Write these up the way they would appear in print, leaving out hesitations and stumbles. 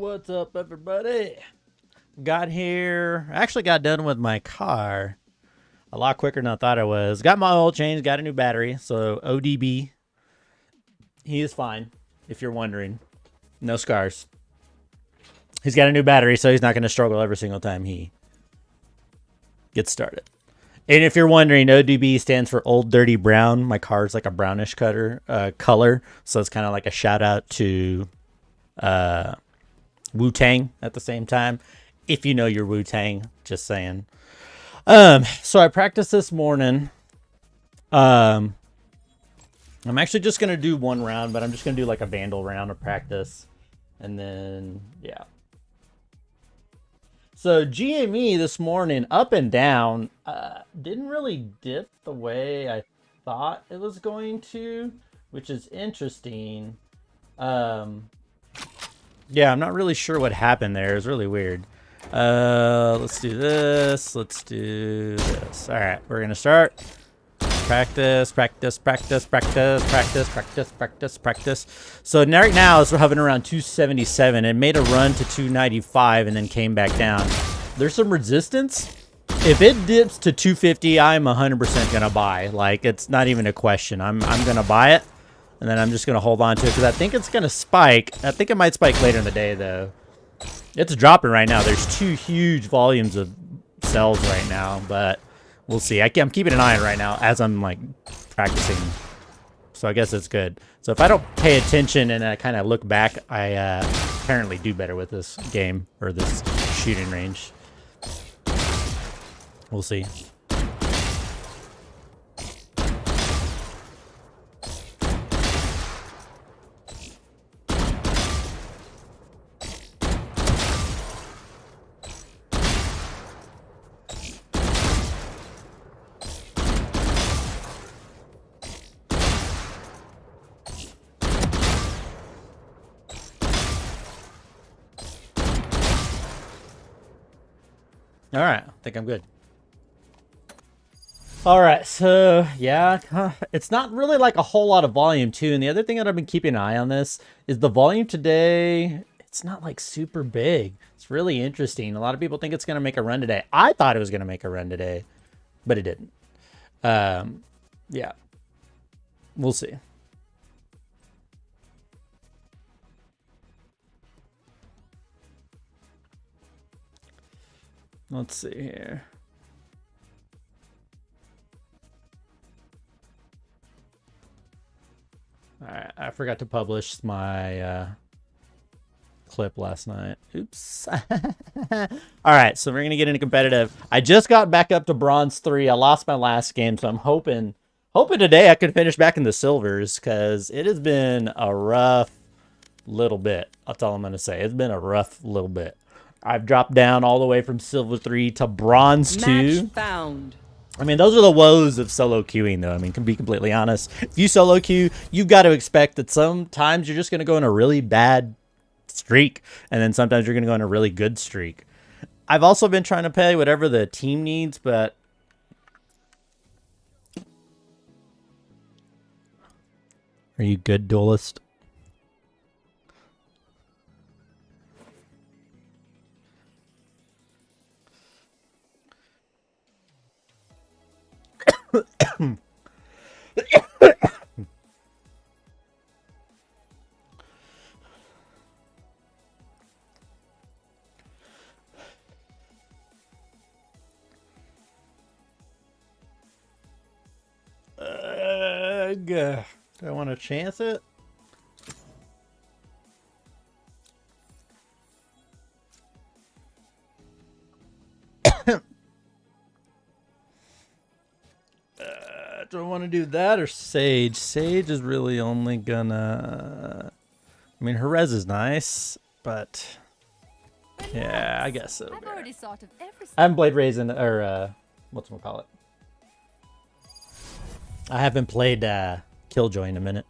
What's up, everybody? Got here. I actually got done with my car a lot quicker than I thought I was. Got my oil changed, got a new battery. So ODB, he is fine, if you're wondering. No scars. He's got a new battery, so he's not going to struggle every single time he gets started. And if you're wondering, ODB stands for Old Dirty Brown. My car's like a brownish color. So it's kind of like a shout out to Wu-Tang at the same time. If you know your Wu-Tang, just saying. So I practiced this morning. I'm actually just going to do one round, but I'm just going to do like a Vandal round of practice. And then, yeah. So GME this morning, up and down, didn't really dip the way I thought it was going to, which is interesting. Yeah, I'm not really sure what happened there. It's really weird. Let's do this. Let's do this. All right, we're gonna start. Practice. So right now it's hovering around 277. It made a run to 295 and then came back down. There's some resistance. If it dips to 250, I'm 100% gonna buy. Like, it's not even a question. I'm gonna buy it, and then I'm just gonna hold on to it because I think it's gonna spike. I think it might spike later in the day though. It's dropping right now. There's two huge volumes of sells right now, but we'll see. I'm keeping an eye on it right now as I'm like practicing. So I guess it's good. So if I don't pay attention and I kind of look back, I apparently do better with this game or this shooting range. We'll see. All right, I think I'm good. All right, so yeah, it's not really like a whole lot of volume too. And the other thing that I've been keeping an eye on this is the volume today. It's not like super big. It's really interesting. A lot of people think it's going to make a run today. I thought it was going to make a run today, but it didn't. Yeah, we'll see. Let's see here. All right, I forgot to publish my clip last night. Oops. All right, so we're going to get into competitive. I just got back up to bronze 3. I lost my last game, so I'm hoping today I can finish back in the silvers because it has been a rough little bit. That's all I'm going to say. It's been a rough little bit. I've dropped down all the way from silver 3 to bronze 2. Match found. I mean, those are the woes of solo queuing, though. I mean, to be completely honest, if you solo queue, you've got to expect that sometimes you're just going to go in a really bad streak, and then sometimes you're going to go in a really good streak. I've also been trying to pay whatever the team needs, but are you good, duelist? Do I want to chance it? Do I want to do that or Sage? Sage is really only gonna... I mean, her res is nice, but... yeah, I guess so. I've already thought of everything. I haven't played Raisin, or, whatchamacallit. I haven't played Killjoy in a minute.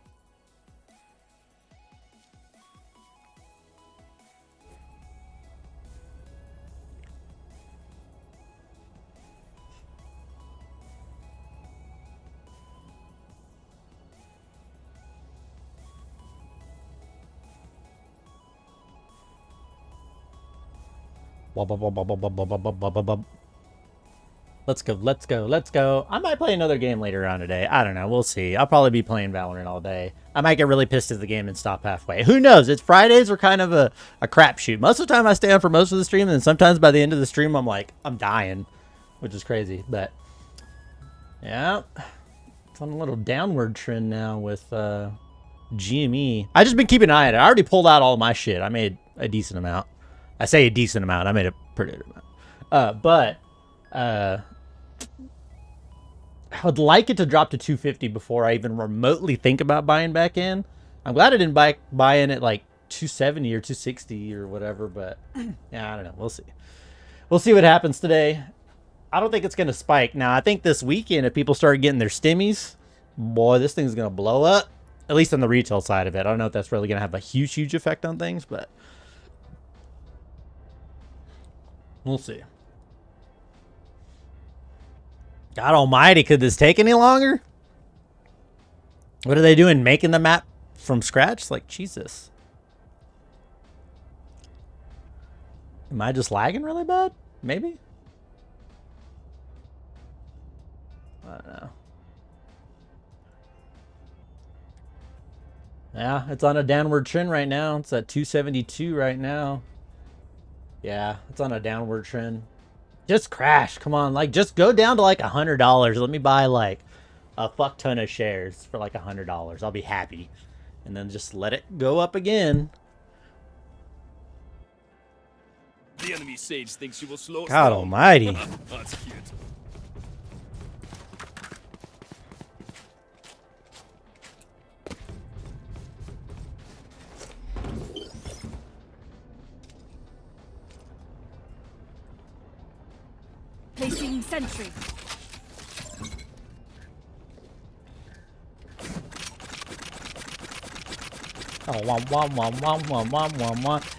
Let's go, let's go, let's go. I might play another game later on today. I don't know. We'll see. I'll probably be playing Valorant all day. I might get really pissed at the game and stop halfway. Who knows? It's Fridays are kind of a crapshoot. Most of the time I stay on for most of the stream, and then sometimes by the end of the stream I'm like, I'm dying, which is crazy. But yeah, it's on a little downward trend now with GME. I just been keeping an eye on it. I already pulled out all my shit. I made a decent amount. I say a decent amount. I made a pretty good amount. But I would like it to drop to 250 before I even remotely think about buying back in. I'm glad I didn't buy in at like 270 or 260 or whatever, but yeah, I don't know. We'll see. We'll see what happens today. I don't think it's going to spike. Now, I think this weekend, if people start getting their stimmies, boy, this thing's going to blow up, at least on the retail side of it. I don't know if that's really going to have a huge effect on things, but we'll see. God almighty, could this take any longer? What are they doing? Making the map from scratch? Like, Jesus. Am I just lagging really bad? Maybe? I don't know. Yeah, it's on a downward trend right now. It's at 272 right now. Yeah, it's on a downward trend. Just crash. Come on. Like, just go down to like $100. Let me buy like a fuck ton of shares for like $100. I'll be happy. And then just let it go up again. The enemy sage thinks you will slow us God down. almighty. That's cute. Placing sentry. Oh,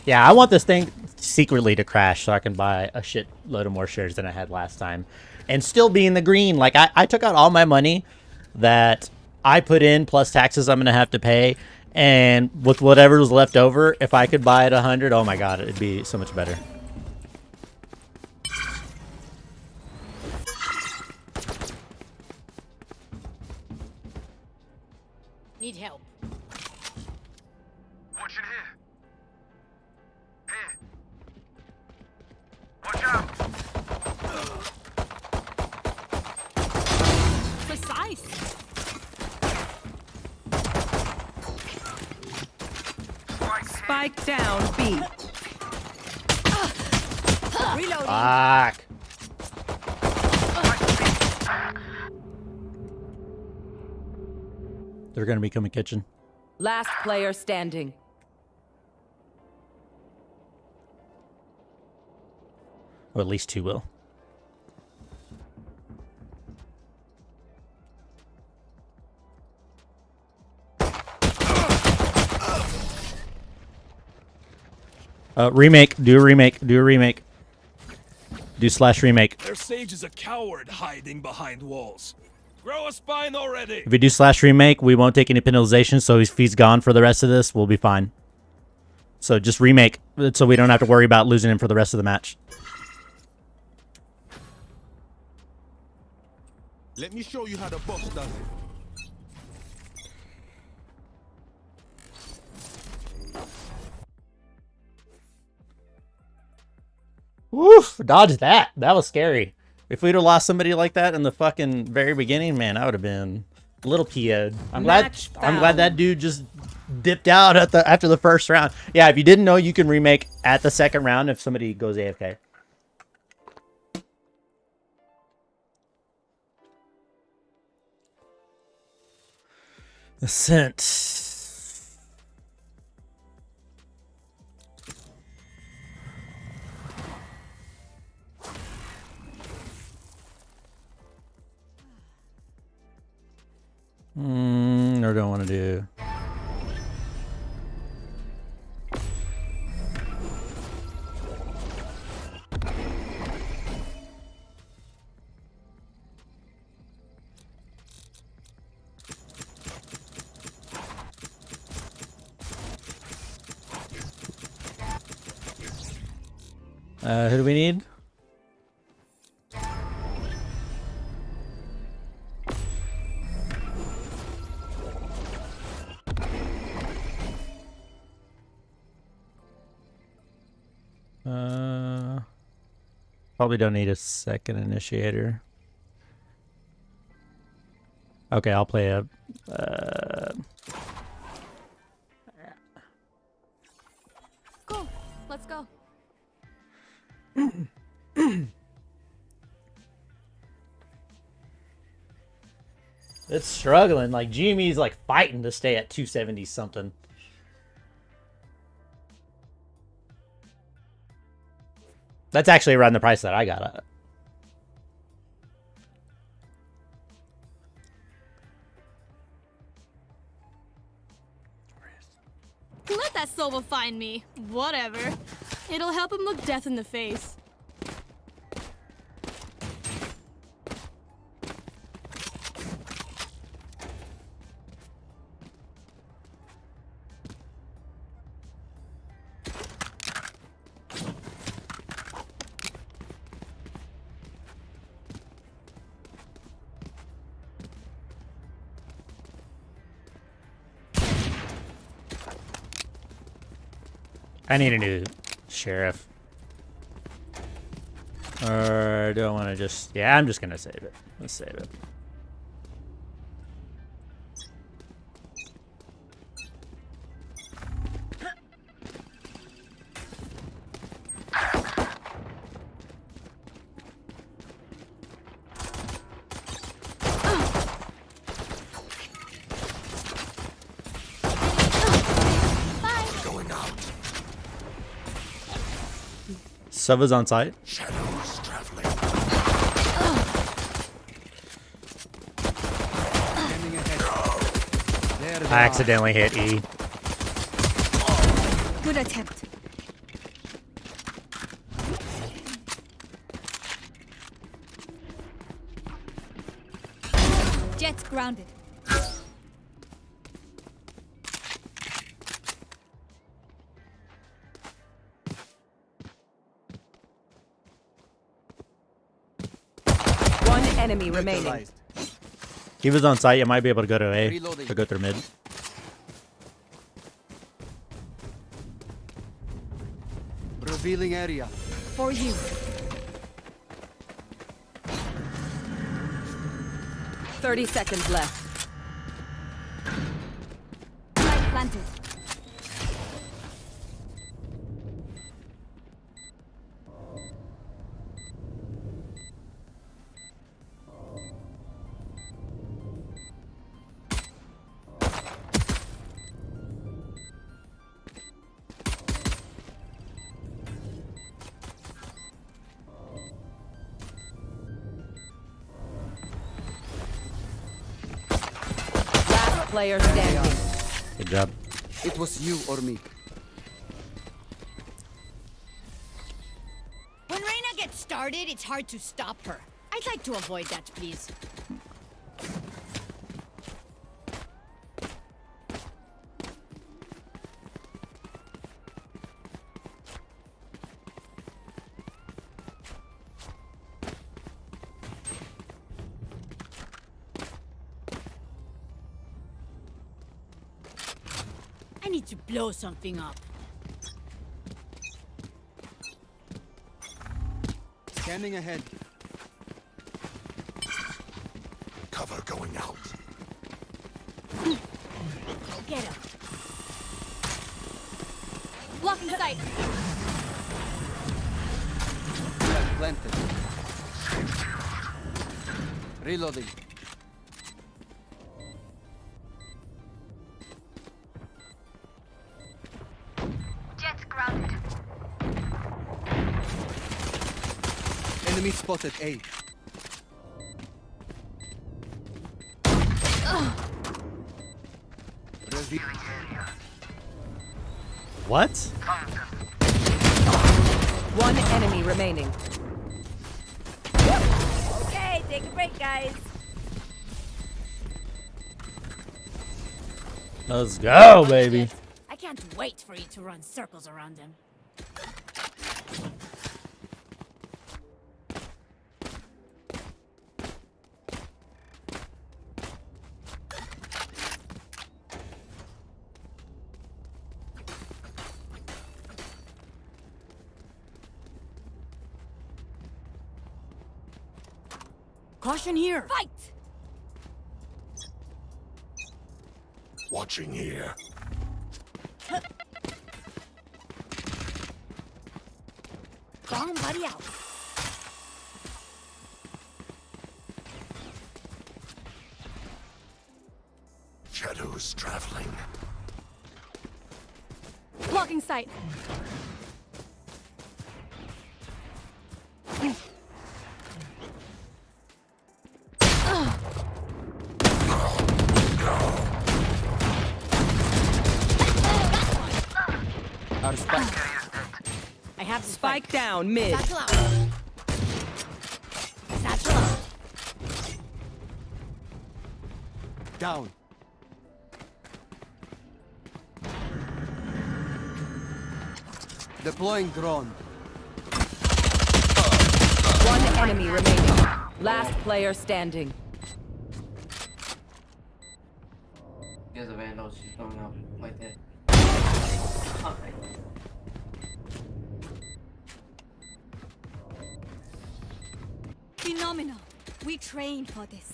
yeah, I want this thing secretly to crash so I can buy a shit load of more shares than I had last time and still be in the green. Like, I took out all my money that I put in plus taxes I'm going to have to pay, and with whatever was left over, if I could buy it 100, oh my god, it'd be so much better. Need help. Watch it here. Here. Watch out. Precise. Spike down B. Reloading. Fuck. They're going to become a kitchen. Last player standing. Or at least two will. Remake. Do a remake. Do a remake. Do / remake. Their sage is a coward hiding behind walls. Grow a spine already. If we do / remake, we won't take any penalization, so if he's gone for the rest of this, we'll be fine. So just remake, so we don't have to worry about losing him for the rest of the match. Let me show you how the boss does it. Woof! Dodge that. That was scary. If we'd have lost somebody like that in the fucking very beginning, man, I would have been a little PO'd. I'm glad that dude just dipped out at after the first round. Yeah, if you didn't know, you can remake at the second round if somebody goes AFK. Ascent. Or don't want to do. Who do we need? Probably don't need a second initiator. Okay, I'll play a. Cool. Let's go. It's struggling. Like GME's like fighting to stay at 270 something. That's actually around the price that I got it. Let that Sova find me. Whatever. It'll help him look death in the face. I need a new sheriff. Or do I want to just... Yeah, I'm just going to save it. Let's save it. Sova's on site. Shadows traveling. I accidentally hit E. Good attempt. Jet's grounded. One enemy remaining. He was on site. You might be able to go to A. Reloading. Or go through mid. Revealing area. For you. Thirty seconds left. Light planted. Player standing. Good job. It was you or me. When Reyna gets started, it's hard to stop her. I'd like to avoid that, please. I need to blow something up. Scanning ahead. Cover going out. Get him. Blocking sight. Planted. Reloading. Jet's grounded. Enemy spotted A. Revealing area. What? One enemy remaining. Okay, take a break, guys. Let's go, baby. I can't wait for you to run circles around them. Caution here. Fight! Watching here. Bomb buddy out. Shadows traveling. Blocking sight. Our spike. I have spike down mid. Satchel out. Satchel out. Down. Deploying drone. One enemy remaining. Last player standing. There's a vandal, she's going up like that. Phenomenal. We trained for this.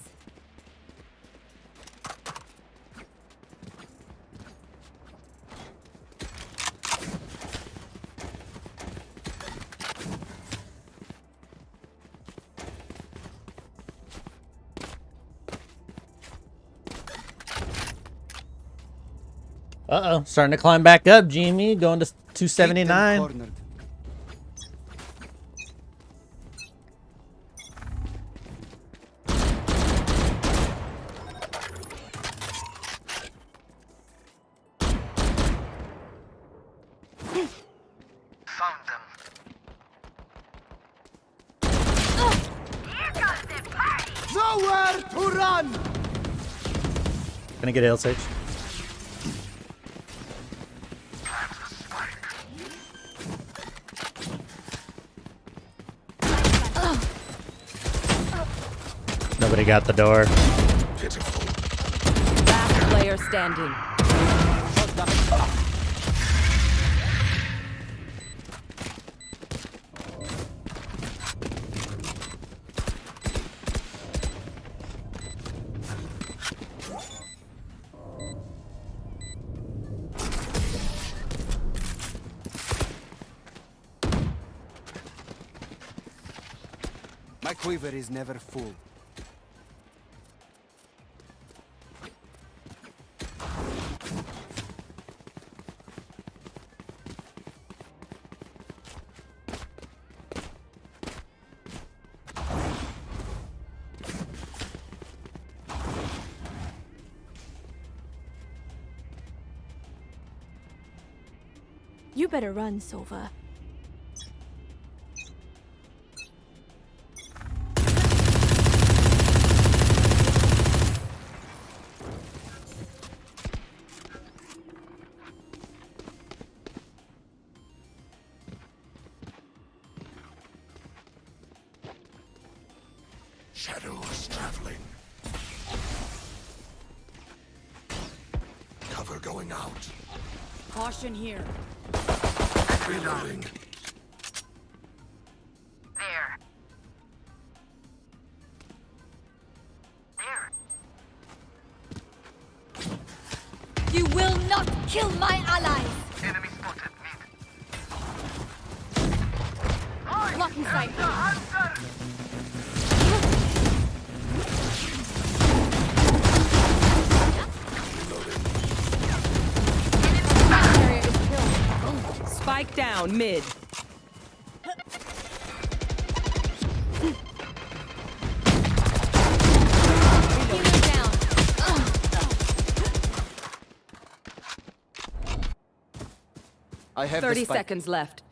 Uh-oh. Starting to climb back up, Jimmy. Going to 279. Cornered. Found them. Nowhere to run! Gonna get LSH. Nobody got the door. Pitiful. Last player standing. My quiver is never full. You better run, Sova. Shadows traveling. Cover going out. Caution here. Reloading. There. There. You will not kill my allies! Enemy spotted. Mid. Blocking sight. Area is killed. Spike down mid. Healing down. I have 30 the spike. seconds left.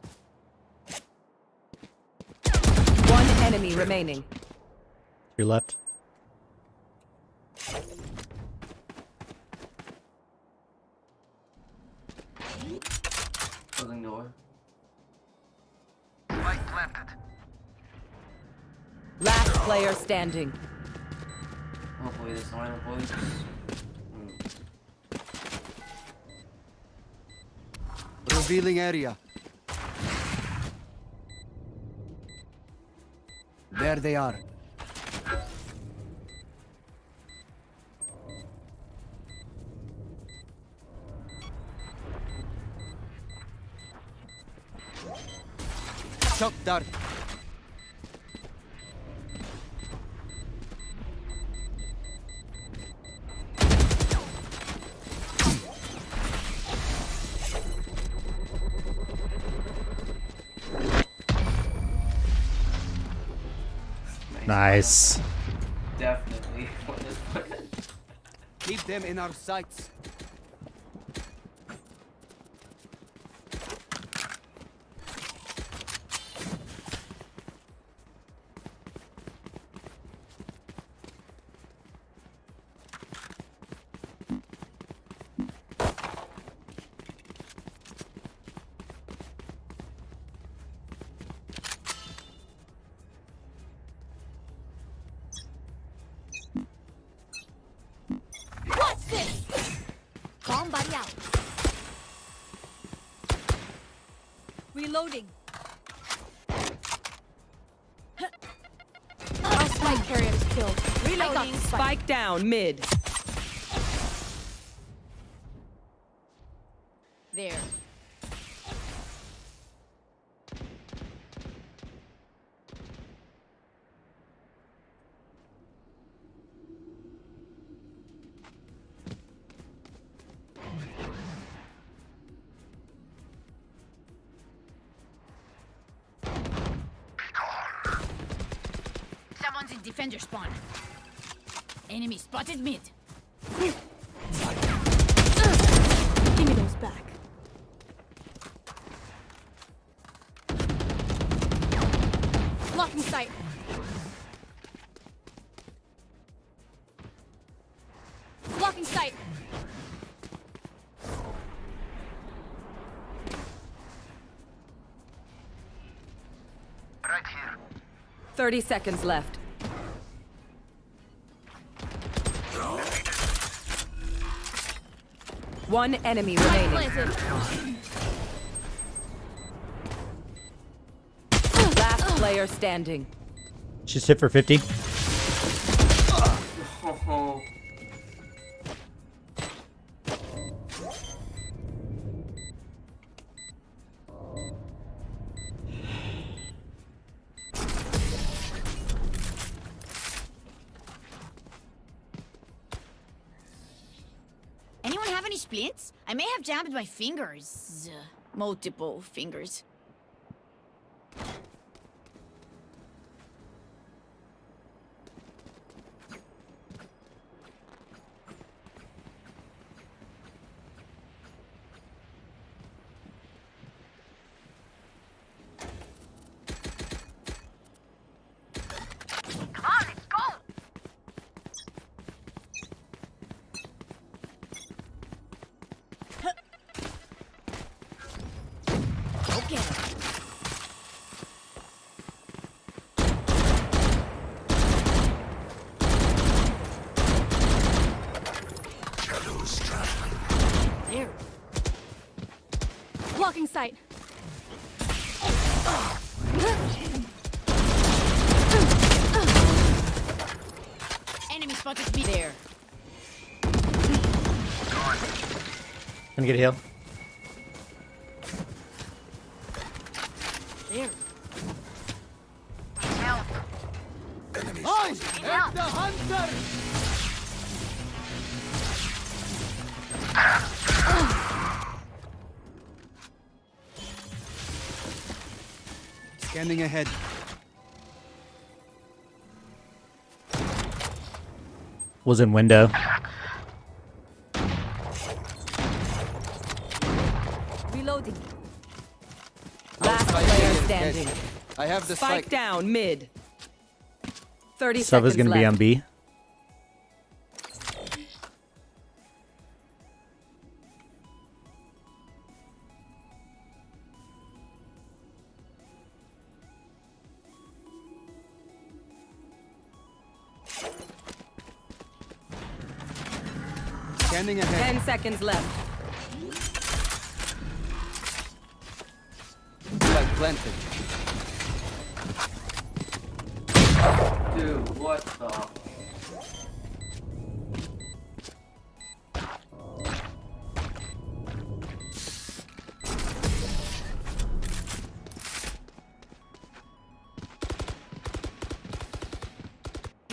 One enemy remaining. Your left. Closing door. Spike planted. Last player standing. Hopefully this line of boys. Revealing area. There they are. Dart. Nice. Definitely. Keep them in our sights. What's this? Bomb buddy out. Reloading. Our spike carrier is killed. Reloading. Spike down mid. There. Someone's in defender spawn. Enemy spotted mid. Give me those back. Blocking sight. Blocking sight. Right here. 30 seconds left. One enemy remaining. Planted. Last player standing. She's hit for 50. Oh, Anyone have any splints? I may have jammed my fingers. Multiple fingers. Come on, let's go! Okay. Shadows traveling. There. Blocking sight. Enemy spotted me there. Gonna get a heal. There. Enemy It's the hunter! Scanning ahead. Was in window. Reloading. Last Spike player carrier standing. dead. I have the Spike spike. down mid. 30 Sub is seconds gonna be left. on B. Scanning ahead. 10 seconds left. Spike planted. dude, what the?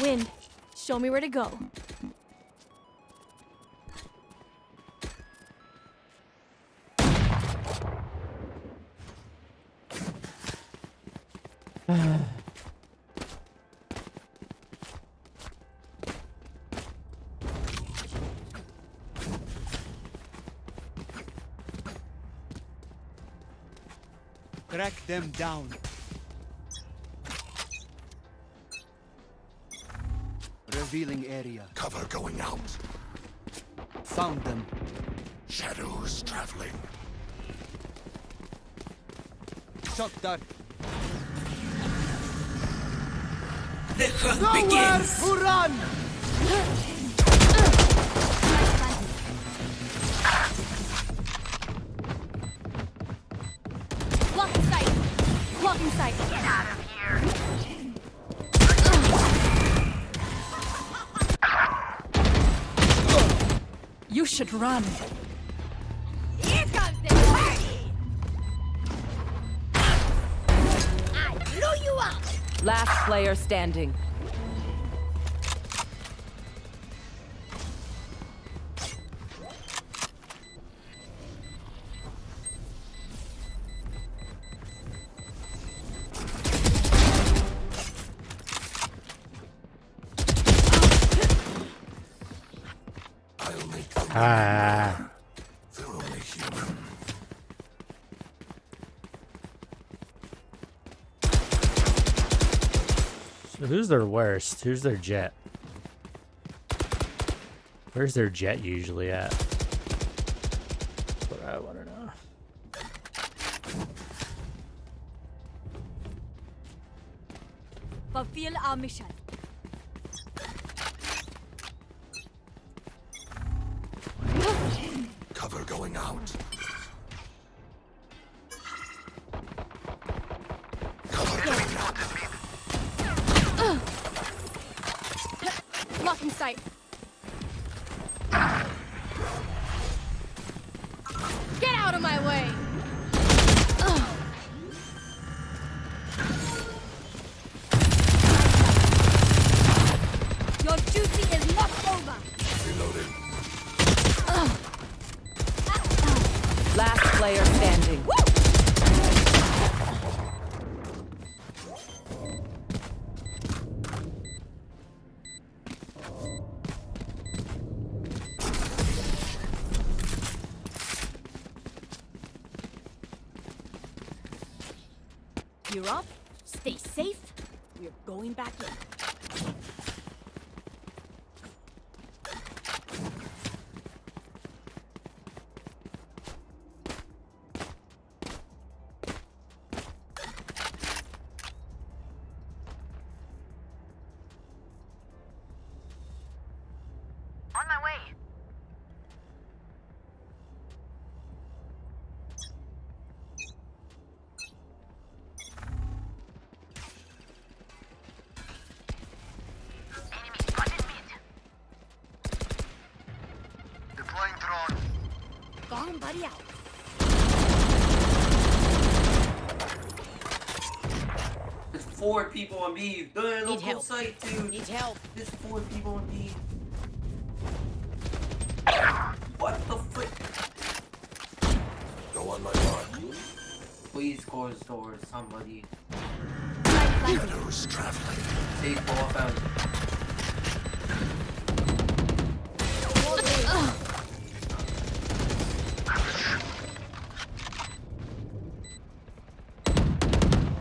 Wind, show me where to go. Track them down. Revealing area. Cover going out. Found them. Shadows traveling. Shot that. The hunt Nowhere begins! to run! Blocking sight. Blocking sight. Get out of here. You should run. Here comes the party! I blew you up! Last player standing. I'll make them. Ah. They're only human. So who's their worst? Who's their jet? Where's their jet usually at? That's what I want to know. Fulfill our mission. Cover going out. Cover going out. Blocking sight. Get out of my way. Your duty is not over. Reloading. Last player standing. You're up. Stay safe. We're going back in. On my way. Enemy spotted mid. Deploying drone. Bomb buddy out. There's 4 people on B. Don't Need go help. sight, dude. Need help. There's 4 people on B. What the frick? Go on my mark. Please close doors, somebody. Shadows traveling. Take ball out.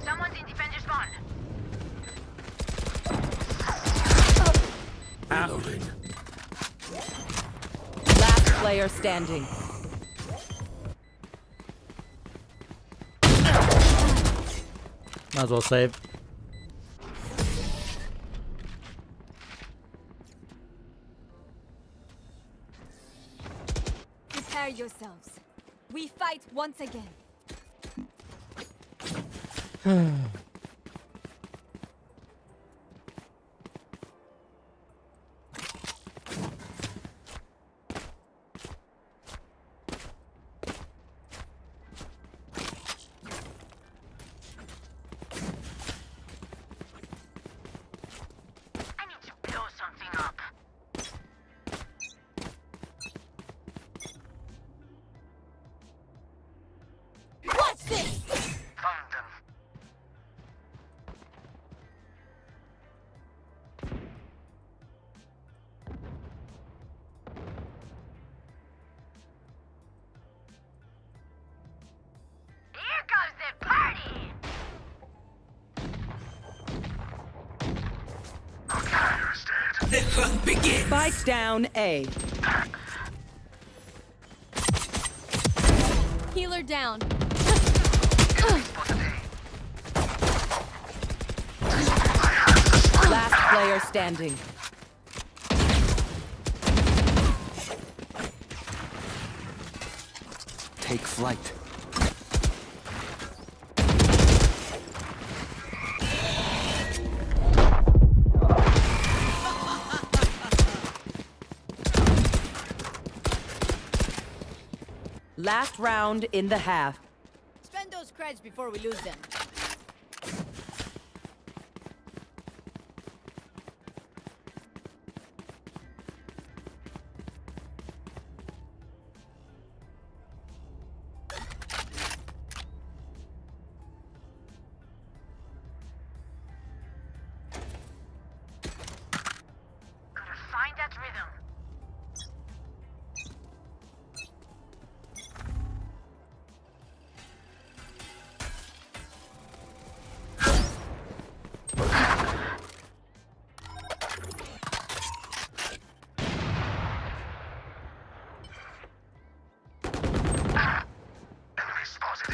Someone's in defender spawn. Reloading. Last player standing. Might as well save. Prepare yourselves. We fight once again. I need The hunt begins. Spike down A. Healer down. Last player standing. Take flight. Last round in the half. Spend those creds before we lose them. Find that rhythm. Enemy spotted.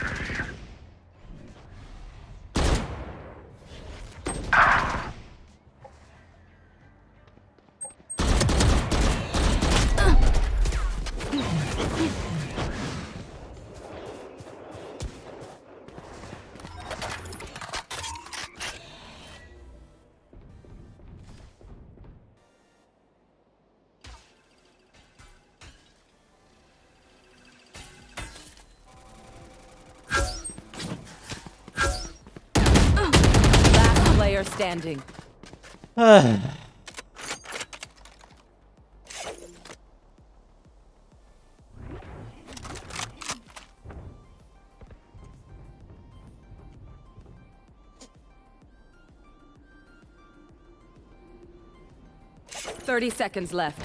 Last player standing. 30 seconds left.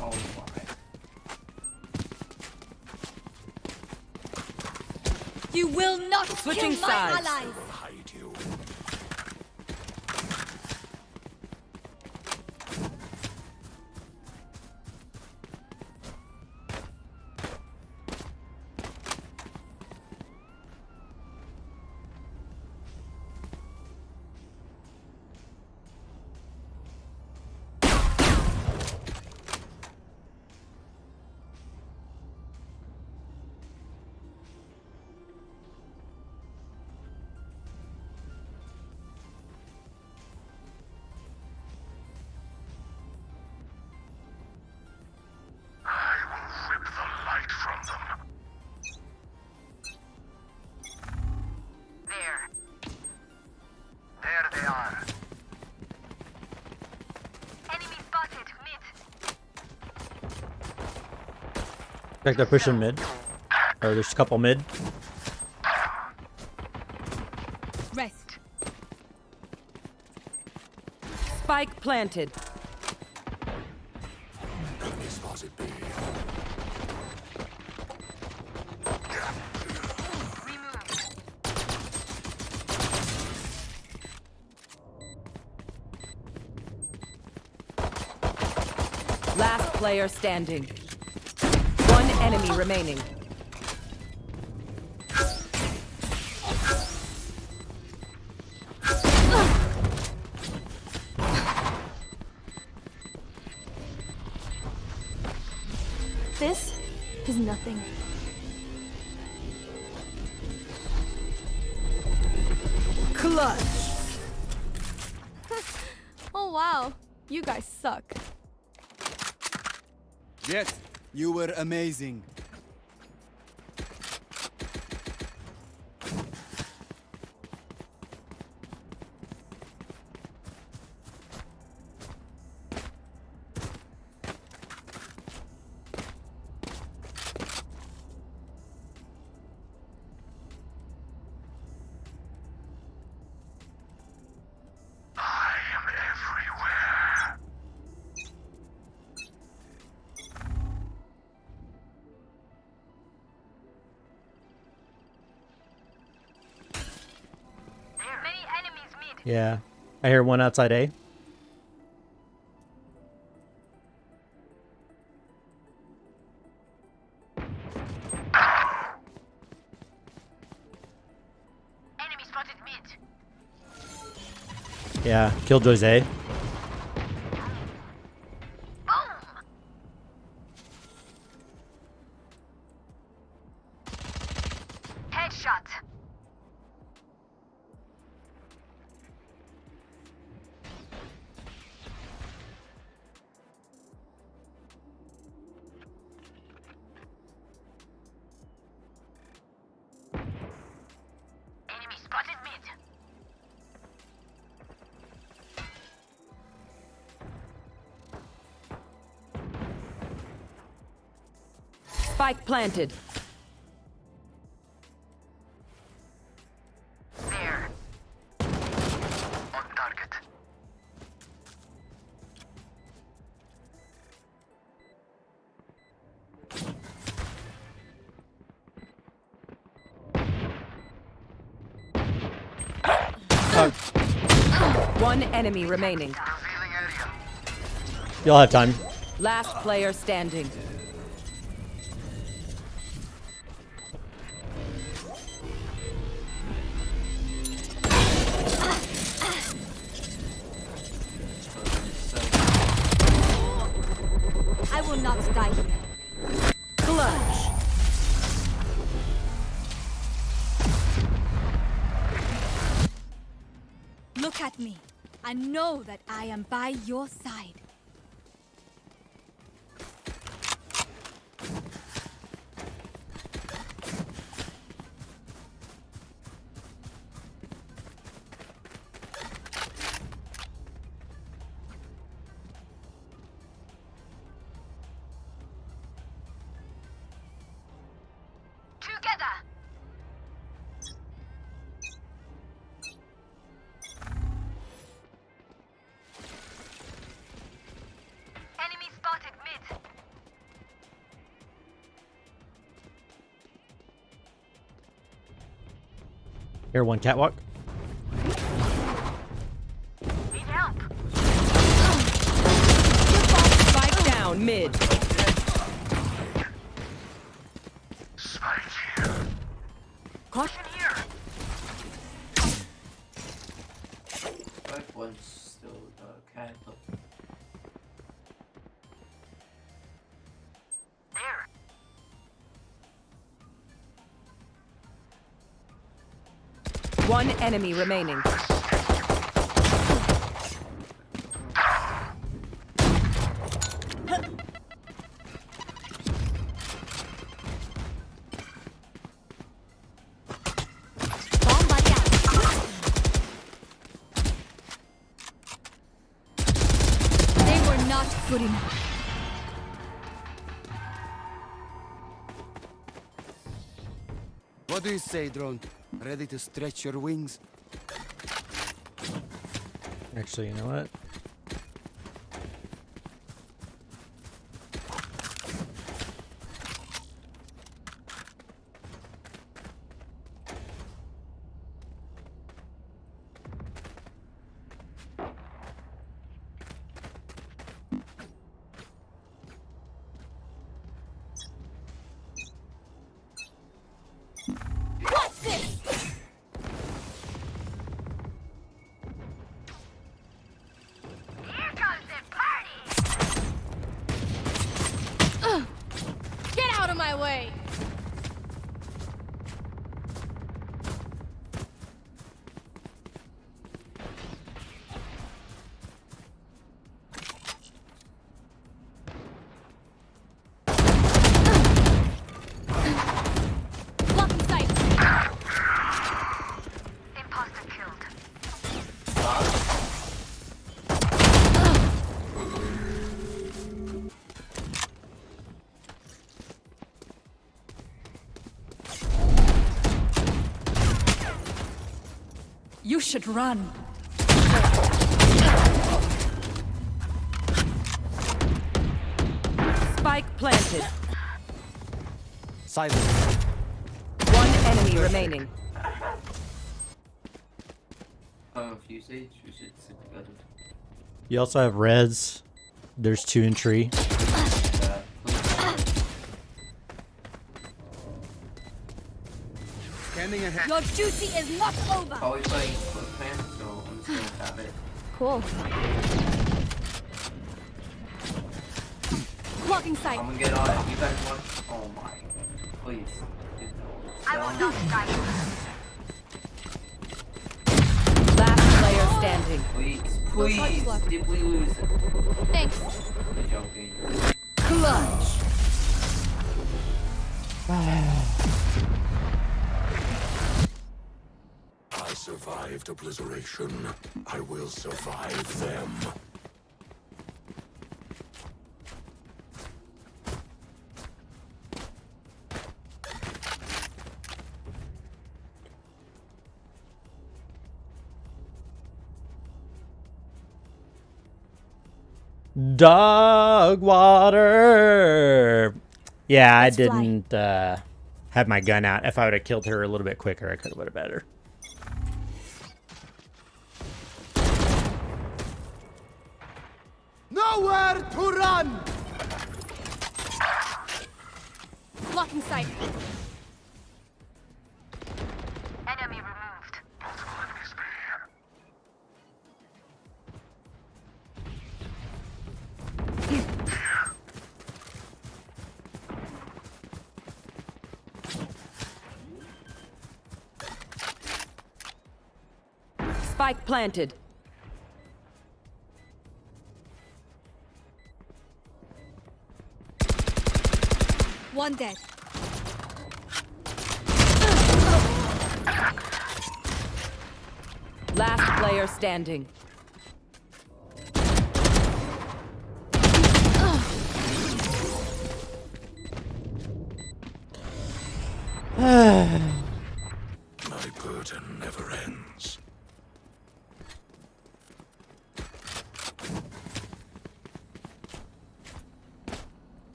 Oh my. You will not Switching kill my sides. allies. Hide you. I will rip the light from them. There. There they are. Enemy spotted. Mid. Like they're pushing mid. Or there's a couple mid. Rest. Spike planted. Enemy spotted B. Last player standing. One enemy remaining. This is nothing. Clutch. Oh wow, you guys suck. Jet, you were amazing. I am everywhere. Yeah. I hear one outside A. Enemy spotted mid. Yeah. Killjoy's A. Boom! Headshot. Enemy spotted mid. Spike planted. There. On target. One enemy remaining. Revealing area. You'll have time. Last player standing. I will not die here. Clutch. Look at me. I know that I am by your side. Together. Enemy spotted mid. Here, one catwalk. Need help. Spike down mid. Spike here. Caution here. Like one's still cat. There. One enemy remaining. Bomb buddy out. They were not good enough. What do you say, drone? Ready to stretch your wings? Actually, you know what? What's this? Here comes the party. Get out of my way. Blocking sight. Imposter killed. You should run. Spike planted. Silence. One enemy remaining. If you say we should sit together. You also have res. There's 2 in tree. Scanning ahead. Your duty is not over. Always playing split fan, so I'm just gonna tap it. Cool. Blocking sight. I'm gonna get on it. You guys want? Oh my. Please. I will not die. Last player standing. Please. Please. Did we lose it? Thanks. I'm joking. Clutch. I survived obliteration. I will survive them. Dog water. Yeah, Let's I fly. didn't have my gun out. If I would have killed her a little bit quicker, I could have would have better. Nowhere to run! Blocking sight. Enemy removed. Multiple enemies there. Spike planted. One dead. Last player standing. My burden never ends.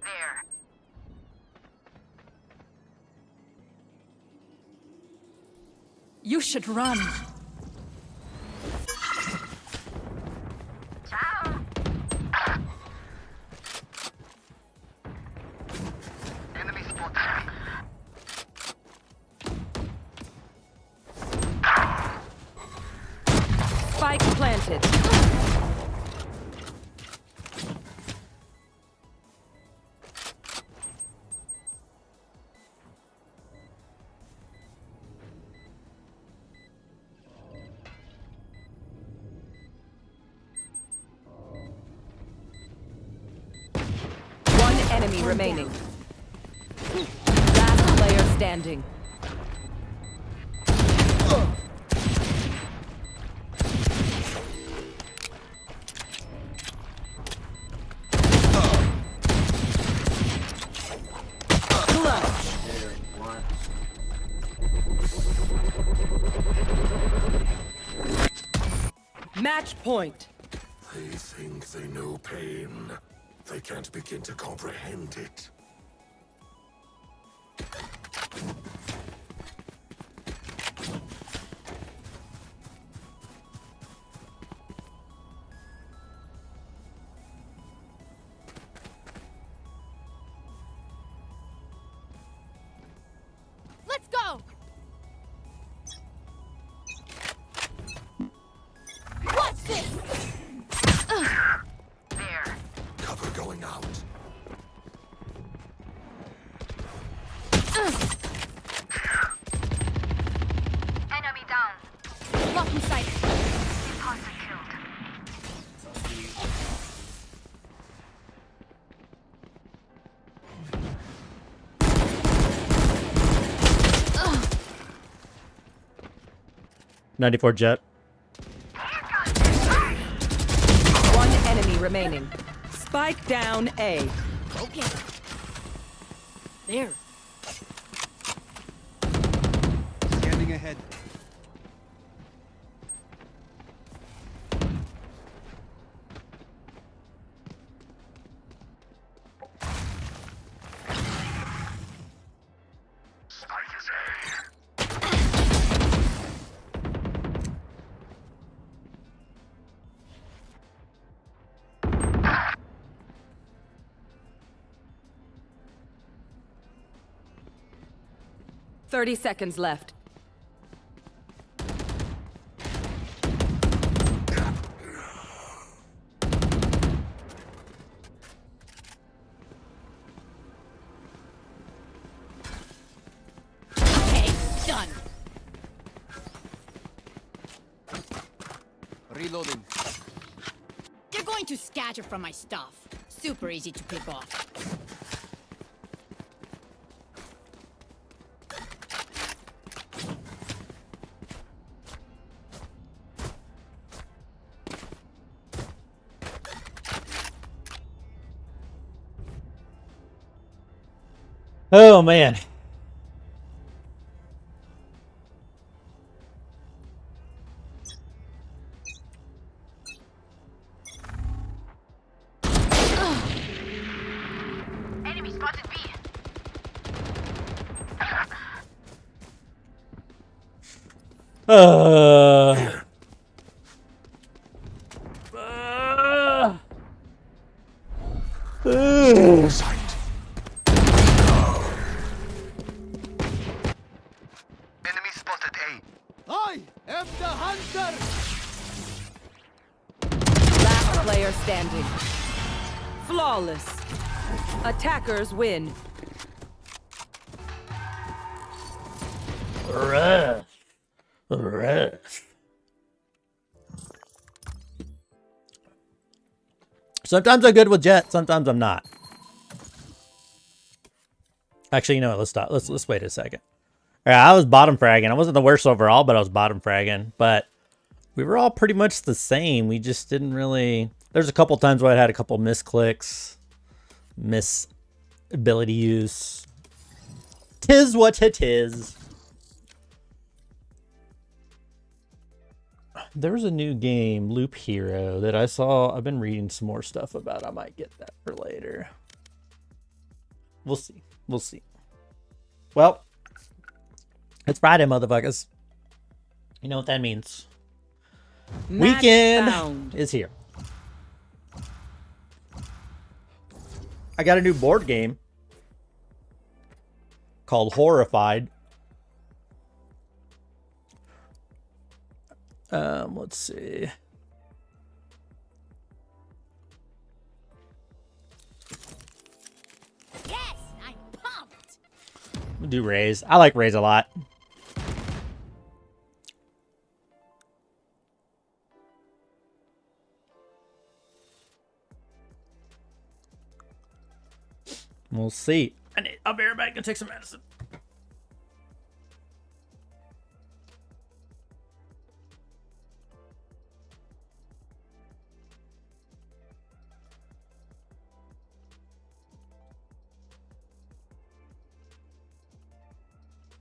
There. You should run. Ciao. Enemy spotted. Spike planted. One enemy remaining. Last player standing. Clutch. There. One. Match point. They think they know pain. They can't begin to comprehend it. Let's go. Watch this. There. Cover going out. Enemy down. Blocking sight. Imposter killed. Ugh. 94 jet. One enemy remaining. Spike down A. Okay. There. Scanning ahead. Spike is A. 30 seconds left. Okay, done. Reloading. They're going to scatter from my stuff. Super easy to pick off. Oh man. Enemy spotted B. Sight. Enemy spotted A. I am the hunter! Last player standing. Flawless. Attackers win. Rough. Rough. Sometimes I'm good with Jet, sometimes I'm not. Actually, you know what? Let's stop. Let's wait a second. Yeah, I was bottom fragging. I wasn't the worst overall, but I was bottom fragging. But we were all pretty much the same. We just didn't really. There's a couple times where I had a couple misclicks, miss ability use. Tis what it is. There's a new game, Loop Hero, that I saw. I've been reading some more stuff about. I might get that for later. We'll see. We'll see. Well, it's Friday, motherfuckers. You know what that means. Match Weekend found. is here. I got a new board game called Horrified. Let's see. Yes, I'm pumped. We'll do Raze. I like Raze a lot. We'll see. I'll be right back and take some medicine.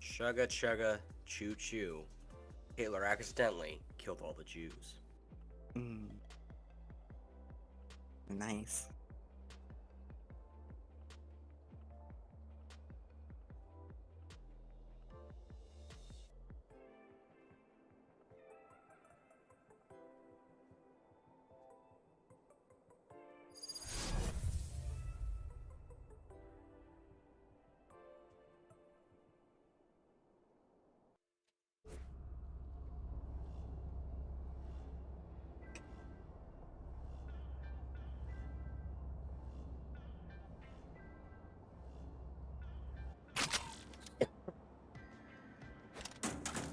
Chugga chugga choo choo. Hitler accidentally killed all the Jews. Nice.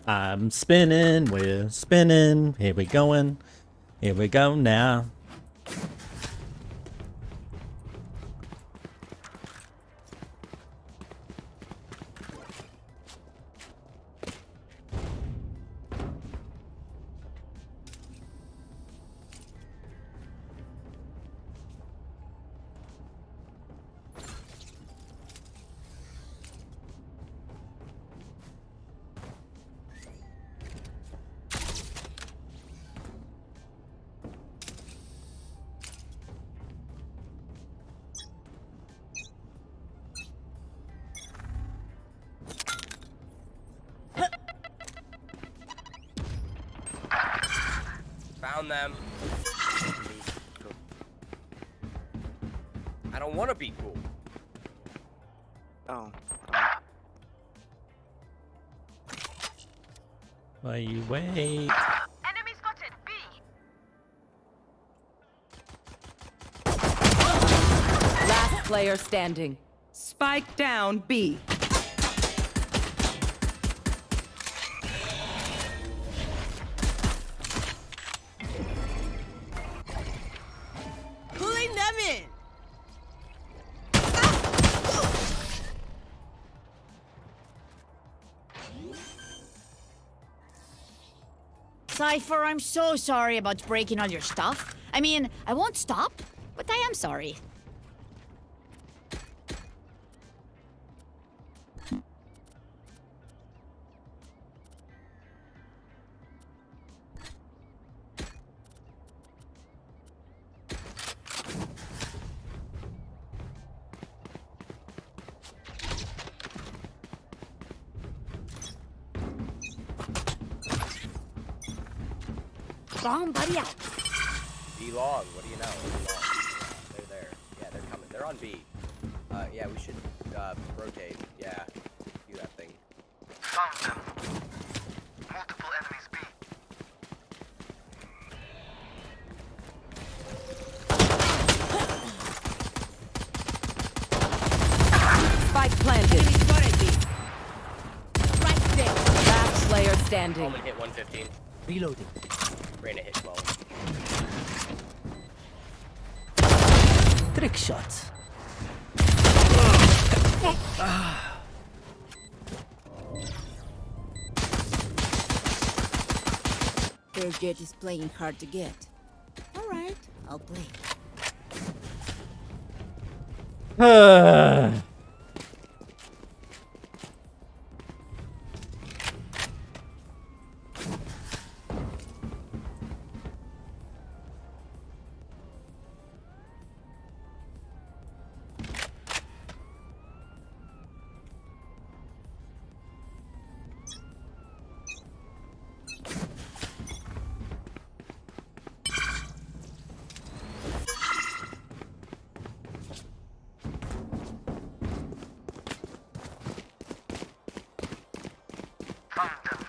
I'm spinning, we're spinning. Here we going. Here we go now. Found them. I don't want to be cool. Oh. While you wait. Enemy spotted. B. Last player standing. Spike down B. Pulling them in. Cypher, I'm so sorry about breaking all your stuff. I mean, I won't stop, but I am sorry. Bomb buddy out. B long. What do you know? B long. They're there. Yeah, they're coming. They're on B. Yeah, we should rotate. Yeah, do that thing. Found them. Multiple enemies B. Spike planted. Right there. Last player standing. Omen hit 115. Reloading. Reyna hit 12. Trick shots. Thursdee is playing hard to get. All right, I'll play. Found them.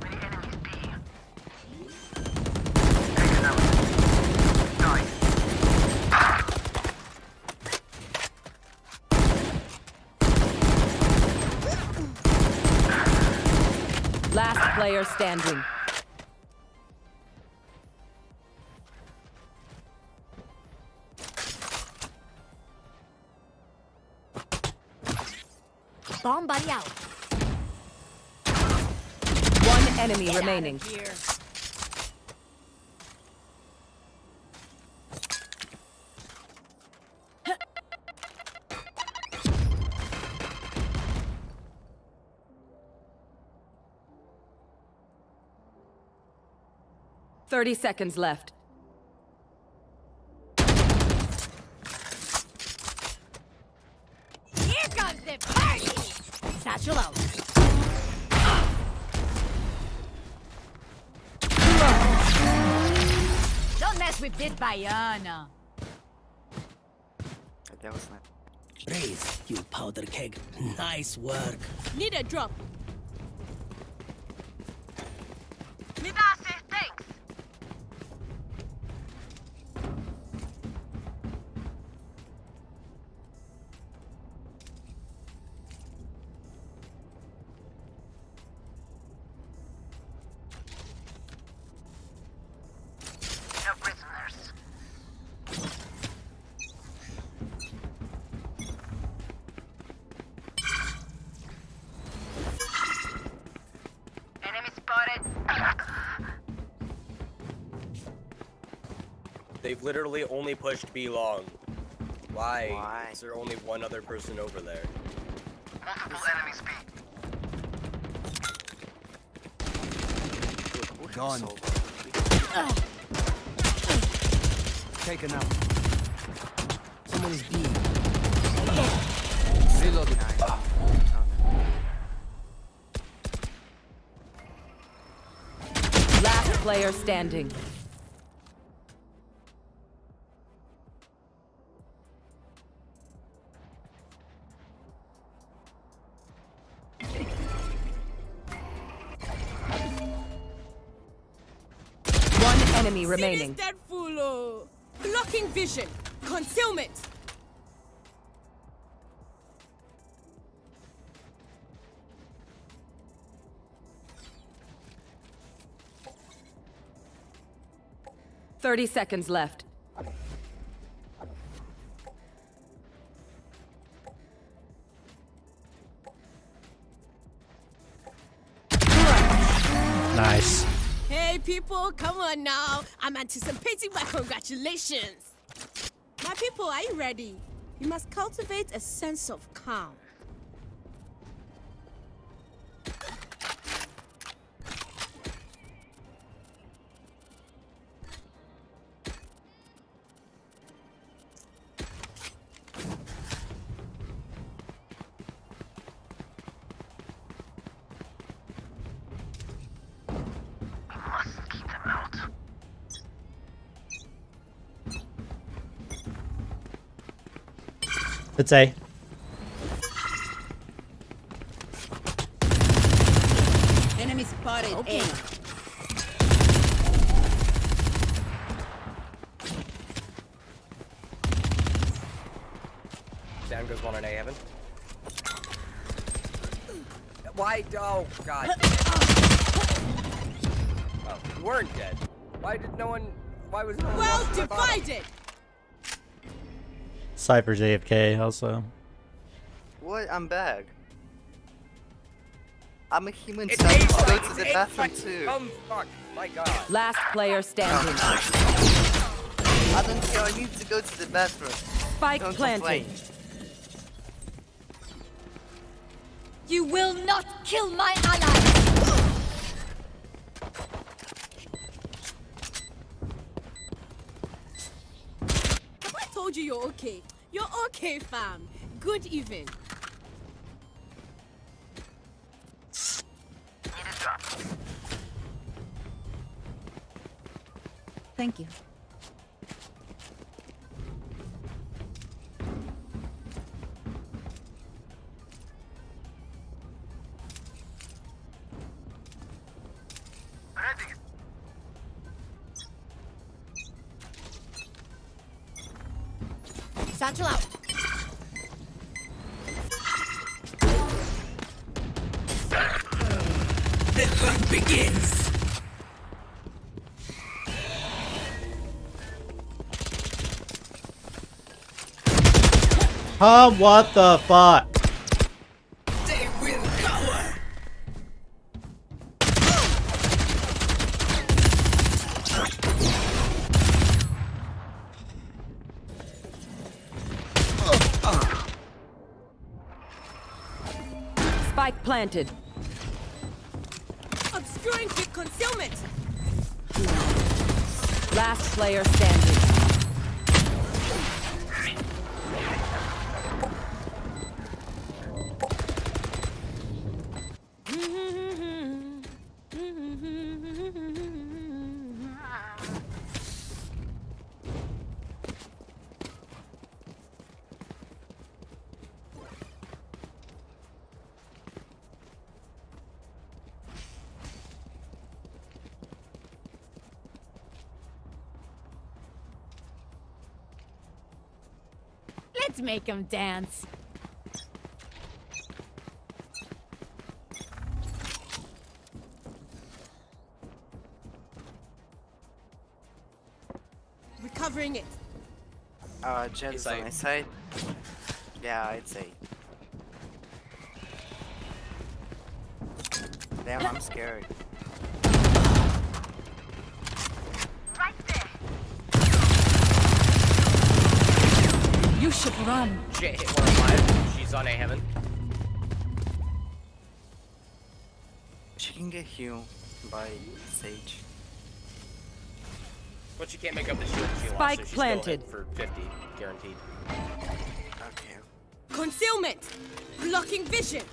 Many enemies B. Taken out. Nice. Last player standing. Bomb buddy out. One enemy remaining. Here. Thirty seconds left. Here comes the party. Satchel out. Don't mess with this Bayana. That was not. Raise, you powder keg. Nice work. Need a drop. Need assist, thanks. No prisoners. Enemy spotted. They've literally only pushed B long. Why? Why? Is there only one other person over there? Multiple enemies B. Gone. So, Taken out. Someone is B. player standing. One enemy remaining. Dead fool. Blocking vision. Concealment. Thirty seconds left. Nice. Hey people, come on now. I'm anticipating my congratulations. My people, are you ready? You must cultivate a sense of calm. Must keep them out. It's A. Enemy spotted. Okay. Down goes one on A, Evan. Why? Oh, God. Oh, you weren't dead. Why did no one... Why was no one... Well watching my bottom? divided. Cypher's AFK also. What? I'm back. I'm a human. It's So I eight need to go fights, to the eight bathroom fights. too. Fuck. My God. Last player standing. I don't care. I need to go to the bathroom. Spike Don't planted. complain. You will not kill my ally. I told you you're okay. You're okay, fam. Good even. Need a drop. Thank you. Ready. Satchel out. The hunt begins. What the fuck? They will cower. Spike planted. Obscuring with concealment. Last player standing. Let's make him dance. Recovering it. Jet is Inside. on my side. Yeah, I'd say. Damn, I'm scared. Right there. You should run. Shit, hit one alive. She's on A, Heaven. She can get healed by Sage. But she can't make up the shield she Spike wants, so she's planted. still hit for 50, guaranteed. Okay. Concealment. Blocking vision.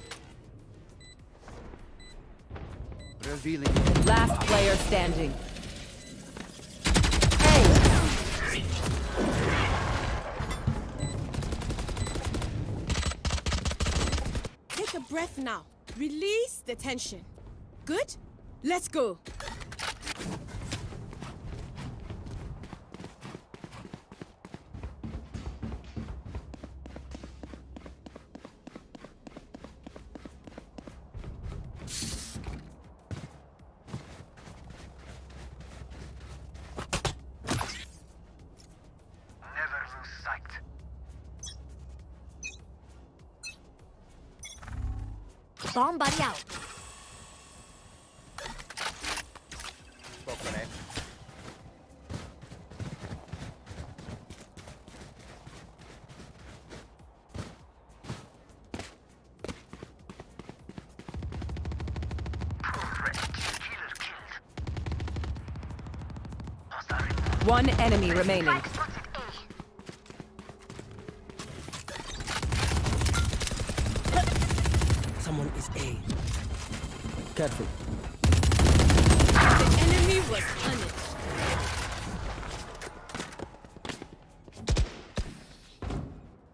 Revealing. Last player standing. a breath now. Release the tension. Good? Let's go. Never lose sight. Bomb buddy out. Smoke grenade. Killer killed. Hostile. One enemy remaining. Spike spotted A. Someone is A. Careful. The enemy was punished.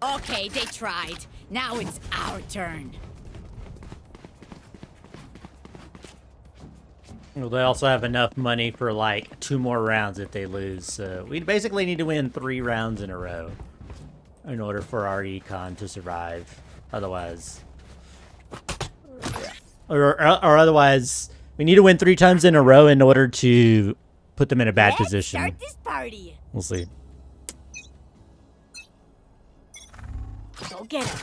Okay, they tried. Now it's our turn. Well, they also have enough money for like 2 more rounds if they lose. So we basically need to win 3 rounds in a row in order for our econ to survive. Otherwise, or otherwise, we need to win 3 times in a row in order to put them in a bad Let's position. start this party. We'll see. Go get him.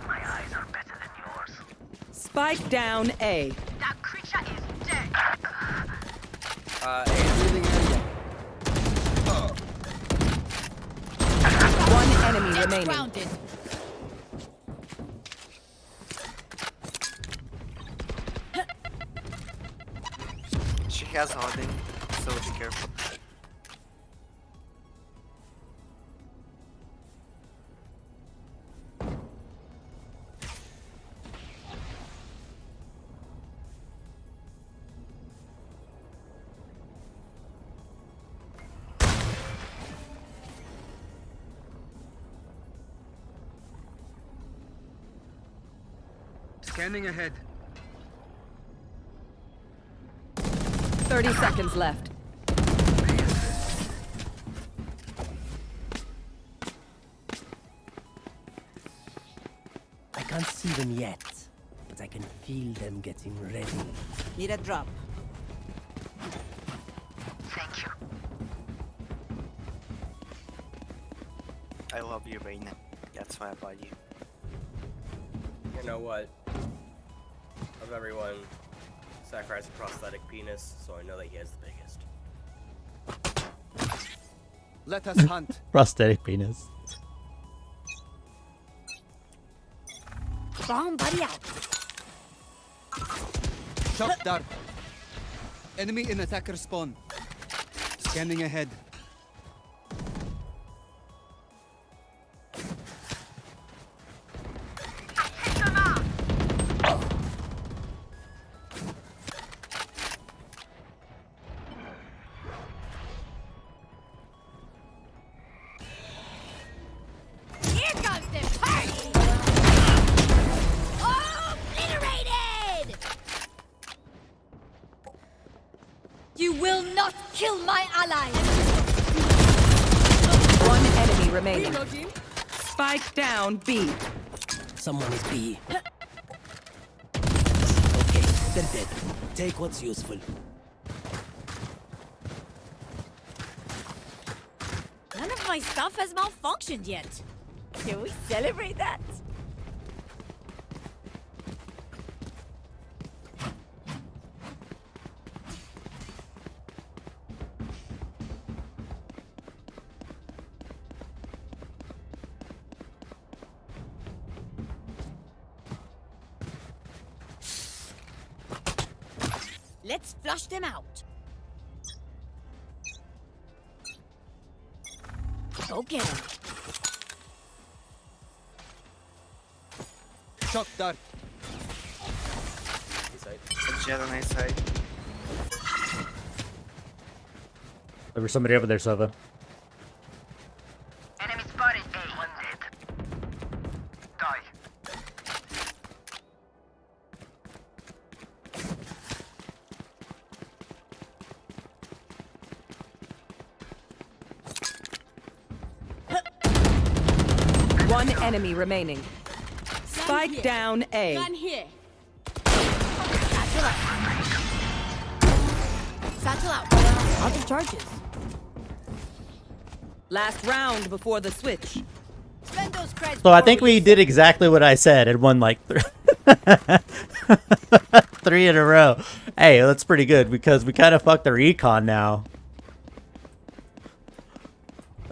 My eyes are better than yours. Spike down A. That creature is dead. One enemy remaining. Grounded. She has holding, so be careful. Scanning ahead. 30 seconds left. I can't see them yet, but I can feel them getting ready. Need a drop. Thank you. I love you, Reina. That's why I bought you. You know what? Of everyone, sacrifice a prosthetic penis, so I know that he has the biggest. Let us hunt. Prosthetic penis. Bomb buddy out. Shot dark. Enemy in attacker spawn. Scanning ahead. Here comes the party. Obliterated. You will not kill my allies. One enemy remaining. Reloading. Spike down B. Someone is B. Okay, they're dead. Take what's useful. None of my stuff has malfunctioned yet. Can we celebrate that? Let's flush them out. Go get 'em. Shock dart. A jet on A side. There was somebody over there, Sova. Enemy spotted A. One dead. Die. One enemy remaining. Spike here. down A. Gun here. Satchel out. Out of charges. Last round before the switch. Spend those creds. So I think we did exactly what I said and won like 3 in a row. Hey, that's pretty good because we kind of fucked the recon now.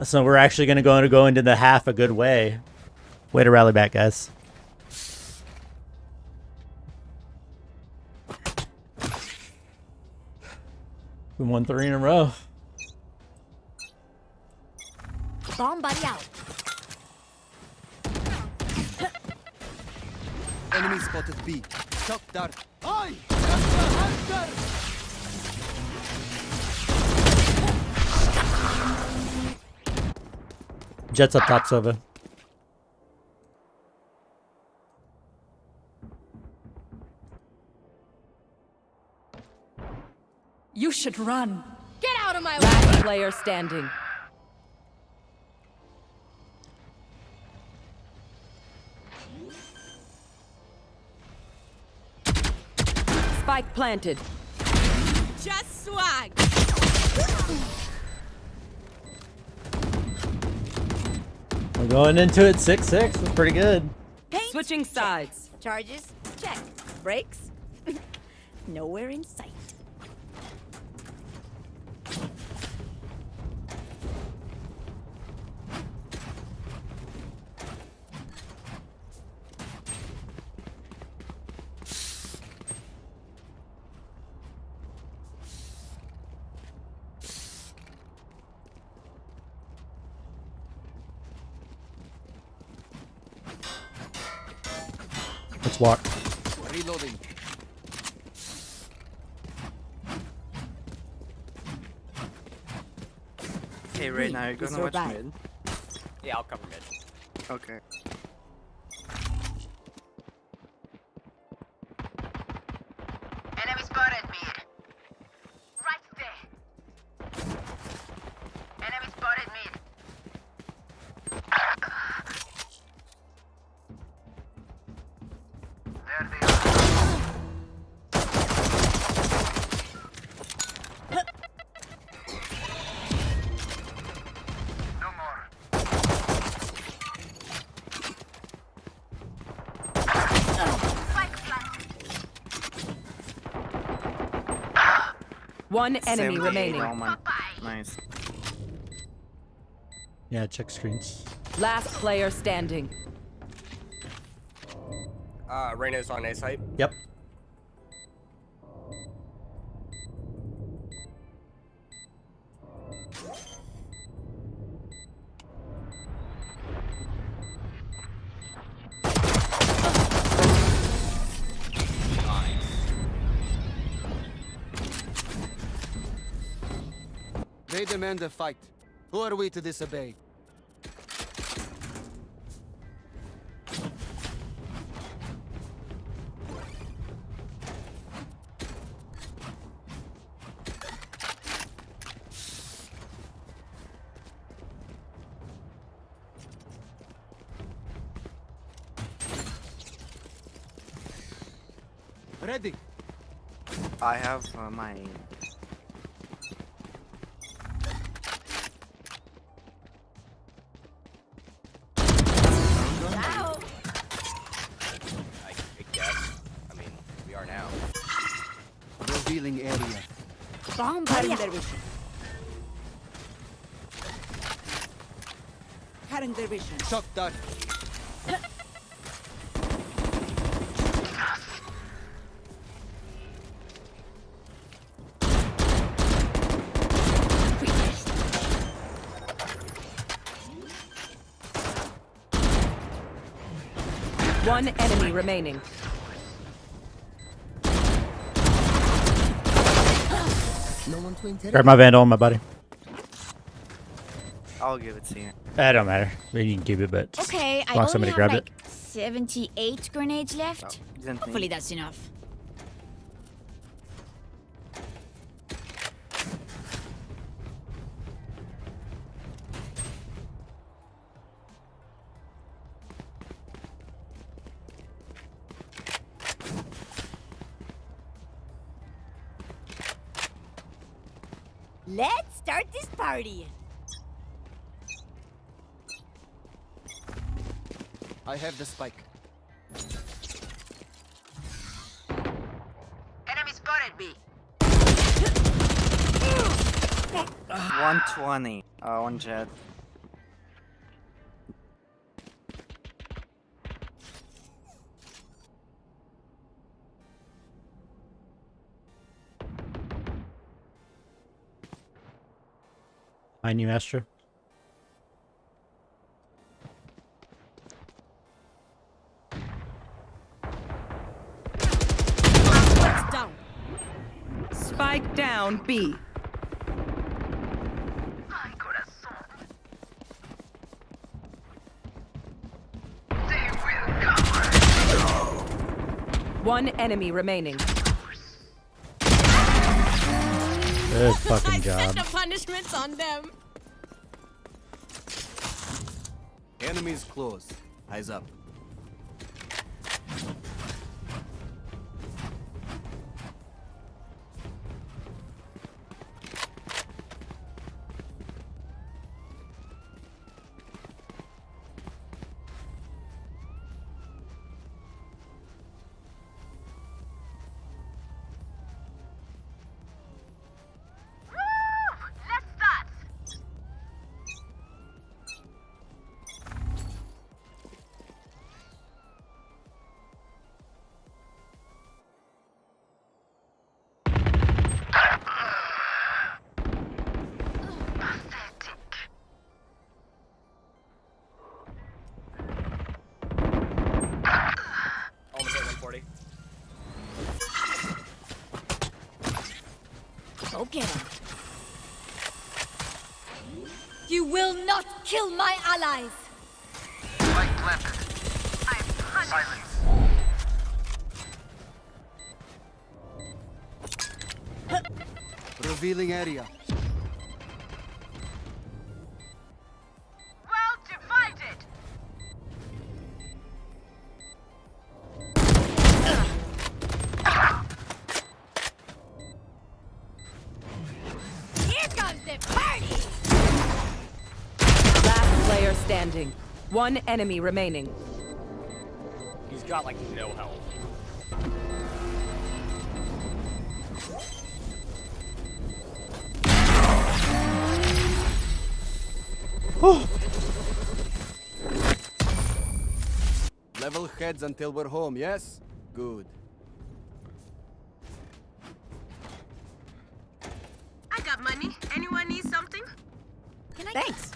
So we're actually going to go into the half a good way. Way to rally back, guys. We won 3 in a row. Bomb buddy out. Enemy spotted B. Shock dart. Oi! Jets up top, Sova. You should run. Get out of my way. Last player standing. Spike planted. Just swag. We're going into it 6-6. That's pretty good. Paint. Switching sides. Charges. Check. Brakes. Nowhere in sight. Let's walk. Reloading. Hey, right now you're It's gonna your watch bad. mid. Yeah, I'll cover mid. Okay. Enemy spotted mid. Right there. Enemy spotted mid. There they are. No more. Spike planted. One enemy Same remaining. Oh, man. Nice. Yeah, check screens. Last player standing. Reyna's on A site. Yep. They demand a fight. Who are we to disobey? Ready. I have my. I guess. I mean, we are now. Revealing area. Bomb buddy out. Cutting their vision. Shock dart. One enemy remaining. Grab my vandal on my buddy. I'll give it to you. That don't matter. You can keep it, but just Okay, as I long as only somebody have grabbed like it. 78 grenades left. Isn't me. Hopefully that's enough. Let's start this party. I have the spike. Enemy spotted B. 120. One jet. Behind you, Astro. That's down. Spike down B. Ay, corazón. They will cover. One enemy remaining. Good fucking I job. set the punishments on them. Enemies close. Eyes up. Let's start. Pathetic. Almost at 140. Go get him. You will not kill my allies. Spike planted. I'm silence. Revealing area. Well divided. Here comes the party. Last player standing. One enemy remaining. He's got like no health. Level heads until we're home, yes? Good. I got money. Anyone need something? Thanks.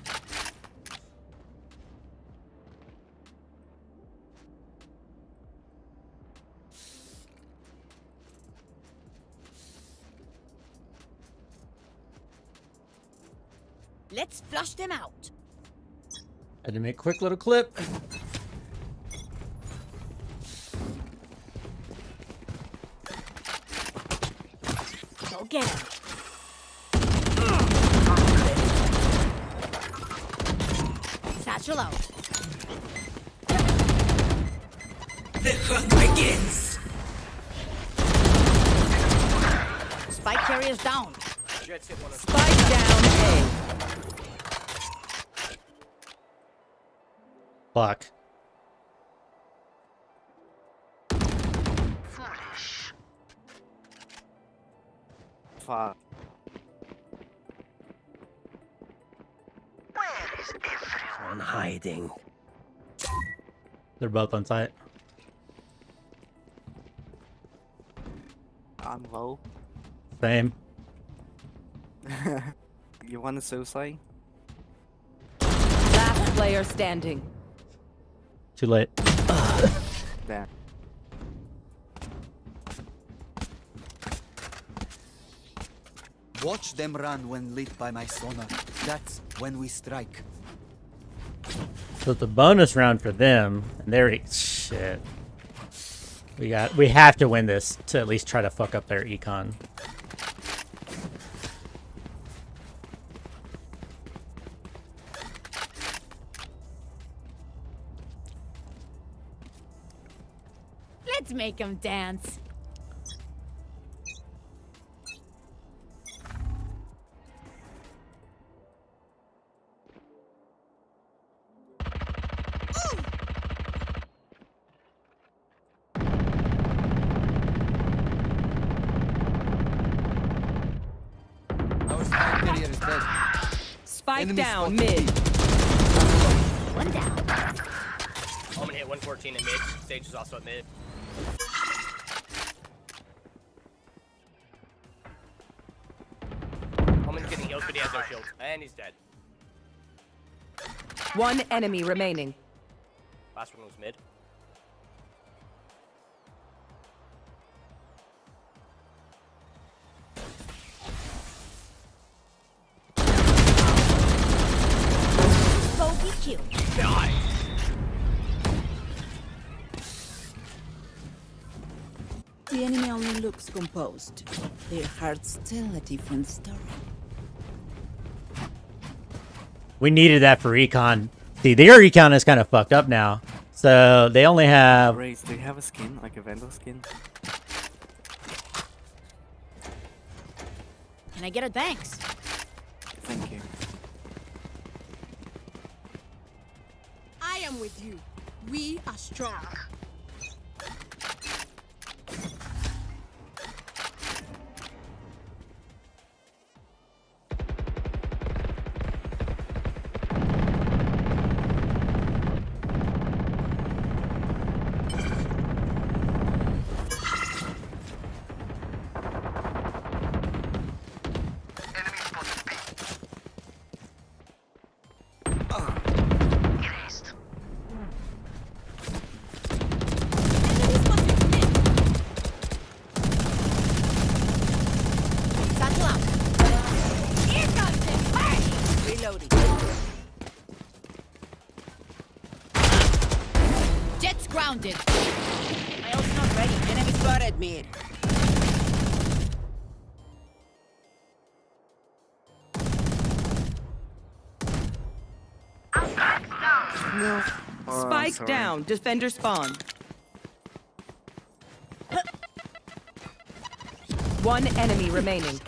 Let's flush them out. Had to make a quick little clip. Go get him. Satchel out. The hunt begins. Spike carriers down. Jets hit one of Spike down A. Fuck. Foolish. Fuck. Where is everyone hiding. They're both on site. I'm low. Same. You want a suicide? Last player standing. Too late. there. Watch them run when lit by my sonar. That's when we strike. So it's a bonus round for them, and they're shit. We have to win this to at least try to fuck up their econ. Let's make them dance. Our spike carrier is dead. Spike Enemy down spotted. mid. One down. Omen hit 114 at mid. Sage is also at mid. Omen's getting healed, but he has no shield. And he's dead. One enemy remaining. Last one was mid. Bogey kill. The enemy only looks composed. Their hearts tell a different story. We needed that for econ. See, their econ is kind of fucked up now. So they only have... Raze, do you have a skin, like a Vandal skin? Can I get a thanks? Thank you. I am with you. We are strong. Satchel out. Here comes the party. Reloading. Jet's grounded. My ult's not ready. Enemy spotted mid. No. Spike sorry. down. Defender spawn. One enemy remaining.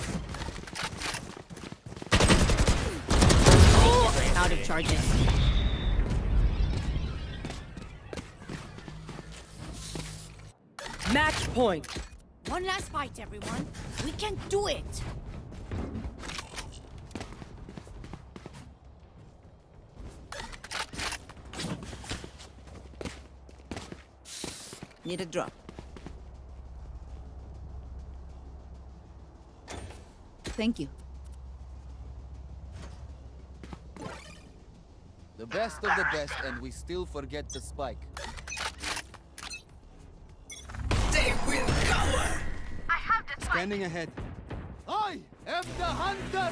Out of charges. Match point. One last fight, everyone. We can do it. Need a drop. Thank you. The best of the best, and we still forget the spike. They will cower! I have the Standing ahead. I am the hunter!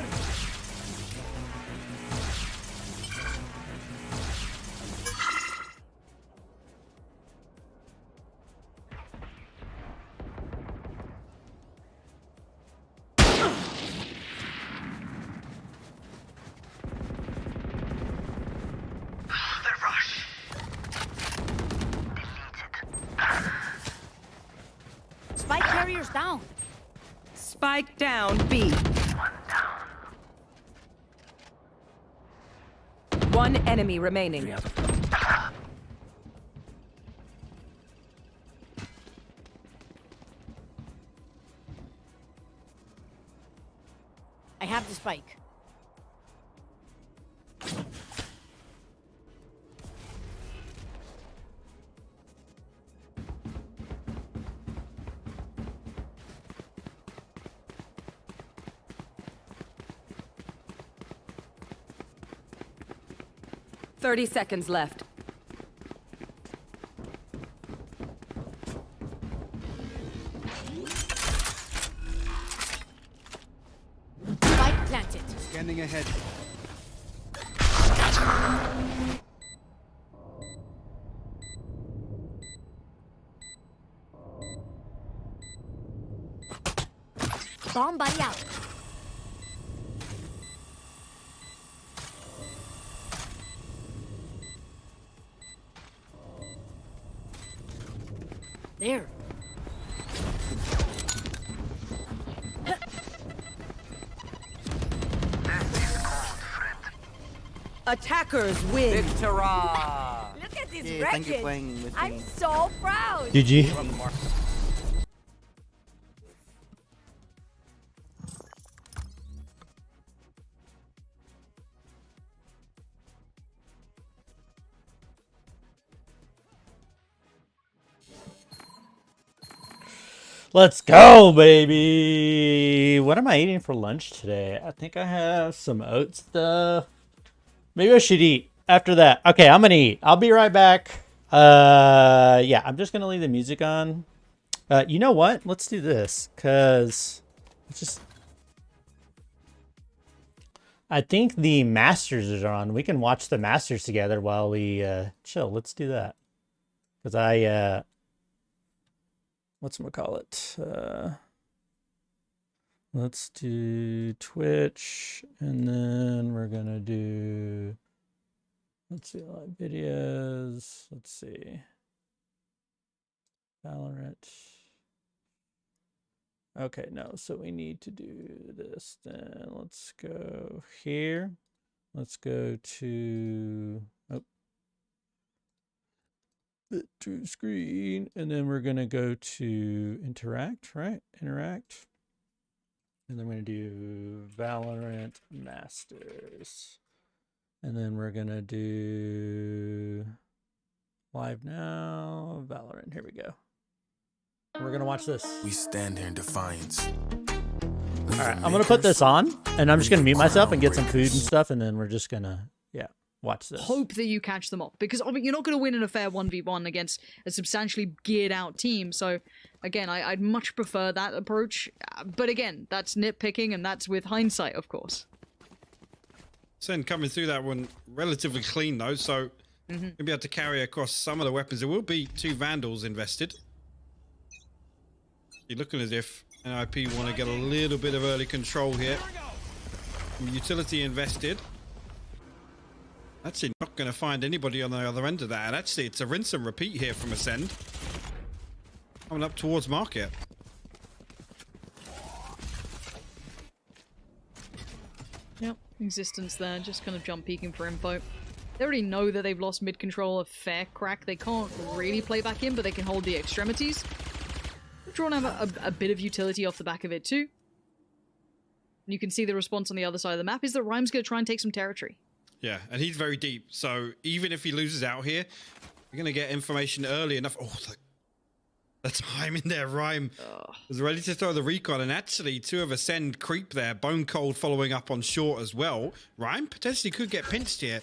The rush. Deleted. Spike carrier's down. Spike down B. One down. One enemy remaining. I have the spike. .30 seconds left. Scanning ahead. Bomb buddy out. There. Attackers win. Victora! Look at this Yeah, thank you for playing with I'm me. so proud. GG. Let's go, baby. What am I eating for lunch today? I think I have some oat stuff. Maybe I should eat after that. Okay, I'm gonna eat. I'll be right back. Yeah, I'm just gonna leave the music on. You know what? Let's do this, cause it's just. I think the Masters are on. We can watch the Masters together while we chill. Let's do that, cause I whatchamacallit? Let's do Twitch, and then we're gonna do, let's see, live videos. Let's see, Valorant. Okay, no, so we need to do this then. Let's go here. Let's go to, oh, to screen, and then we're gonna go to interact, right? Interact. And then we're gonna do Valorant Masters. And then we're gonna do live now, Valorant. Here we go. We're gonna watch this. We stand here in defiance. All right, I'm gonna put this on, and I'm just gonna mute myself and get some food and stuff, and then we're just gonna, yeah, watch this. Hope that you catch them up, because you're not going to win in a fair 1v1 against a substantially geared out team. So again, I'd much prefer that approach, but again, that's nitpicking, and that's with hindsight, of course. Sen coming through that one relatively clean though, so you'll be able to carry across some of the weapons. There will be 2 Vandals invested. You're looking as if NIP want to get a little bit of early control here. Utility invested. Actually not going to find anybody on the other end of that. And actually, it's a rinse and repeat here from Ascend. Coming up towards market. Yep, existence there, just kind of jump peeking for info. They already know that they've lost mid control a fair crack. They can't really play back in, but they can hold the extremities. Drawn have a bit of utility off the back of it too. And you can see the response on the other side of the map is that Rhyme's going to try and take some territory. Yeah, and he's very deep, so even if he loses out here, you're going to get information early enough. Oh, the time in there, Rhyme was ready to throw the recon, and actually 2 of Ascend creep there. Bone Cold following up on short as well. Rhyme potentially could get pinched here.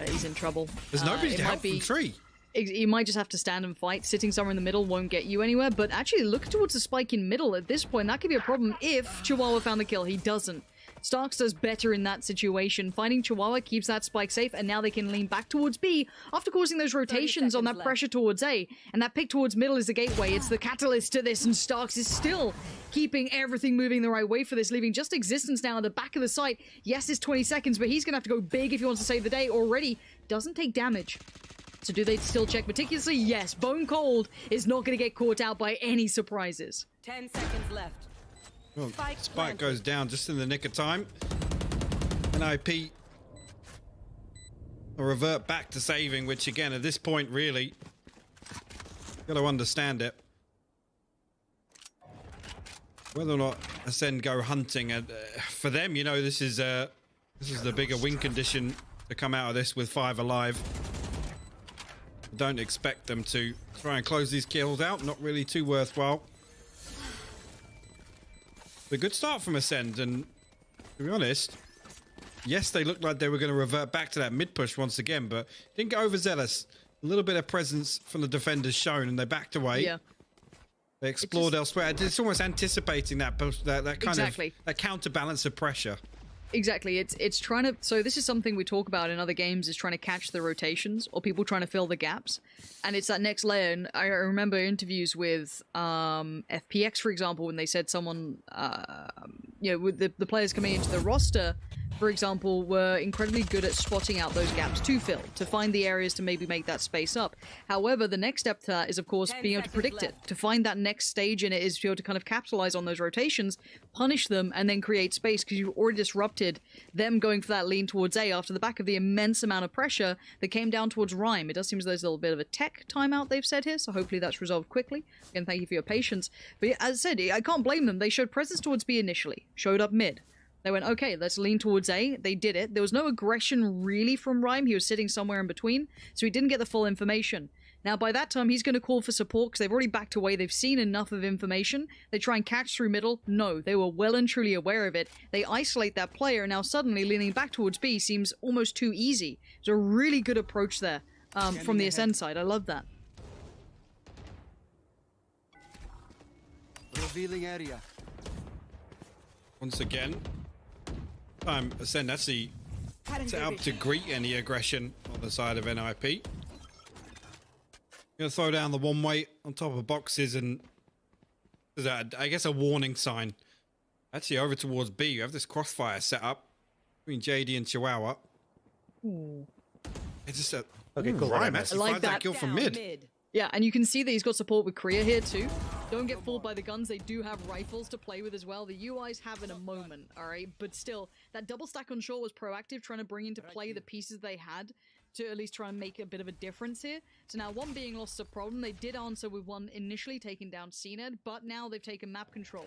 He's in trouble. There's nobody to help from tree. You might just have to stand and fight. Sitting somewhere in the middle won't get you anywhere, but actually look towards the spike in middle at this point. That could be a problem if Chihuahua found the kill. He doesn't. Starks does better in that situation. Finding Chihuahua keeps that spike safe, and now they can lean back towards B after causing those rotations on that pressure towards A. And that pick towards middle is the gateway. It's the catalyst to this, and Starks is still keeping everything moving the right way for this, leaving just existence now at the back of the site. Yes, it's 20 seconds, but he's going to have to go big if he wants to save the day. Already doesn't take damage. So do they still check meticulously? Yes. Bone Cold is not going to get caught out by any surprises. 10 seconds left. Well, Spike goes down just in the nick of time. NIP will revert back to saving, which again, at this point, really, got to understand it. Whether or not Ascend go hunting, for them, you know, this is the bigger win condition to come out of this with 5 alive. Don't expect them to try and close these kills out. Not really too worthwhile. A good start from Ascend, and to be honest, yes, they looked like they were going to revert back to that mid push once again, but didn't get overzealous. A little bit of presence from the defenders shown, and they backed away. Yeah. They explored elsewhere. It's almost anticipating that kind of that counterbalance of pressure. Exactly. It's trying to. So this is something we talk about in other games, is trying to catch the rotations or people trying to fill the gaps, and it's that next layer. And I remember interviews with FPX, for example, when they said someone, with the players coming into the roster, for example, were incredibly good at spotting out those gaps to fill, to find the areas to maybe make that space up. However, the next step to that is, of course, being able to predict it, to find that next stage in it, is to be able to kind of capitalize on those rotations, punish them, and then create space, because you've already disrupted them going for that lean towards A after the back of the immense amount of pressure that came down towards Rhyme. It does seem as though there's a little bit of a tech timeout they've said here, so hopefully that's resolved quickly. Again, thank you for your patience. But yeah, as I said, I can't blame them. They showed presence towards B initially, showed up mid. They went, okay, let's lean towards A. They did it. There was no aggression really from Rhyme. He was sitting somewhere in between, so he didn't get the full information. Now, by that time, he's going to call for support because they've already backed away. They've seen enough of information. They try and catch through middle. No, they were well and truly aware of it. They isolate that player. Now, suddenly, leaning back towards B seems almost too easy. It's a really good approach there from the Ascend side. I love that. Revealing area. Once again, time Ascend actually set up to greet any aggression on the side of NIP. Gonna throw down the one way on top of boxes, and there's I guess a warning sign. Actually, over towards B, you have this crossfire set up between JD and Chihuahua. Ooh. It's just a okay, cool. Rhyme actually finds that kill from mid. Yeah, and you can see that he's got support with Korea here too. Don't get fooled by the guns. They do have rifles to play with as well. The UI's having a moment, alright? But still, that double stack on shore was proactive, trying to bring into play the pieces they had to at least try and make a bit of a difference here. So now one being lost is a problem. They did answer with one initially taking down CNED, but now they've taken map control.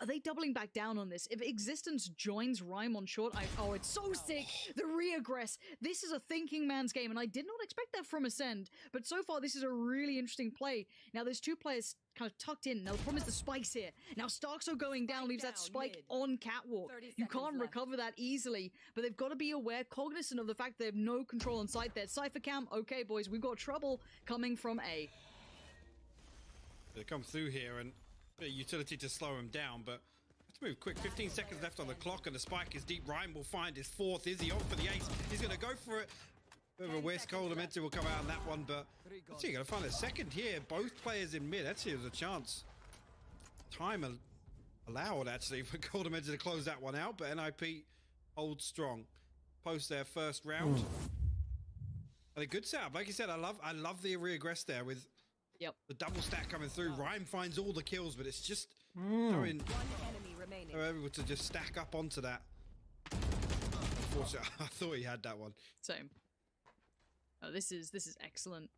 Are they doubling back down on this? If Existence joins Rhyme on short, oh, it's so sick! The re-aggress! This is a thinking man's game, and I did not expect that from Ascend, but so far this is a really interesting play. Now there's two players kind of tucked in. Now the problem is the spikes here. Now Starkso going down leaves that spike on catwalk. You can't recover that easily, but they've got to be aware, cognizant of the fact they have no control on site there. Cypher Cam, okay boys, we've got trouble coming from A. They come through here and bit of utility to slow him down, but let's move quick. 15 seconds left on the clock, and the spike is deep. Rhyme will find his fourth. Is he on for the ace? He's going to go for it. Bit of a West Coldamente will come out on that one, but let's see, going to find a second here. Both players in mid. Actually, there's a chance. Time allowed, actually, for Coldamente to close that one out, but NIP holds strong. Post their first round. And a good setup. Like you said, I love the re-aggress there with the double stack coming through. Rhyme finds all the kills, but it's just showing they're able to just stack up onto that. Unfortunately, I thought he had that one. Same. Oh, this is excellent.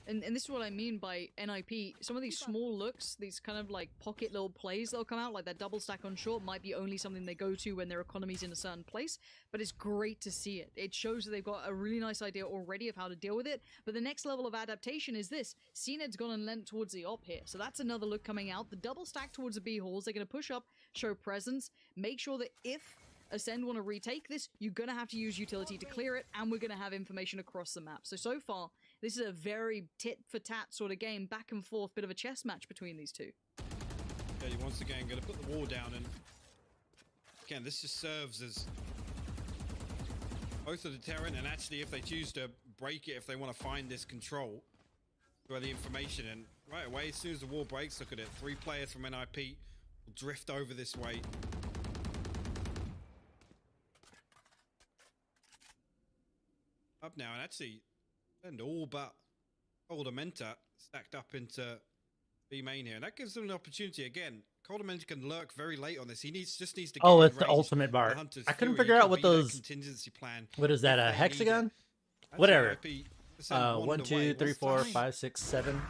And this is what I mean by NIP. Some of these small looks, these kind of like pocket little plays that'll come out, like that double stack on short, might be only something they go to when their economy's in a certain place, but it's great to see it. It shows that they've got a really nice idea already of how to deal with it, but the next level of adaptation is this. CNED's gone and lent towards the op here, so that's another look coming out. The double stack towards the B halls, they're going to push up, show presence, make sure that if Ascend want to retake this, you're going to have to use utility to clear it, and we're going to have information across the map. So far, this is a very tit-for-tat sort of game, back and forth, bit of a chess match between these two. Yeah, once again, going to put the wall down, and again, this just serves as both a deterrent, and actually, if they choose to break it, if they want to find this control, where the information, and right away, as soon as the wall breaks, look at it, 3 players from NIP will drift over this way. Up now, and actually, and all but Coldamente stacked up into B main here, and that gives them an opportunity again. Coldamente can lurk very late on this. He just needs to. Oh, it's the ultimate bar. I couldn't figure out what those contingency plan. What is that? A hexagon? Whatever. 1, 2, 3, 4, 5, 6, 7.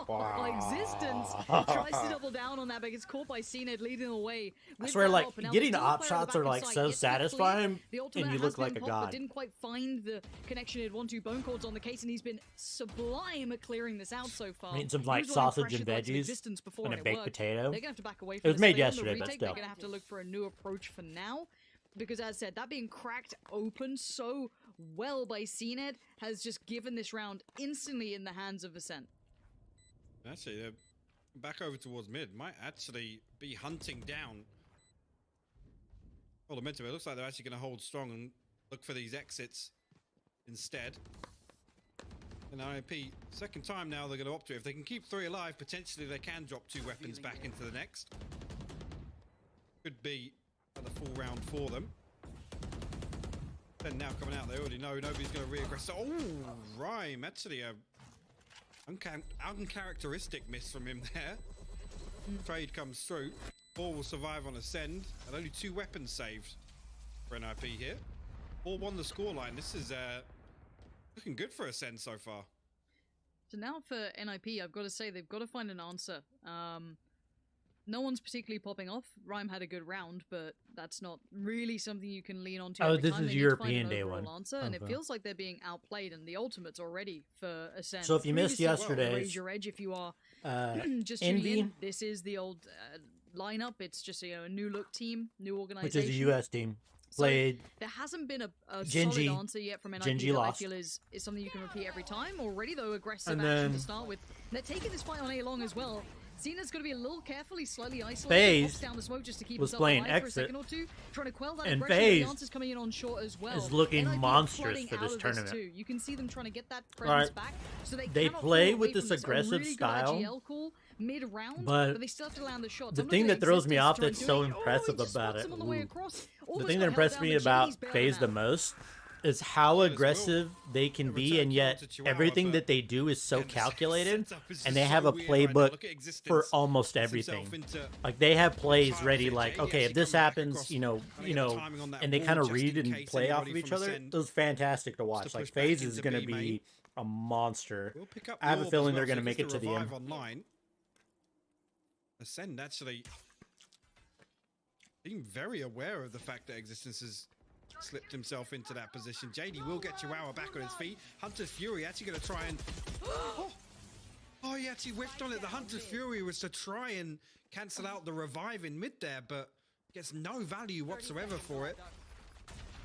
Wow. Existence tries to double down on that, but gets caught by CNED leading the way. I swear, like, getting op shots are like so satisfying, and you look like a god. But didn't quite find the connection he'd want to. Bone Chord's on the case, and he's been sublime at clearing this out so far. I mean, some like sausage and veggies and a baked potato. They're gonna have to back away from it was made yesterday, but still. They're gonna have to look for a new approach for now. Because as I said, that being cracked open so well by CNED has just given this round instantly in the hands of Ascent. Actually, they're back over towards mid. Might actually be hunting down Well, it looks like they're actually going to hold strong and look for these exits instead. And IMP, second time now they're going to opt to it. If they can keep 3 alive, potentially they can drop 2 weapons back into the next. Could be another full round for them. Then now coming out, they already know nobody's going to re-aggress. Oh, Rhyme, actually a uncharacteristic miss from him there. Trade comes through. 4 will survive on Ascend, and only 2 weapons saved for NIP here. 4-1 the scoreline. This is looking good for Ascend so far. So now for NIP, I've got to say they've got to find an answer. No one's particularly popping off. Rhyme had a good round, but that's not really something you can lean on to. Oh, every this time. is They need to European find an day overall 1. Answer, and it feels like they're being outplayed, and the ultimate's already for Ascend. So if you missed yesterday's, raise your edge if you are just Envy, tuning in. This is the old lineup. It's just a new look team, new organization, which is a US team. Played. So there hasn't been a Gingy. solid answer yet from NIP Gingy that I lost. feel is something you can repeat every time. Already though, aggressive And action then to start with. They're taking this fight on A long as well. Cena's going to be a little carefully, slightly isolated. FaZe Pops down the smoke just to keep was himself playing alive for a exit, second or two, trying to quell that and aggression. FaZe The answer's coming in on short as well. is looking NIP monstrous flooding for out this of tournament. too. You can see them trying to get that presence back. So they cannot play pull with away this from aggressive a really style, good IGL call mid-round, but they still have to land the shots. the I'm thing looking that at throws me Existence off trying that's to so do it. impressive He just about spots it. him on the way across. The Almost thing got that held impressed down, me but about Ginny's bailing FaZe him the out. most is how aggressive they can be, and yet everything that they do is so calculated, and they have a playbook for almost everything. Like they have plays ready, like, okay, if this happens, you know, and they kind of read and play off of each other. It was fantastic to watch. Like FaZe is going to be a monster. I have a feeling they're going to make it to the end. Online. Ascend actually being very aware of the fact that Existence has slipped himself into that position. JD will get Chihuahua back on his feet. Hunter's Fury actually going to try and... Oh, he actually whiffed on it. The Hunter's Fury was to try and cancel out the revive in mid there, but gets no value whatsoever for it.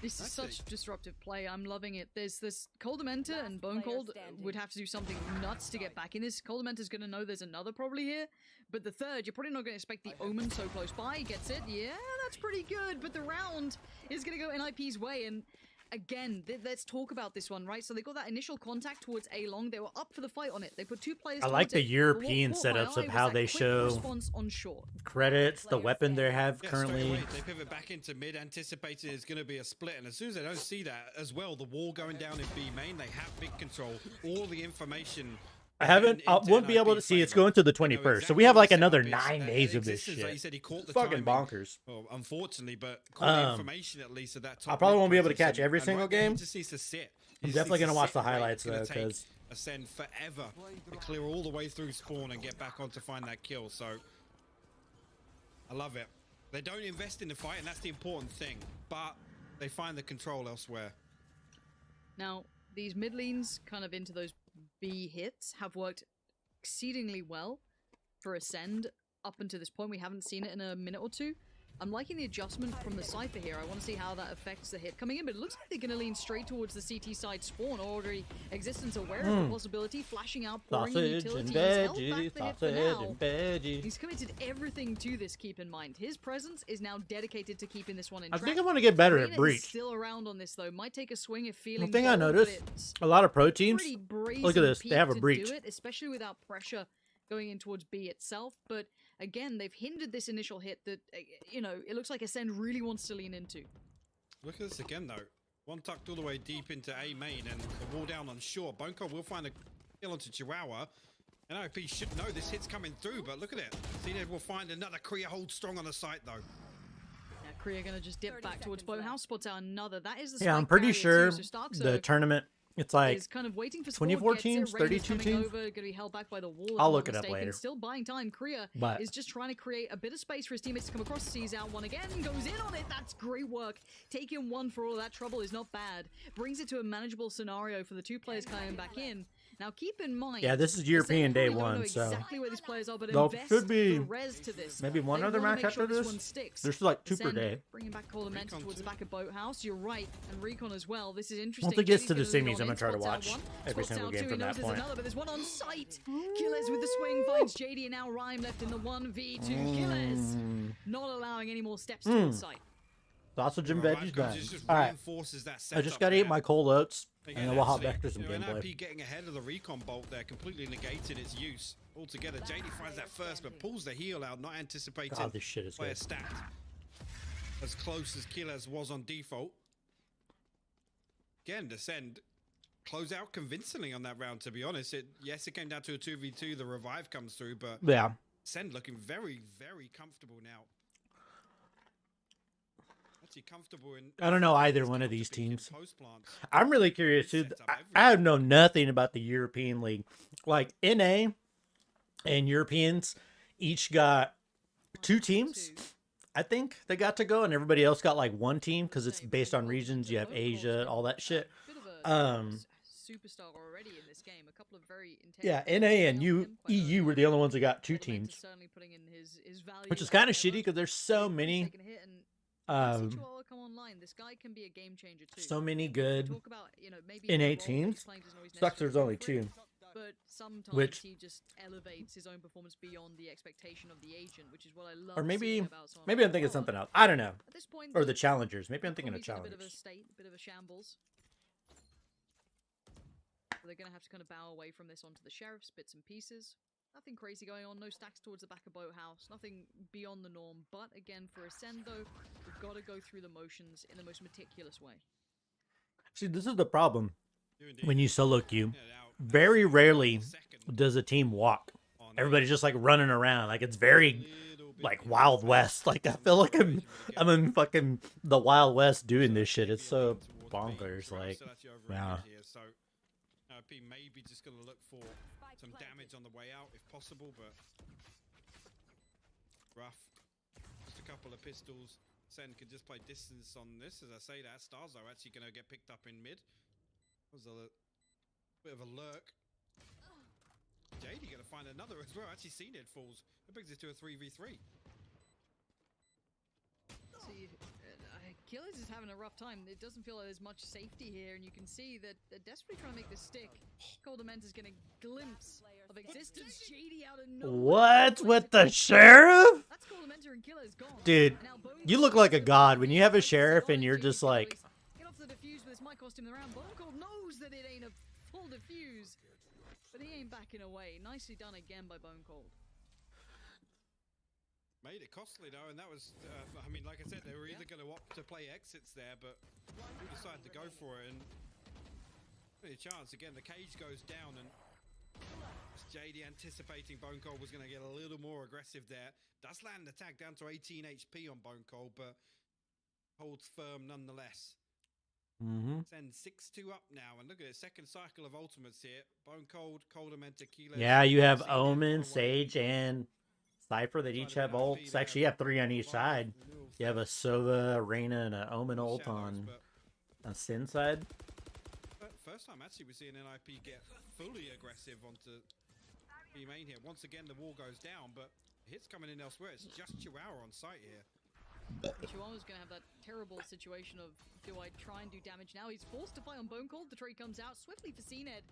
This is such disruptive play. I'm loving it. There's this Coldamenta and Bone Cold would have to do something nuts to get back in this. Coldamenta's going to know there's another probably here. But the third, you're probably not going to expect the Omen so close by. He gets it. Yeah, that's pretty good. But the round is going to go NIP's way. And again, let's talk about this one, right? So they got that initial contact towards A-Long. They were up for the fight on it. They put 2 players I like towards the it. European But what caught my setups eye of was how that they quick show response on short. credits, the weapon they have Yeah, currently. straight away, they pivot back into mid, anticipating it's going to be a split. And as soon as they don't see that as well, the wall going down in B main, they have big control. All the information. I won't be able to see. It's going to the 21st, so we have like another 9 days of this shit. Like you said, he caught the fucking timing. bonkers. Well, unfortunately, but caught the information at least of that. Top I probably won't be able to position. catch every And single right there, game. He just needs to sit. I'm definitely going to watch the highlights It's though, gonna take because Ascend forever to clear all the way through spawn and get back on to find that kill. So I love it. They don't invest in the fight, and that's the important thing. But they find the control elsewhere. Now, these mid lanes kind of into those B hits have worked exceedingly well for Ascend up until this point. We haven't seen it in a minute or two. I'm liking the adjustment from the Cypher here. I want to see how that affects the hit coming in, but it looks like they're going to lean straight towards the CT side spawn. Already Existence aware of the possibility, flashing out, pouring in sausage and utility. He's held veggies, back the hit for sausage now. and veggies. He's committed everything to this, keep in mind. His presence is now dedicated to keeping this one in I track. think I'm going to get better at Reyna is Breach. still around on this though. Might take a swing if feeling The thing I bold, noticed, but it's a lot of pro teams, pretty look at this, brazen they have a peak to breach. do it, especially without pressure going in towards B itself. But again, they've hindered this initial hit that, you know, it looks like Ascend really wants to lean into. Look at this again, though. One tucked all the way deep into A main, and the wall down on shore. Bonko will find a kill onto Chihuahua. And OP should know this hit's coming through, but look at it. CNED will find another. Korea holds strong on the site, though. Yeah, Korea gonna just dip back towards Boathouse, spots out another. That is the Yeah, I'm spike pretty barrier sure too, so Starkzer the tournament, it's like is kind of waiting for Spawn, 24 gets it, teams, Raiders 32 coming teams. over, going to be held back by the wall. if I'll I'm look not it up mistaken. later. Still buying time. Korea But- is just trying to create a bit of space for his teammates to come across. Sees out one again, goes in on it. That's great work. Taking one for all of that trouble is not bad. Brings it to a manageable scenario for the 2 players coming back in. Now keep in mind, Yeah, this is European day Ascend probably 1, don't know so exactly where these players are, but there invest should be the res to this. maybe one They other wanna match make sure after this this. one sticks. There's like 2 per Ascend day. Bringing back Colamenta towards the back of Boathouse. You're right, and Recon as well. This is interesting. Once it gets JD's to the gonna lean semis, on I'm in, gonna try to spots out watch one, every spots single out game two, from he knows that there's point. another, but there's one on site. Killers with the swing finds JD, and now Rhyme left in the 1v2. Killers not allowing any more steps to the site. Sausage and Revive veggies comes, done. it just All right. reinforces that I just setup gotta eat there. my cold oats, and Again, then we'll hop actually, back to some gameplay. NIP getting ahead of the recon bolt there, completely negating its use altogether. JD finds that first, but pulls the heal out, not anticipating God, this shit is player good. stacked. As close as Killers was on default. Again, Descend close out convincingly on that round, to be honest. Yes, it came down to a 2v2. The revive comes through, but Yeah. Descend looking very, very comfortable now. Actually comfortable in... I don't know either one of these teams. I'm really curious too. I have known nothing about the European League. Like NA and Europeans each got 2 teams. I think they got to go, and everybody else got like 1 team because it's based on regions. You have Asia, all that shit. Superstar already in this game. A couple of very Yeah, NA and EU were the only ones that got 2 teams, which is kind of shitty because there's so many. So many good NA teams. Sucks there's only 2. But sometimes Which, he just elevates his own performance beyond the expectation of the agent, which is what I love. or maybe seeing about someone maybe I'm like thinking Paula. something else. I don't know. At this point, Or the challengers. Maybe I'm thinking of Tommy's in a bit of a challengers. state, a bit of a shambles. So they're going to have to kind of bow away from this onto the sheriff's bits and pieces. Nothing crazy going on. No stacks towards the back of Boathouse. Nothing beyond the norm. But again, for Ascend though, we've got to go through the motions in the most meticulous way. See, this is the problem when you solo queue. Very rarely does a team walk. Everybody's just like running around. Like it's very like Wild West. Like I feel like I'm in fucking the Wild West doing this shit. It's so bonkers. Like, yeah. P maybe just going to look for some damage on the way out if possible, but rough. Just a couple of pistols. Sen could just play distance on this. As I say that, Stars are actually going to get picked up in mid. Was a bit of a lurk. JD going to find another as well. Actually seen it falls. That brings it to a 3v3. See, Killers is having a rough time. It doesn't feel like there's much safety here, and you can see that they're desperately trying to make this stick. Coldament is getting a glimpse of existence. JD out of nowhere. What with the sheriff? That's Coldamenta and Killers gone. Dude, you look like a god when you have a sheriff and you're just like. Get off the defuse with this mic costume around. Bone Cold knows that it ain't a full defuse, but he ain't backing away. Nicely done again by Bone Cold. Made it costly though, and that was, I mean, like I said, they were either going to opt to play exits there, but we decided to go for it, and really a chance. Again, the cage goes down, and JD anticipating Bone Cold was going to get a little more aggressive there. Does land an attack down to 18 HP on Bone Cold, but holds firm nonetheless. Send 6-2 up now, and look at it, second cycle of ultimates here. Bone Cold, Coldament, Tequila. Yeah, you have Omen, Sage, and Cypher that each have ults. Actually, you have 3 on each side. You have a Sova, Reyna, and an Omen ult on Sin side. First time actually we're seeing NIP get fully aggressive onto B main here. Once again, the wall goes down, but hits coming in elsewhere. It's just Chihuahua on site here. Chihuahua's going to have that terrible situation of, do I try and do damage now? He's forced to fight on Bone Cold. The trade comes out swiftly for CNED.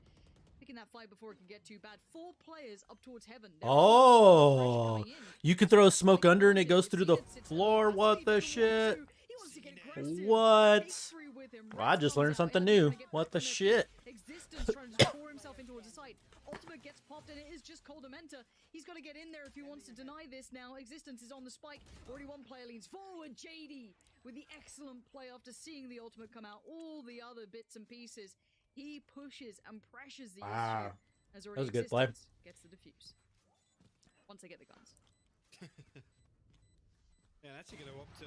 Picking that fight before it can get too bad. 4 players up towards heaven. Oh, you can throw smoke under and it goes through the floor. What the shit? What? Well, I just learned something new. What the shit? Existence trying to pour himself in towards the site. Ultimate gets popped and it is just Coldamenta. He's got to get in there if he wants to deny this now. Existence is on the spike. Already one player leans forward. JD with the excellent play after seeing the ultimate come out. All the other bits and pieces. He pushes and pressures the issue. As that was a good play. Gets the defuse. Once they get the guns. Yeah, that's going to opt to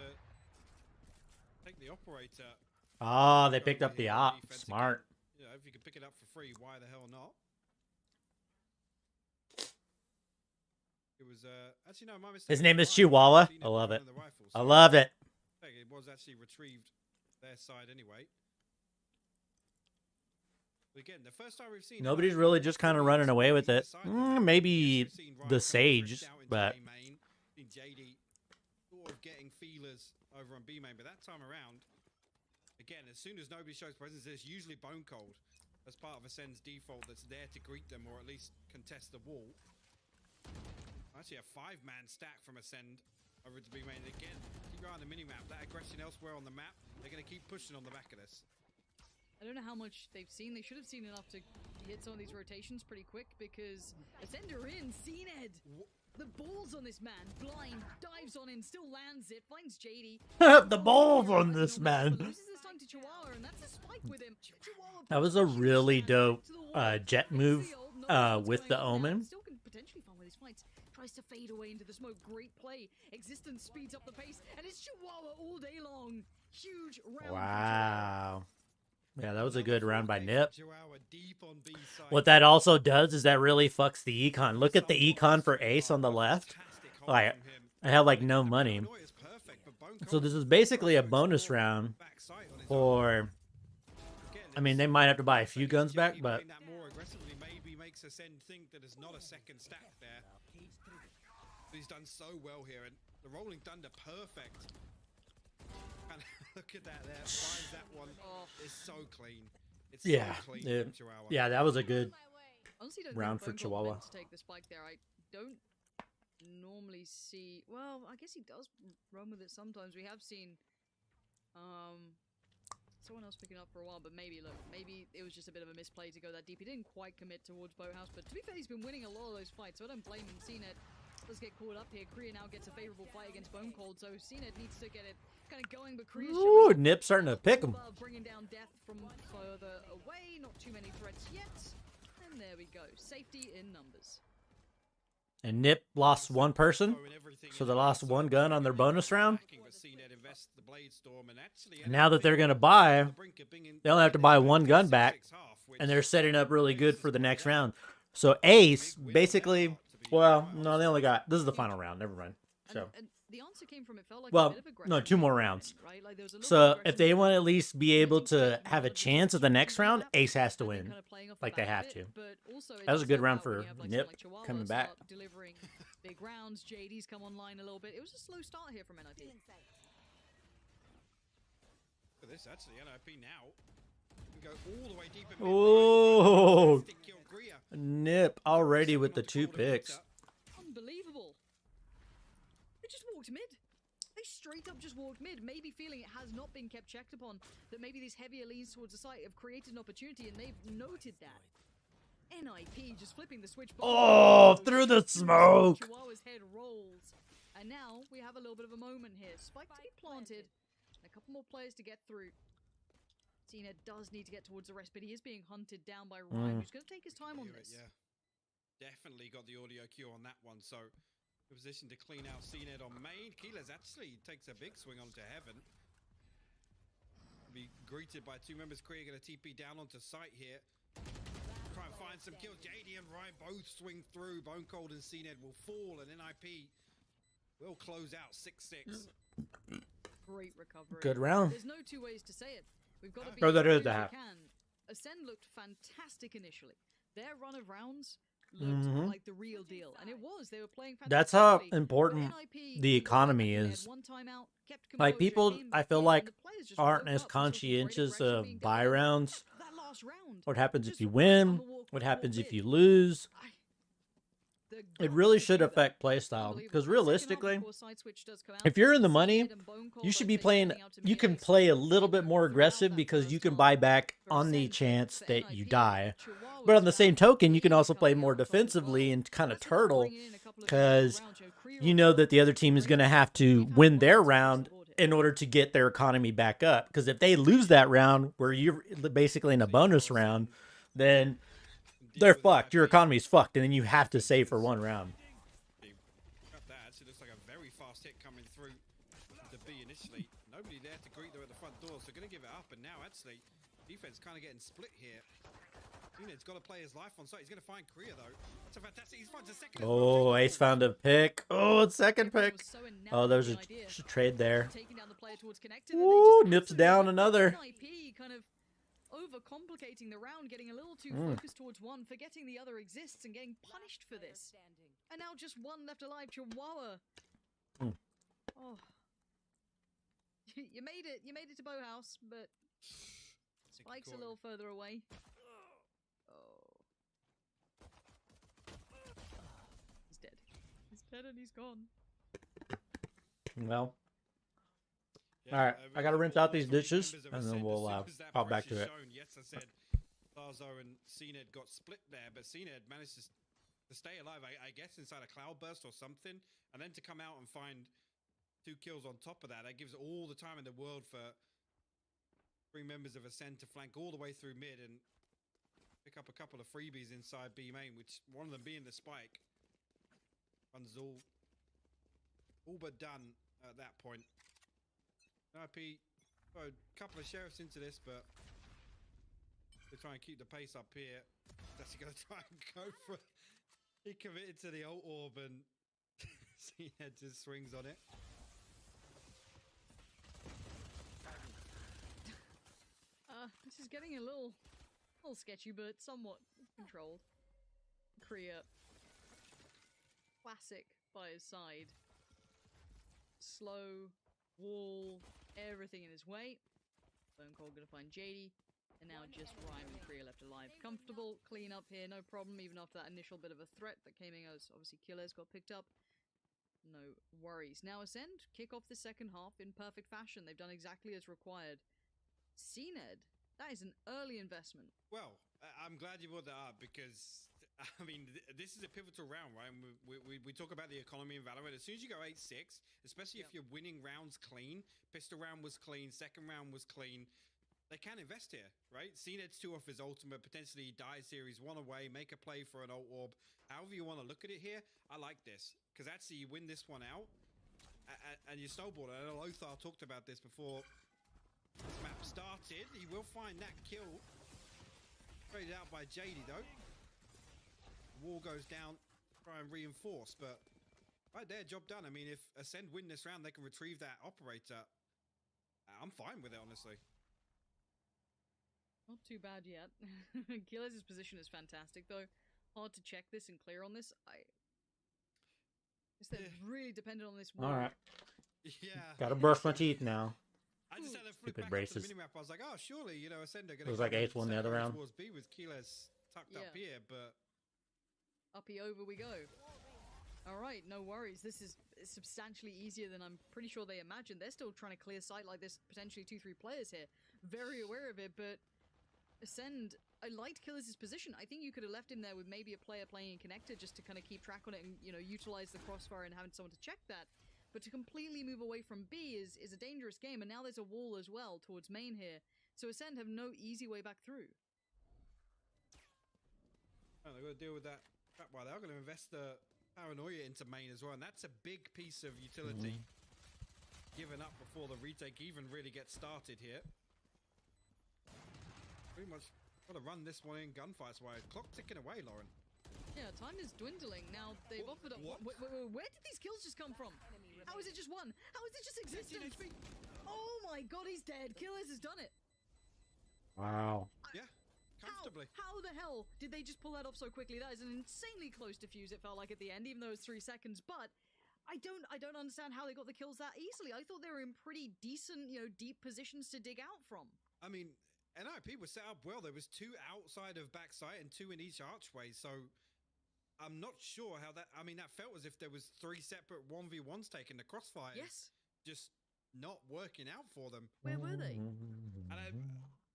take the operator. Oh, they picked up the op. Smart. Yeah, if you could pick it up for free, why the hell not? It was actually no, my mistake. His name is Chihuahua. I love it. I love it. It was actually retrieved their side anyway. Again, the first time we've seen Nobody's really just kind of running away with it. Maybe the Sage, but JD sort of getting feelers over on B main, but that time around, again, as soon as nobody shows presence, there's usually Bone Cold as part of Ascend's default that's there to greet them or at least contest the wall. Actually, a 5-man stack from Ascend. over to B main again. Keep your eye on the mini-map. That aggression elsewhere on the map. They're going to keep pushing on the back of this. I don't know how much they've seen. They should have seen enough to hit some of these rotations pretty quick because Ascender in, CNED. The balls on this man, blind, dives on in, still lands it, finds JD. The balls on this man. Loses this time to Chihuahua, and that's a spike with him. That was a really dope jet move with the Omen. Still can potentially find where these fights. Tries to fade away into the smoke. Great play. Existence speeds up the pace, and it's Chihuahua all day long. Huge round. Wow. Yeah, that was a good round by Nip. What that also does is that really fucks the econ. Look at the econ for Ace on the left. Like, I have like no money. So this is basically a bonus round for... I mean, they might have to buy a few guns back, but... Maybe makes Ascend think that there's not a second stack there. He's done so well here, and the rolling thunder perfect. And look at that there, finds that one. It's so clean. It's yeah, so clean from Chihuahua. Yeah, that was a good Honestly, don't round for think Chihuahua. meant to take the spike there. I don't normally see. Well, I guess he does run with it sometimes. We have seen someone else picking up for a while, but maybe it was just a bit of a misplay to go that deep. He didn't quite commit towards Boathouse, but to be fair, he's been winning a lot of those fights, so I don't blame him. CNED does get caught up here. Korea now gets a favorable fight against Bone Cold, so CNED needs to get it kind of going, but Korea's Ooh, Nip starting to pick him. bringing down death from further away. Not too many threats yet. And there we go. Safety in numbers. And Nip lost one person, so they lost one gun on their bonus round. And now that they're going to buy, they only have to buy one gun back, and they're setting up really good for the next round. So Ace, basically, well, no, they only got, this is the final round, never mind. So, And the answer came from, it felt like a well, bit of aggression, no, 2 more rounds. right? Like, there was a little So bit of if they aggression. want to at least be able to have a chance at the next round, Ace has to win, Kind of playing off like the they back have of to. it, but also it That was a does good help round out when for you have, like, Nip someone like Chihuahua coming back. start delivering big rounds. JD's come online a little bit. It was a slow start here from NIP. Look at this, actually, NIP now can go all the way deep in Oh, Fantastic kill, Korea. Nip already with the 2 picks. Unbelievable. They just walked mid. They straight up just walked mid, maybe feeling it has not been kept checked upon, that maybe these heavier leans towards the site have created an opportunity, and they've noted that. NIP just flipping the switch. Oh, through the smoke. Chihuahua's head rolls. And now we have a little bit of a moment here. Spike to be planted. A couple more players to get through. CNED does need to get towards the rest, but he is being hunted down by Ryan, who's going to take his time on this. Yeah, definitely got the audio cue on that one, so in position to clean out CNED on main. Keeler's actually takes a big swing onto heaven. Be greeted by 2 members. Korea going to TP down onto site here. Try and find some kills. JD and Ryan both swing through. Bone Cold and CNED will fall, and NIP will close out 6-6. Great recovery. Good round. There's no 2 ways to say it. We've got to be Oh, that as is good as that. we can. Ascend looked fantastic initially. Their run of rounds looked like the real deal, and it was. They were playing fantastically. That's how But important NIP the economy they had is. one timeout, kept Like, composure, people, came I back feel in, like, and the players just aren't woke as up. There was some great conscientious aggression of being buy done. rounds. That last round, What happens if just you on win? the walk What to happens walk if you mid. lose? The It guts really to should do that. affect playstyle. Because Second half, realistically, of course, side switch does come out. if you're in the money, CNED and Bone Cold you should both be say playing, something out to you me. can Ace play a little bit more throughout aggressive that because first you can half. buy back For on the Ascend, chance for that you NIP, die. Chihuahua's But on the same down. token, you can Korea also play coming more out on top as defensively well. and kind of Ascend turtle bringing in a couple of because rounds, so Korea you on know top. that the other team is going to have to We've had win one their team round support it. in order to get their economy back up. Because if they lose that round where you're basically in a bonus round, then they're fucked. Your economy's fucked, and then you have to save for one round. Got that. Actually looks like a very fast hit coming through the B initially. Nobody there to greet them at the front door, so going to give it up. And now, actually, defense kind of getting split here. Unit's got to play his life on site. He's going to find Korea, though. That's a fantastic. He finds a second. as well. Oh, Ace found a pick. Oh, it's second Everyone pick. was so enamored Oh, there's with a the idea. trade there. Taking down the player towards connected, and they Ooh, just nips absolutely down went another. NIP kind of overcomplicating the round, getting a little too Mm. focused towards one, forgetting the other exists and getting punished for this. And now just one left alive, Chihuahua. Mm. Oh. You made it. You made it to Boathouse, but Spike's a little further away. Oh. He's dead. He's dead and he's gone. Well. Yeah, All right, I gotta rinse out these dishes, members of and then Ascend, we'll as soon as that pop back press to is it. shown, yes, I said Larzo and CNED got split there, but CNED managed to stay alive, I guess, inside a cloudburst or something, and then to come out and find 2 kills on top of that. That gives all the time in the world for 3 members of Ascend to flank all the way through mid and pick up a couple of freebies inside B main, which one of them being the spike. Runs all but done at that point. IP, a couple of sheriffs into this, but they try and keep the pace up here. That's going to try and go for. He committed to the ult orb and CNED just swings on it. This is getting a little sketchy, but somewhat controlled. Korea, classic by his side. Slow, wall, everything in his way. Phone call gonna find JD, and now just Rhyme and Korea left alive. Comfortable, clean up here, no problem, even after that initial bit of a threat that came in as obviously Killers got picked up. No worries. Now Ascend, kick off the second half in perfect fashion. They've done exactly as required. CNED, that is an early investment. Well, I'm glad you brought that up because, I mean, this is a pivotal round, right? And we talk about the economy in Valorant. As soon as you go 8-6, especially if you're winning rounds clean, pistol round was clean, second round was clean, they can invest here, right? CNED's 2 off his ultimate, potentially die series 1 away, make a play for an ult orb. However you want to look at it here, I like this. Because actually you win this one out, and you snowball it. I know Lothar talked about this before this map started. He will find that kill. Traded out by JD though. Wall goes down, try and reinforce, but right there, job done. I mean, if Ascend win this round, they can retrieve that operator. I'm fine with it, honestly. Not too bad yet. Killers' position is fantastic though. Hard to check this and clear on this. They're really dependent on this wall. All right. Yeah. Gotta brush my teeth now. I just had to flip Stupid back braces. up to the minimap. I was like, oh, surely, you know, Ascend are going to. It was like H1 the other round. Towards B with Keyless tucked up here, but uppy over we go. All right, no worries. This is substantially easier than I'm pretty sure they imagined. They're still trying to clear sight like this. Potentially 2-3 players here, very aware of it. But Ascend, I liked Killers' position. I think you could have left him there with maybe a player playing in connector just to kind of keep track on it and, you know, utilize the crossfire and having someone to check that. But to completely move away from B is a dangerous game, and now there's a wall as well towards main here. So Ascend have no easy way back through. oh, they've got to deal with that trap wire. They're going to invest the paranoia into main as well, and that's a big piece of utility given up before the retake even really gets started here. Pretty much got to run this one in gunfights wise. Clock ticking away, Lauren. Yeah, time is dwindling. Now, they've offered up... Wait, where did these kills just come from? How is it just one? How is it just existence? Oh my god, he's dead. Killers has done it. Wow. Yeah, comfortably. How the hell did they just pull that off so quickly? That is an insanely close defuse, it felt like at the end, even though it was 3 seconds. But I don't understand how they got the kills that easily. I thought they were in pretty decent, you know, deep positions to dig out from. I mean, NIP was set up well. There was 2 outside of backside and 2 in each archway, so I'm not sure how that... I mean, that felt as if there was 3 separate 1v1s taken. The crossfire just not working out for them. Where were they? And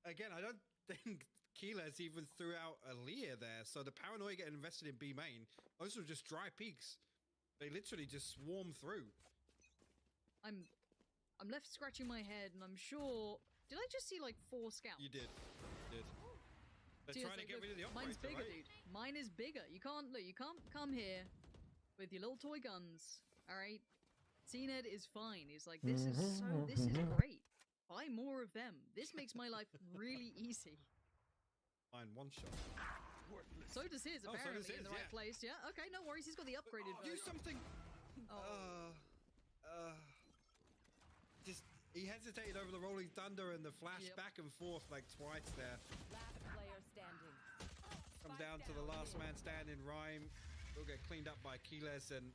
again, I don't think Keyless even threw out a Lear there, so the paranoia getting invested in B main, those were just dry peaks. They literally just swarm through. I'm left scratching my head, and I'm sure... Did I just see like 4 scouts? You did. You did. They're trying to get rid of the operator, mine's bigger, right? dude. Mine is bigger. You can't come here with your little toy guns. All right. CNED is fine. He's like, this is great. Buy more of them. This makes my life really easy. Mine 1 shot. So does his, apparently, in the right place. Yeah. Okay. No worries. He's got the upgraded version. Do something. Just. He hesitated over the rolling thunder and the flash back and forth like twice there. Last player standing. Comes down to the last man standing. Rhyme will get cleaned up by Keyless and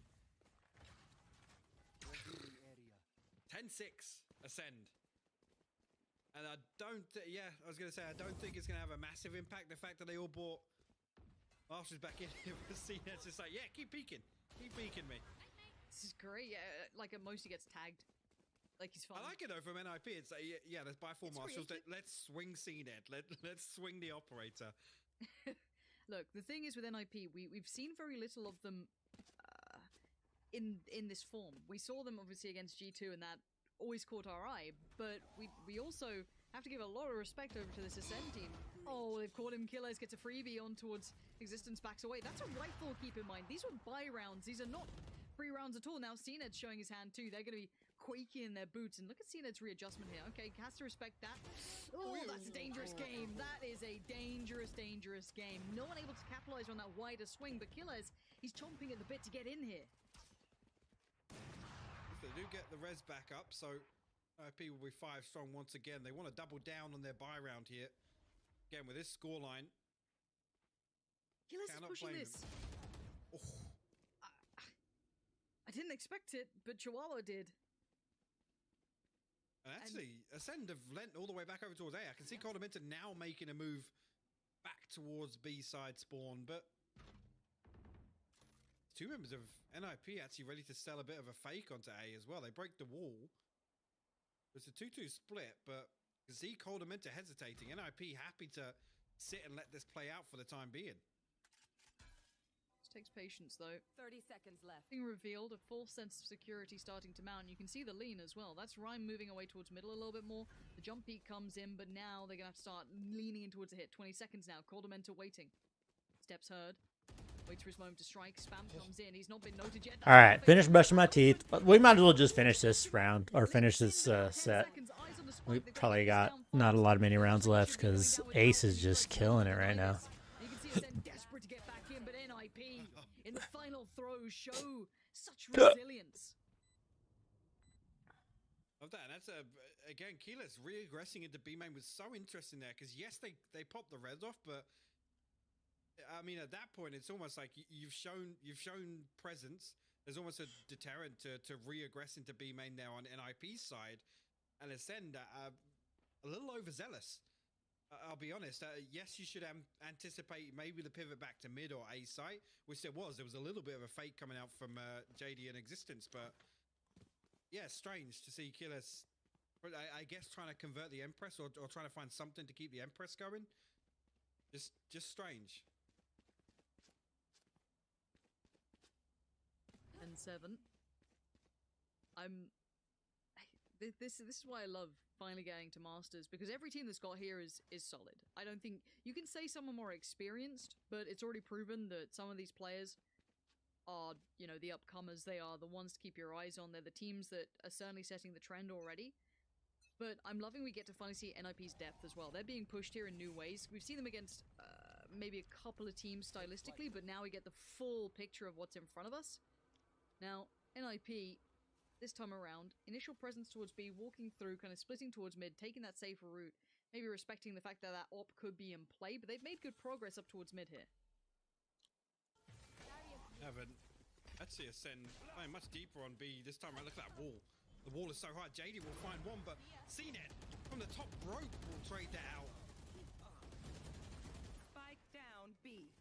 10-6 Ascend. And I don't, I was going to say, I don't think it's going to have a massive impact. The fact that they all bought Masters back in here with CNED's just like, yeah, keep peeking. Keep peeking me. This is great. Yeah, like at most he gets tagged. Like he's fine. I like it though from NIP. It's like, yeah, there's by four marshals. Let's swing CNED. Let's swing the operator. Look, the thing is with NIP, we've seen very little of them in this form. We saw them obviously against G2 and that always caught our eye, but we also have to give a lot of respect over to this Ascend team. Oh, they've caught him. Killers gets a freebie on towards Existence, backs away. That's a rifle, keep in mind. These were buy rounds. These are not free rounds at all. Now CNED's showing his hand too. They're going to be quaking in their boots. And look at CNED's readjustment here. Okay, has to respect that. Oh, that's a dangerous game. That is a dangerous, dangerous game. No one able to capitalize on that wider swing, but Killers, he's chomping at the bit to get in here. If they do get the res back up, so IP will be 5 strong once again. They want to double down on their buy round here. Again, with this scoreline. Killers is pushing this. Oh. I didn't expect it, but Chihuahua did. And actually, Ascend have lent all the way back over towards A. I can see Coldamenta now making a move back towards B side spawn, but two members of NIP actually ready to sell a bit of a fake onto A as well. They break the wall. It's a 2-2 split, but you can see Coldamenta hesitating. NIP happy to sit and let this play out for the time being. This takes patience, though. 30 seconds left. Being revealed, a false sense of security starting to mount. You can see the lean as well. That's Rhyme moving away towards middle a little bit more. The jump peak comes in, but now they're going to have to start leaning in towards a hit. 20 seconds now. Coldamenta waiting. Steps heard. Waits for his moment to strike. Spam comes in. He's not been noted yet. All right, finish brushing my teeth. We might as well just finish this round or finish this set. We probably got not a lot of many rounds left because Ace is just killing it right now. You can see Ascend desperate to get back in, but NIP in the final throw show such resilience. Of that, and that's again, Keyless regressing into B main was so interesting there because yes, they popped the res off, but I mean at that point it's almost like you've shown presence. There's almost a deterrent to reaggress into B main there on NIP's side, and Ascend a little overzealous. I'll be honest. Yes, you should anticipate maybe the pivot back to mid or A site, which there was. There was a little bit of a fake coming out from JD and Existence, but yeah, strange to see Killers. I guess trying to convert the Empress or trying to find something to keep the Empress going. Just strange. And 7. This is why I love finally getting to Masters, because every team that's got here is solid. I don't think you can say some are more experienced, but it's already proven that some of these players are, you know, the upcomers. They are the ones to keep your eyes on. They're the teams that are certainly setting the trend already. But I'm loving we get to finally see NIP's depth as well. They're being pushed here in new ways. We've seen them against maybe a couple of teams stylistically, but now we get the full picture of what's in front of us. Now, NIP, this time around, initial presence towards B, walking through, kind of splitting towards mid, taking that safer route, maybe respecting the fact that that op could be in play, but they've made good progress up towards mid here. Haven't. Actually, Ascend playing much deeper on B this time around. Look at that wall. The wall is so hard. JD will find one, but CNED from the top rope will trade that out. Spike down B.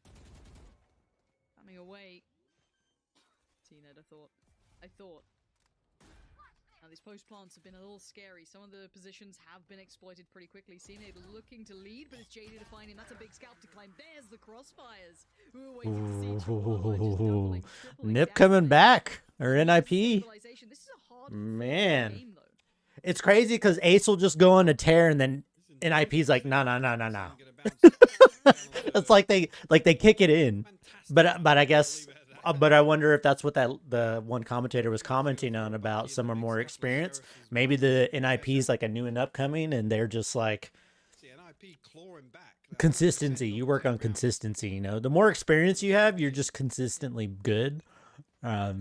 Coming away. CNED, I thought. Now these post plants have been a little scary. Some of the positions have been exploited pretty quickly. CNED looking to lead, but it's JD to find him. That's a big scalp to climb. There's the crossfires. We were waiting to see Chihuahua just doubling, Nip coming back, or NIP. This is a hard Man, game, though. it's crazy because Ace will just go on a tear and then NIP's like, no. It's like they kick it in, but I guess. But I wonder if that's what the one commentator was commenting on about some are more experienced. Maybe the NIP is like a new and upcoming, and they're just like consistency. You work on consistency. You know, the more experience you have, you're just consistently good. Yeah.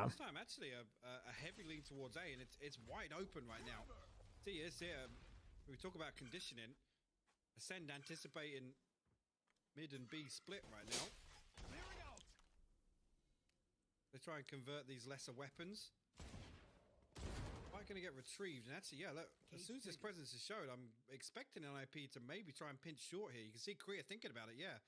This time actually a heavy lean towards A, and it's wide open right now. See, it's here. We talk about conditioning. Ascend anticipating mid and B split right now. They try and convert these lesser weapons. Quite going to get retrieved. And actually, yeah, look, as soon as this presence is showed, I'm expecting NIP to maybe try and pinch short here. You can see Korea thinking about it, yeah.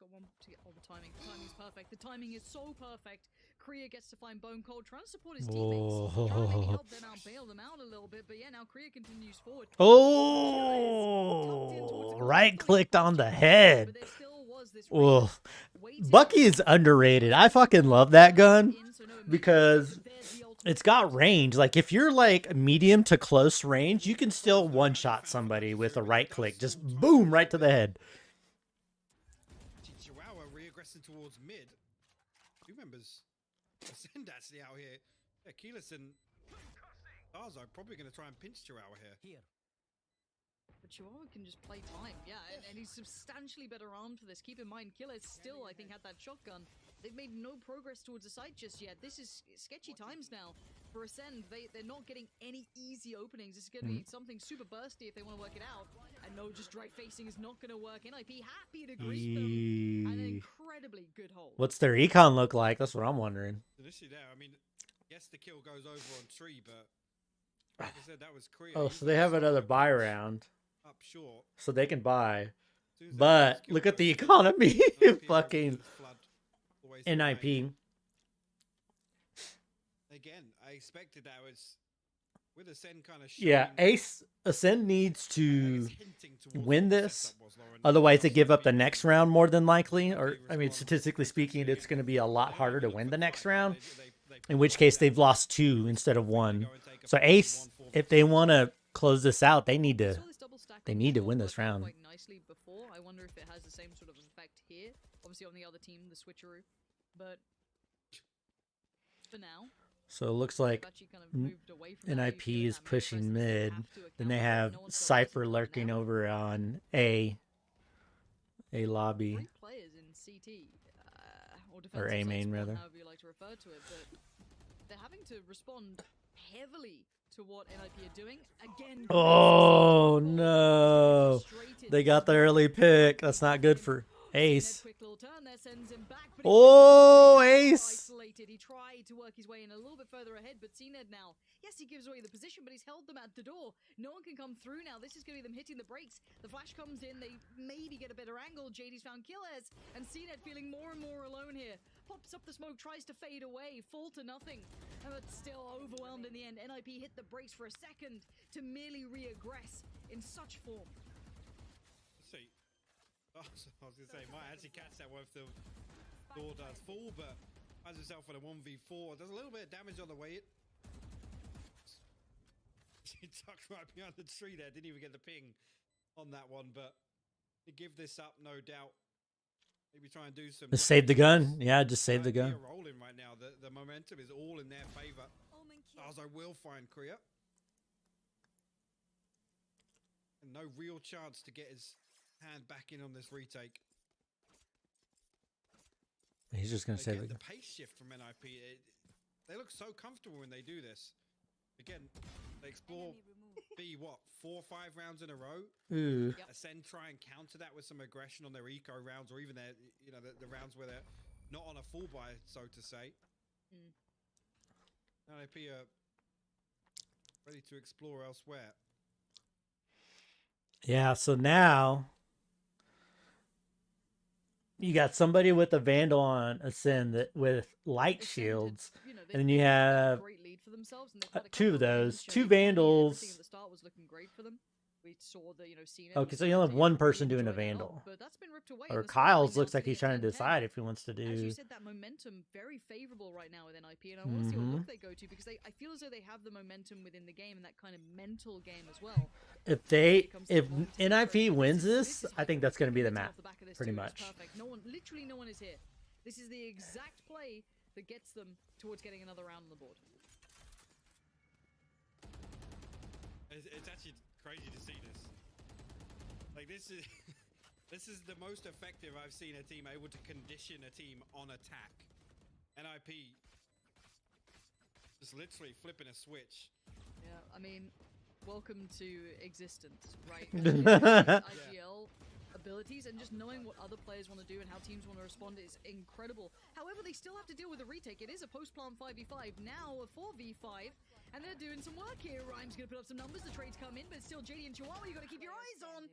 got one to get all the timing. The timing's perfect. The timing is so perfect. Kriya gets to find Bone Cold, trying to support his teammates. Trying to maybe help them out, bail them out a little bit. But yeah, now Kriya continues forward. Oh, right clicked on the head. Oof. Bucky is underrated. I fucking love that gun because it's got range. Like if you're like medium to close range, you can still one-shot somebody with a right click. Just boom, right to the head. Chihuahua regressing towards mid. Two members. Ascend actually out here. Yeah, Keyless and Starzo probably going to try and pinch Chihuahua here. But Chihuahua can just play time, yeah, and he's substantially better armed for this. Keep in mind, Killer still, I think, had that shotgun. They've made no progress towards the site just yet. This is sketchy times now for Ascend. They're not getting any easy openings. This is going to be something super bursty if they want to work it out. And no, just right facing is not going to work. NIP happy to greet them. And an incredibly good hold. What's their econ look like? That's what I'm wondering. Initially there, I mean, yes, the kill goes over on tree, but like I said, that was Kriya. Oh, so they have another buy round. Up short. So they can buy. But look at the economy. Fucking NIP. Again, I expected that was with Ascend kind of yeah, Ascend needs to win this. Otherwise, they give up the next round more than likely. Or, I mean, statistically speaking, it's going to be a lot harder to win the next round. In which case, they've lost 2 instead of 1. So Ace, if they want to close this out, they need to win this round. Quite nicely before. I wonder if it has the same sort of effect here. Obviously on the other team, the switcheroo. But for now. So it looks like NIP is pushing mid. Then they have Cypher lurking over on A lobby. 3 players in CT, or A main rather. However you like to refer to it, but they're having to respond heavily to what NIP are doing. Again, oh no. They got the early pick. That's not good for Ace. Oh, Ace. He tried to work his way in a little bit further ahead, but CNED now, yes, he gives away the position, but he's held them at the door. No one can come through now. This is going to be them hitting the brakes. The flash comes in. They maybe get a better angle. JD's found killers, and CNED feeling more and more alone here. Pops up the smoke, tries to fade away, fall to nothing, but still overwhelmed in the end. NIP hit the brakes for a second to merely reaggress in such form. Let's see. Oh, I was going to say, might actually catch that one if the door does fall, but finds himself in a 1v4. Does a little bit of damage on the way in. He tucked right behind the tree there. Didn't even get the ping on that one, but to give this up, no doubt. Maybe try and do some. Just save the gun. Yeah, just save the gun. Rolling right now. The momentum is all in their favor. Starzo will find Kriya. And no real chance to get his hand back in on this retake. He's just going to save it. The pace shift from NIP, they look so comfortable when they do this. Again, they explore B, 4 or 5 rounds in a row. Ooh. Ascend try and counter that with some aggression on their eco rounds, or even their, the rounds where they're not on a full buy, so to say. NIP are ready to explore elsewhere. Yeah, so now you got somebody with a Vandal on Ascend with light shields, and then you have 2 of those, 2 Vandals. At the start was looking great for them. We saw the, Okay, so you only have 1 person doing a Vandal. But that's been ripped away. Or Kyle's looks like he's trying to decide if he wants to do. As you said, that momentum very favorable right now with NIP, and I want to see what look they go to, because I feel as though they have the momentum within the game and that kind of mental game as well. If NIP wins this, I think that's going to be the map, pretty much. Literally no one is here. This is the exact play that gets them towards getting another round on the board. It's actually crazy to see this. Like this is the most effective I've seen a team able to condition a team on attack. NIP just literally flipping a switch. Yeah, I mean, welcome to existence, right? IGL abilities and just knowing what other players want to do and how teams want to respond is incredible. However, they still have to deal with a retake. It is a post-plant 5v5, now a 4v5, and they're doing some work here. Rhyme's going to put up some numbers, the trades come in, but still JD and Chihuahua, you got to keep your eyes on.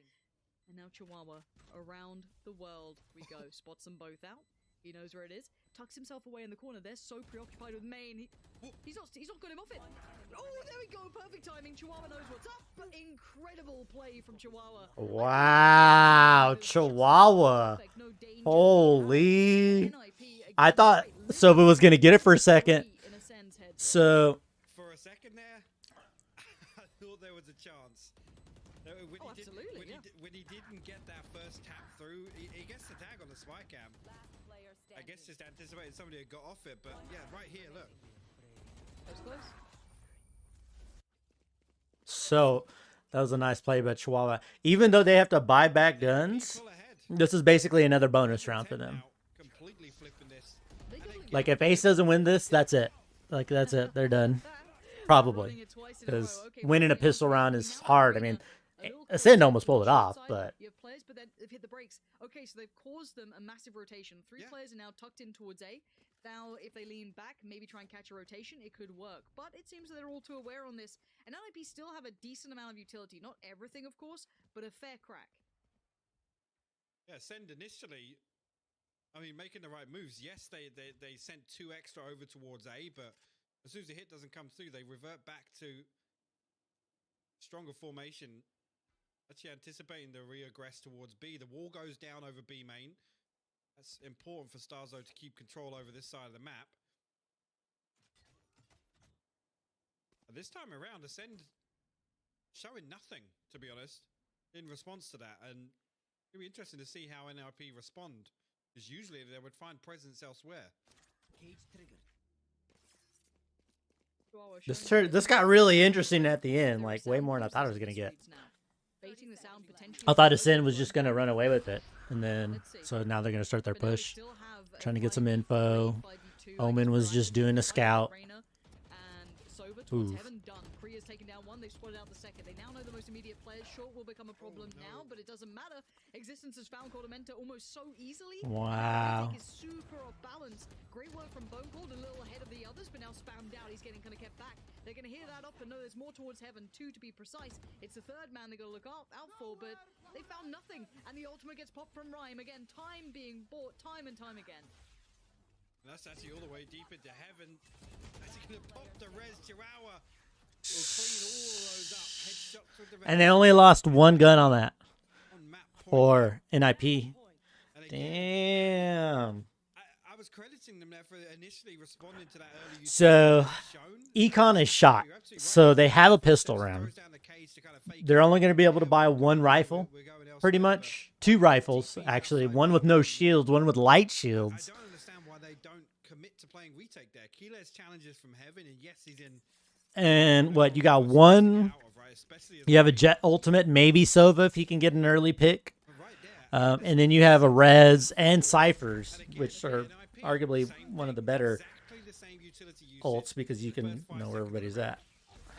And now Chihuahua, around the world we go. Spots them both out. He knows where it is. Tucks himself away in the corner. They're so preoccupied with main. He's not got him off it. Oh, there we go. Perfect timing. Chihuahua knows what's up. But incredible play from Chihuahua. Wow, Chihuahua. Holy. I thought Sova was going to get it for a second. So. For a second there, I thought there was a chance. When he didn't get that first tap through, he gets the tag on the spy cam. I guess just anticipating somebody had got off it, but yeah, right here, look. So, that was a nice play by Chihuahua. Even though they have to buy back guns, this is basically another bonus round for them. Like, if Ace doesn't win this, that's it. Like, that's it. They're done. Probably. Because winning a pistol round is hard. I mean, Ascend almost pulled it off, but... But then they've hit the brakes. Okay, so they've caused them a massive rotation. Three players are now tucked in towards A. Now, if they lean back, maybe try and catch a rotation, it could work. But it seems that they're all too aware on this. And LIP still have a decent amount of utility. Not everything, of course, but a fair crack. Yeah, Ascend initially, I mean, making the right moves. Yes, they sent 2 extra over towards A, but as soon as the hit doesn't come through, they revert back to stronger formation. Actually anticipating the re-aggress towards B. The wall goes down over B main. That's important for Starzo to keep control over this side of the map. And this time around, Ascend showing nothing, to be honest, in response to that. And it'll be interesting to see how NRP respond. Because usually they would find presence elsewhere. This got really interesting at the end, like way more than I thought it was going to get. I thought Ascend was just going to run away with it. And then, so now they're going to start their push. Trying to get some info. Omen was just doing a scout. Ooh. Priya's taken down one, they've spotted out the second. They now know the most immediate players. Short will become a problem now, but it doesn't matter. Existence has found Cordamenta almost so easily. Wow. Is super off balance. Great work from Bone Cold, a little ahead of the others, but now spammed out. He's getting kind of kept back. They're going to hear that up and know there's more towards Heaven, 2 to be precise. It's the third man they're going to look out for, but they found nothing. And the ultimate gets popped from Rhyme. Again, time being bought time and time again. And that's actually all the way deep into Heaven. Actually going to pop the res Chihuahua. We'll clean all of those up. Headshots with the And they only lost 1 gun on that. For NIP. Damn. I was crediting them there for initially responding to that early. So, Econ is shot. So they have a pistol round. They're only going to be able to buy 1 rifle. Pretty much. 2 rifles, actually. 1 with no shields, 1 with light shields. I don't understand why they don't commit to playing retake there. Keeler's challenges from Heaven, and yes, he's in. And what, you got 1? You have a Jet Ultimate, maybe Sova if he can get an early pick. And then you have a Rez and Cyphers, which are arguably one of the better ults because you can know where everybody's at.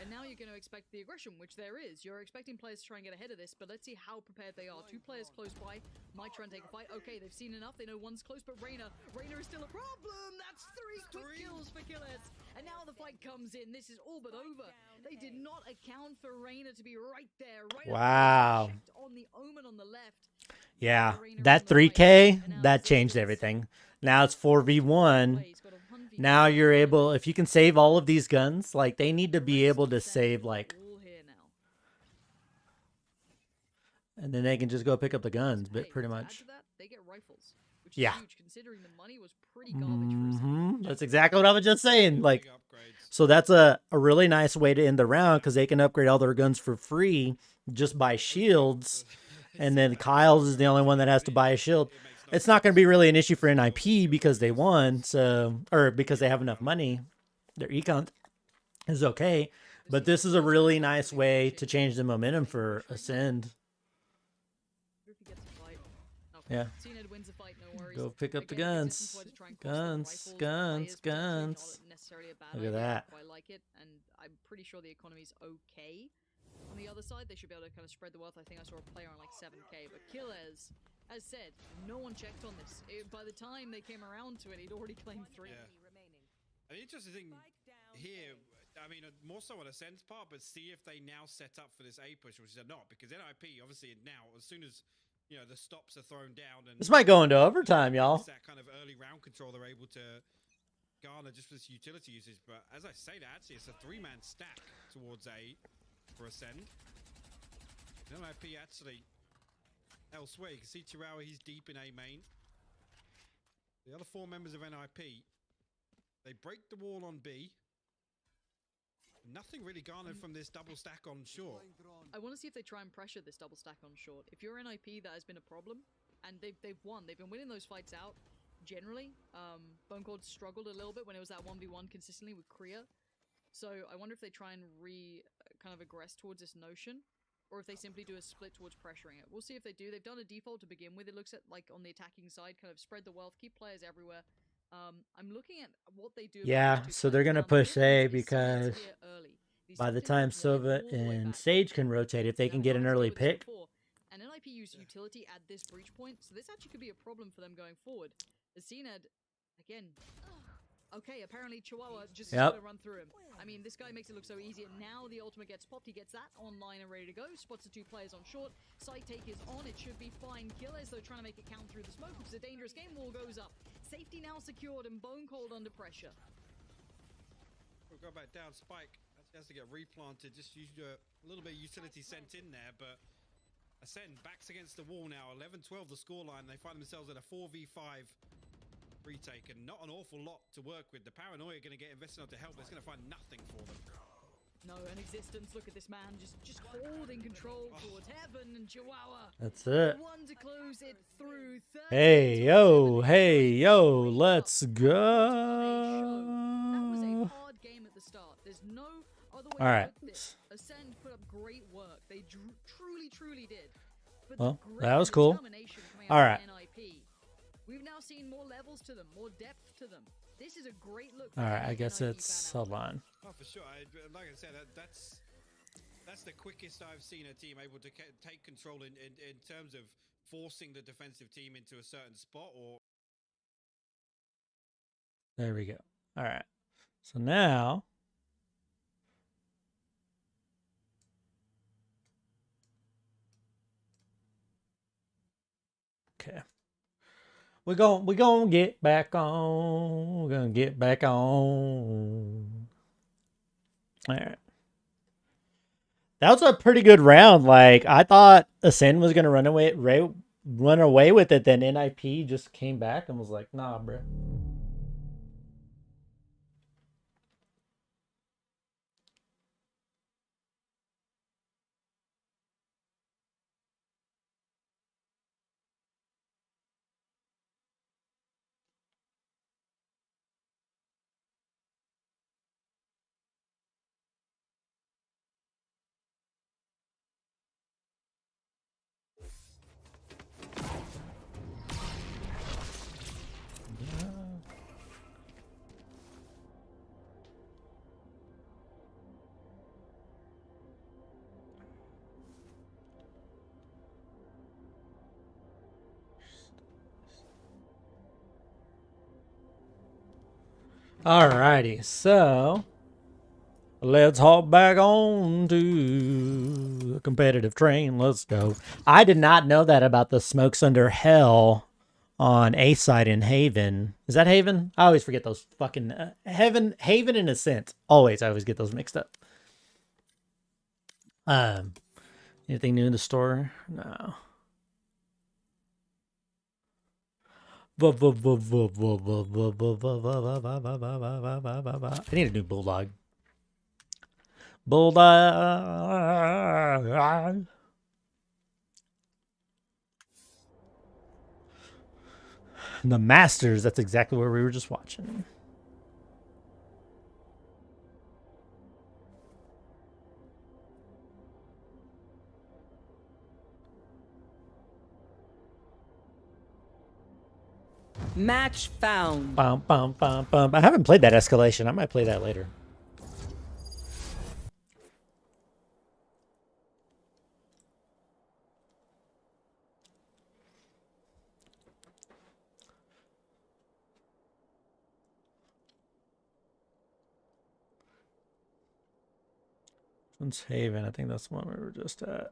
And now you're going to expect the aggression, which there is. You're expecting players to try and get ahead of this, but let's see how prepared they are. 2 players close by might try and take a fight. Okay, they've seen enough. They know 1's close, but Reyna is still a problem. That's 3 quick kills for Killers. And now the fight comes in. This is all but over. They did not account for Reyna to be right there. Wow. On the Omen on the left. Yeah, that 3K, that changed everything. Now it's 4v1. Now you're able, if you can save all of these guns, like they need to be able to save like, and then they can just go pick up the guns, but pretty much. They get rifles, which yeah. is huge considering the money was pretty garbage. That's exactly what I was just saying. Like, so that's a really nice way to end the round because they can upgrade all their guns for free just by shields. And then Kyle's is the only one that has to buy a shield. It's not going to be really an issue for NIP because they won, so or because they have enough money. Their econ is okay, but this is a really nice way to change the momentum for Ascend. Yeah. Go pick up the guns. Guns. Look at that. I like it, and I'm pretty sure the economy's okay. On the other side, they should be able to kind of spread the wealth. I think I saw a player on like 7K, but Killers, as said, no one checked on this. By the time they came around to it, he'd already claimed 3. Yeah. An interesting thing here, I mean, more so on a sense part, but see if they now set up for this A push, which they're not, because NIP obviously now, as soon as the stops are thrown down, and This might go into overtime, y'all. that kind of early round control they're able to garner just for this utility usage. But as I say that, actually, it's a 3-man stack towards A for Ascend. NIP actually elsewhere. You can see Chihuahua, he's deep in A main. The other 4 members of NIP, they break the wall on B. Nothing really garnered from this double stack on short. I want to see if they try and pressure this double stack on short. If you're NIP, that has been a problem, and they've won. They've been winning those fights out generally. Bone Cold struggled a little bit when it was that 1v1 consistently with Kriya. So I wonder if they try and kind of aggress towards this notion, or if they simply do a split towards pressuring it. We'll see if they do. They've done a default to begin with. It looks at, like, on the attacking side, kind of spread the wealth, keep players everywhere. I'm looking at what they do. Yeah, so they're going to push A because by the time Sova and Sage can rotate, if they can get an early pick. And NIP use utility at this breach point, so this actually could be a problem for them going forward. The CNED, again, okay, apparently Chihuahua just gonna run through him. I mean, this guy makes it look so easy, and now the ultimate gets popped. He gets that online and ready to go. Spots the 2 players on short. Side take is on. It should be fine. Killers, though, trying to make it count through the smoke, which is a dangerous game. Wall goes up. Safety now secured, and Bone Cold under pressure. We'll go back down. Spike actually has to get replanted. Just use a little bit of utility sent in there, but Ascend backs against the wall now. 11-12 the scoreline. They find themselves at a 4v5 retake, and not an awful lot to work with. The paranoia going to get invested to help, but it's going to find nothing for them. No, an existence. Look at this man, just holding control towards heaven, and Chihuahua. That's it. One to close it through. Hey yo, let's go. That was a hard game at the start. There's no other way All right. to put this. Ascend put up great work. They truly did. But Well, that was cool. All right. NIP, we've now seen more levels to them, more depth to them. This is a great look. All right, I guess it's hold on. Oh, for sure. Like I said, that's the quickest I've seen a team able to take control in terms of forcing the defensive team into a certain spot. Or There we go. All right. So now okay. We're gonna get back on. We're gonna get back on. All right. That was a pretty good round. Like, I thought Ascend was gonna run away with it. Then NIP just came back and was like, "Nah, bro." Alrighty, so let's hop back on to the competitive train. Let's go. I did not know that about the Smokes Under Hell on A side in Haven. Is that Haven? I always forget those fucking Haven and Ascent. I always get those mixed up. Anything new in the store? No. I need a new bulldog. Bulldog. The Masters. That's exactly where we were just watching. Match found. Bum, bum, bum, bum. I haven't played that Escalation. I might play that later. One's Haven. I think that's the one we were just at.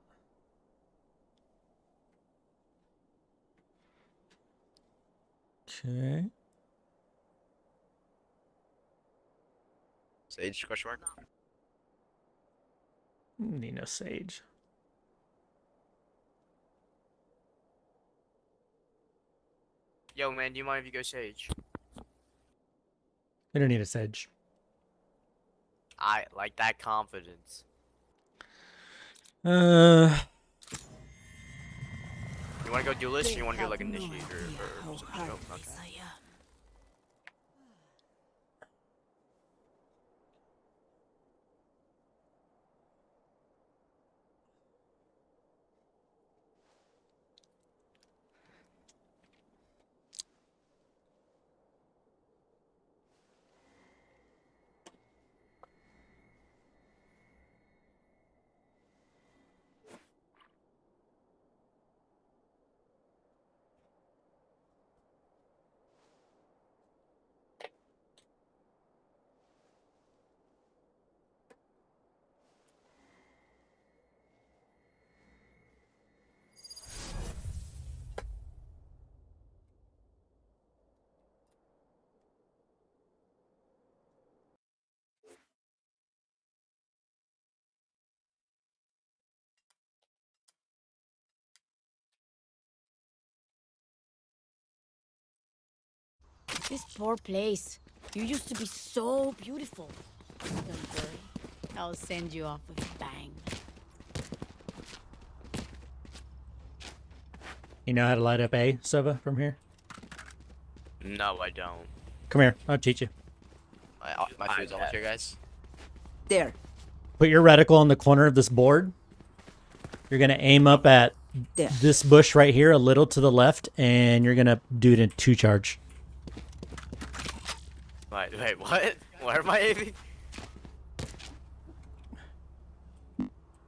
Okay. Sage, question mark? Need no Sage. Yo, man, do you mind if you go Sage? I don't need a Sage. I like that confidence. Uh, You want to go duelist, or you want to go like initiator? Or okay. This poor place. You used to be so beautiful. Don't worry. I'll send you off with a bang. you know how to light up A, Sova, from here? No, I don't. Come here. I'll teach you. My food's almost here, guys. There. Put your reticle on the corner of this board. You're going to aim up at this bush right here, a little to the left, and you're going to do it in 2 charge. Wait, what? Where am I aiming?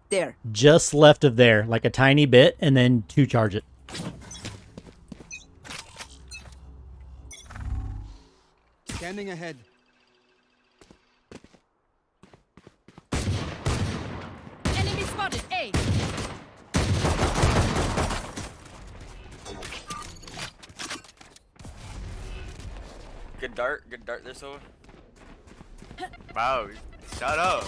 There. Just left of there, like a tiny bit, and then 2 charge it. Scanning ahead. Enemy spotted. A. Good dart there, Silver. Wow, shut up.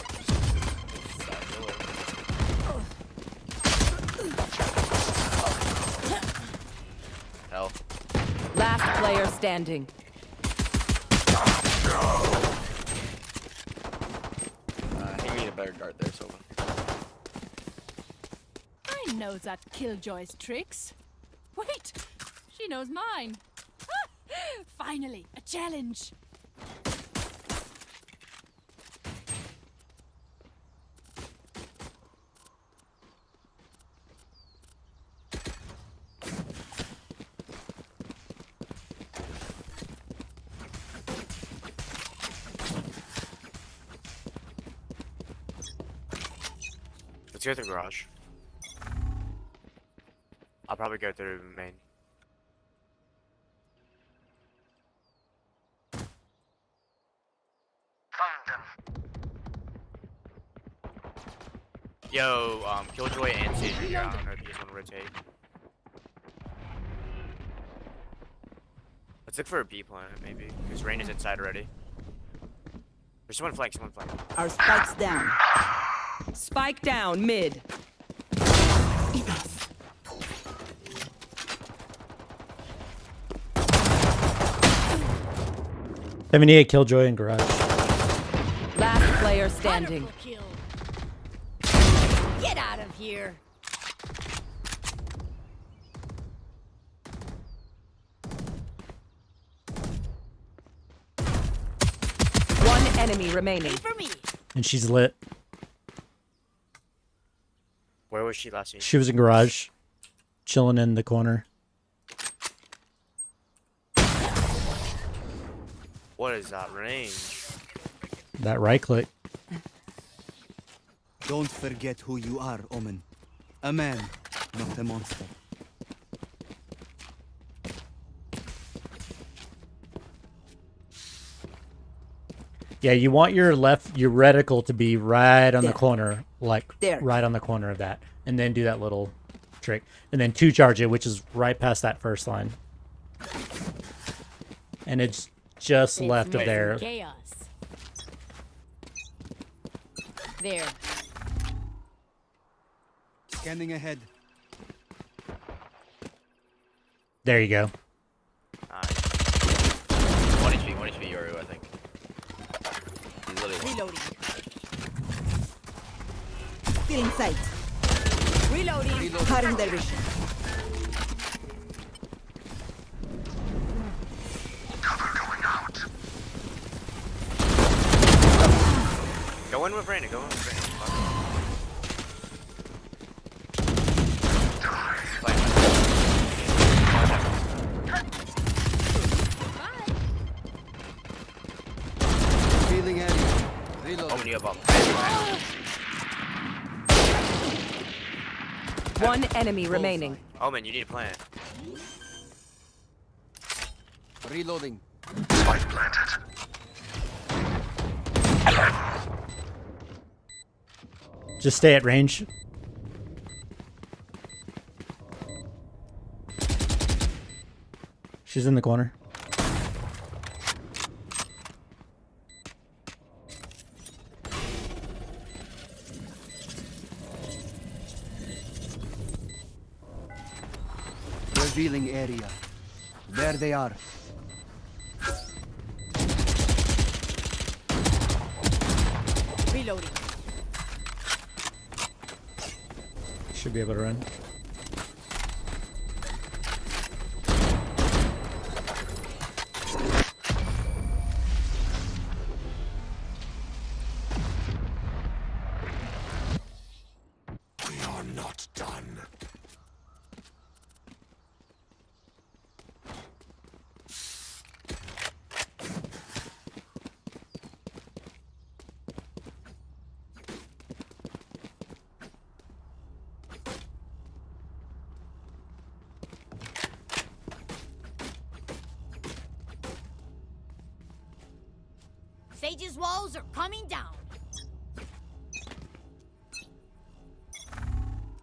Hell. Last player standing. He need a better dart there, Silver. I know that Killjoy's tricks. Wait, she knows mine. Finally, a challenge. Let's go through garage. I'll probably go through main. Yo, Killjoy and Sage are here. I don't know if you guys want to rotate. Let's look for a B planet, maybe. Because Rain is inside already. There's someone flank, Our spike's down. Spike down mid. 78 Killjoy in garage. Last player standing. Get out of here. One enemy remaining. For me. And she's lit. Where was she last seen? She was in garage, chilling in the corner. What is that range? That right click. Don't forget who you are, Omen. A man, not a monster. Yeah, you want your reticle to be right on the There. corner, like There. right on the corner of that, and then do that little trick, and then 2 charge it, which is right past that first line, and it's just left of there. Chaos. There. Scanning ahead. There you go. 1 HP, Yoru, I think. He's literally Reloading. Still in sight. Reloading. Cutting their vision. Go in with Raina, go in with Raina. Healing area. Reload. Open you up. One enemy remaining. Omen, you need a plan. Reloading. Spike planted. Just stay at range. She's in the corner. Revealing area. There they are. Reloading. Should be able to run. We are not done. Sage's walls are coming down.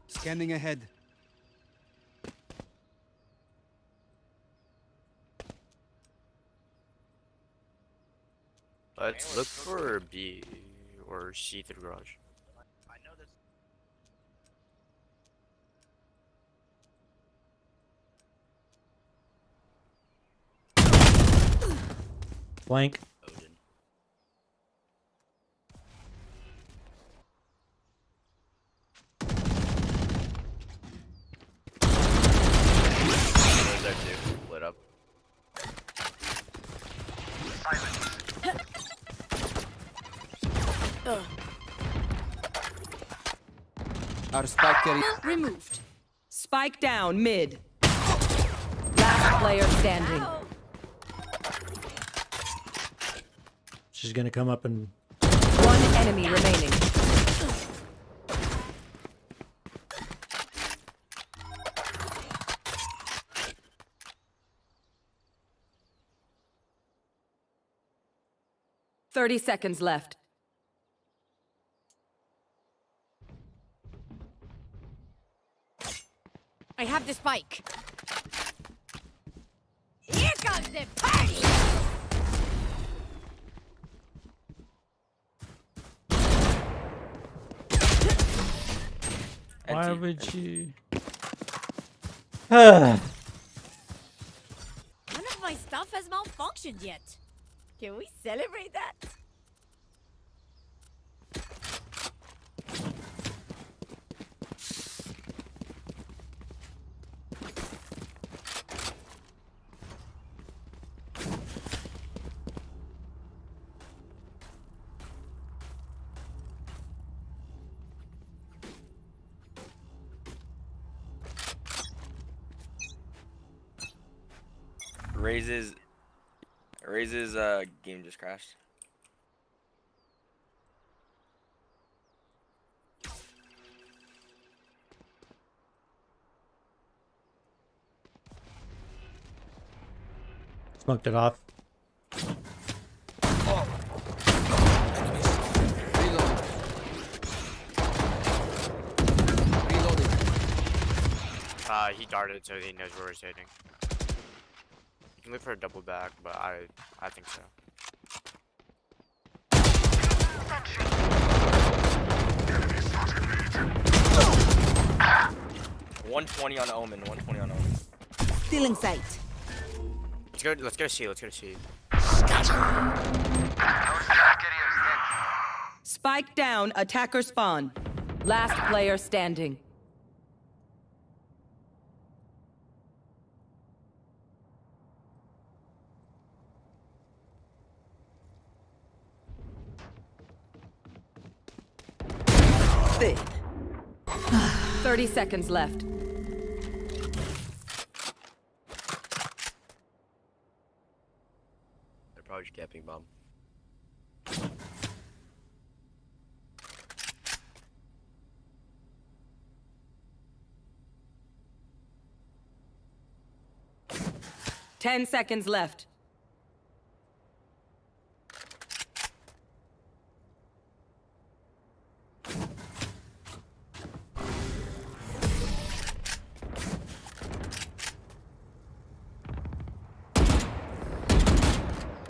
Scanning ahead. Let's look for B or C through garage. Blank. There's there too. Lit up. Our spike carrier. Removed. Spike down mid. Last player standing. She's gonna come up and. One enemy remaining. Thirty seconds left. I have the spike. Here comes the party! Why would you? None of my stuff has malfunctioned yet. Can we celebrate that? Raises game just crashed. Smoked it off. guarded, so he knows where we're sitting. You can look for a double back, but I think so. 120 on Omen. 120 on Omen. Stealing sight. Let's go see. Let's go see. Spike down, attacker spawn. Last player standing. Thick. 30 seconds left. They're probably just camping bomb. Ten seconds left.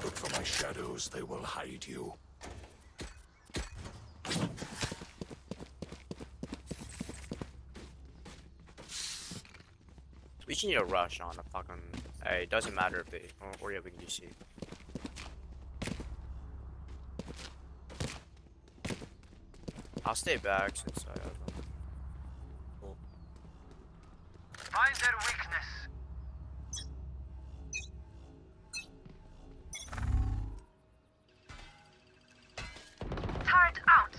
Look for my shadows, they will hide you. We just need a rush on a fucking. Hey, it doesn't matter if they. Or yeah, we can just see. I'll stay back since I have. Cool. Find their weakness. Turret out.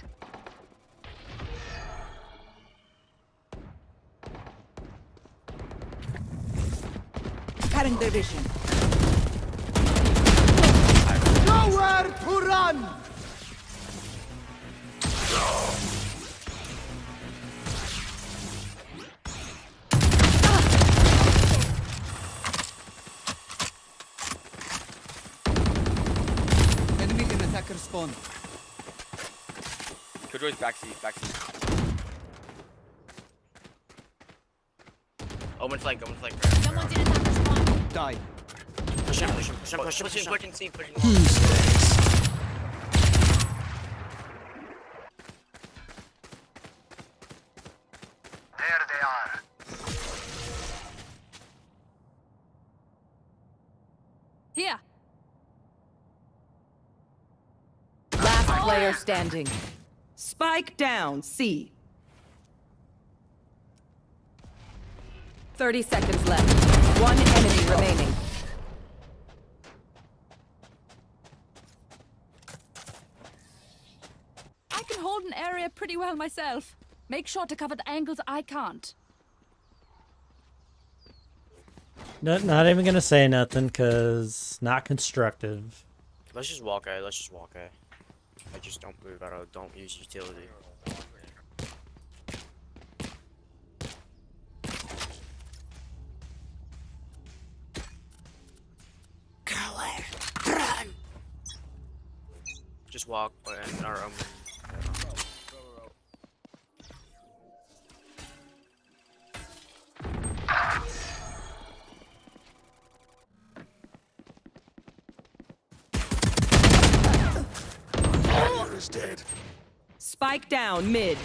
Cutting their vision. Nowhere to run! Enemy in attacker spawn. Killjoy's backseat. Omen flank. Someone did attacker spawn. Die. Push him. Pushing C. There they are. Here. Last player standing. Spike down, C. 30 seconds left. One enemy remaining. I can hold an area pretty well myself. Make sure to cover the angles I can't. Not even gonna say nothing, cause not constructive. Let's just walk A. I just don't move. Don't use utility. Just walk in our own. Warrior is dead. Spike down, mid.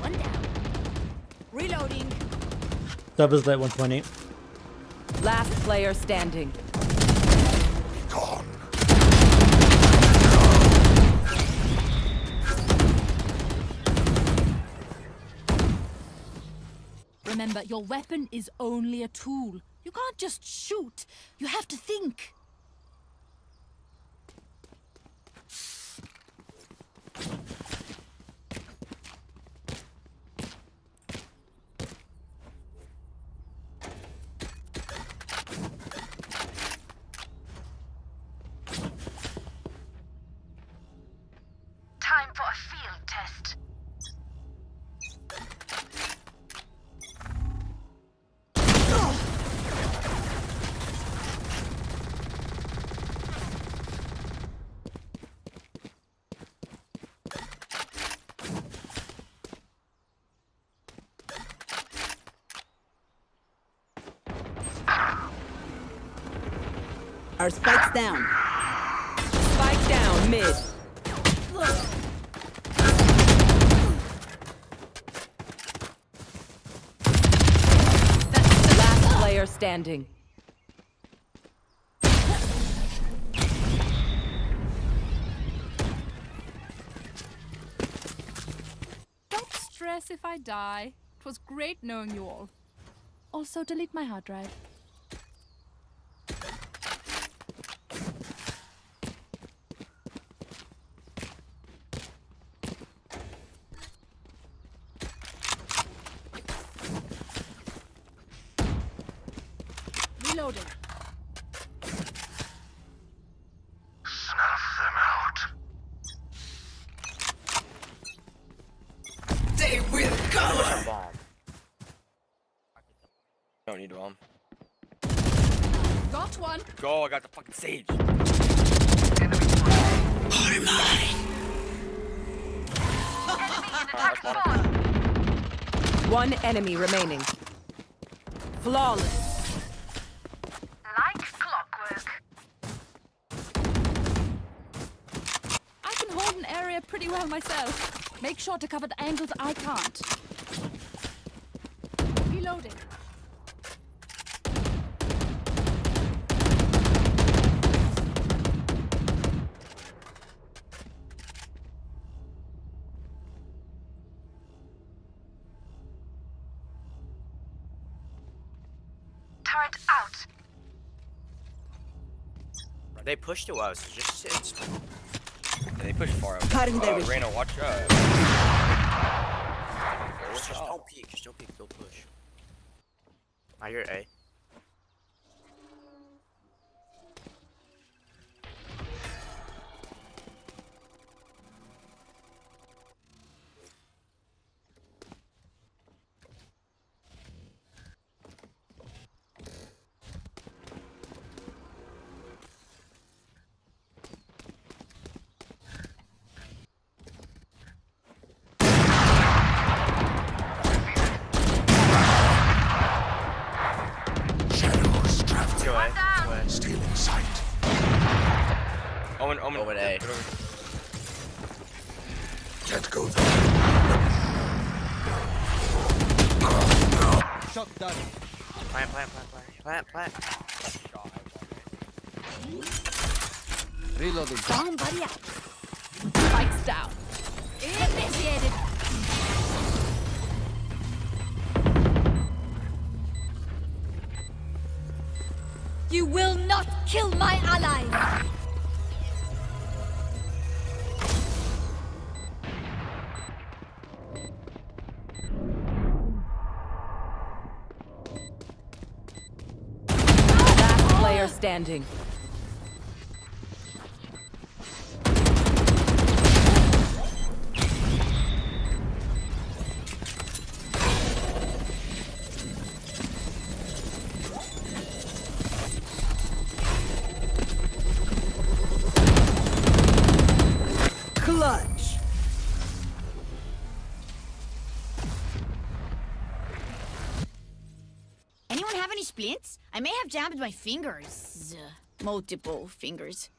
One down. Reloading. Dub is lit 120. Last player standing. Gone. Remember, your weapon is only a tool. You can't just shoot. You have to think. Time for a field test. Our spike's down. Spike down mid. Last player standing. Don't stress if I die. It was great knowing you all. Also, delete my hard drive. Reloading. Snuff them out. They will go! Bomb. Don't need a bomb. Got one. Go, I got the fucking sage. Are mine. One enemy remaining. Flawless. Like clockwork. I can hold an area pretty well myself. Make sure to cover the angles I can't. Reloading. Turret out. They pushed to us. Just sit. Yeah, they pushed far out. Cutting their vision. Reyna, watch out. Just don't peek. Just don't peek. Don't push. I hear A. Stealing sight. Omen A. Can't go there. Shot down. Plant. Reloading. Down, buddy out. Spikes down. Initiated. You will not kill my ally! Last player standing. Clutch. Anyone have any splints? I may have jammed my fingers. Multiple fingers.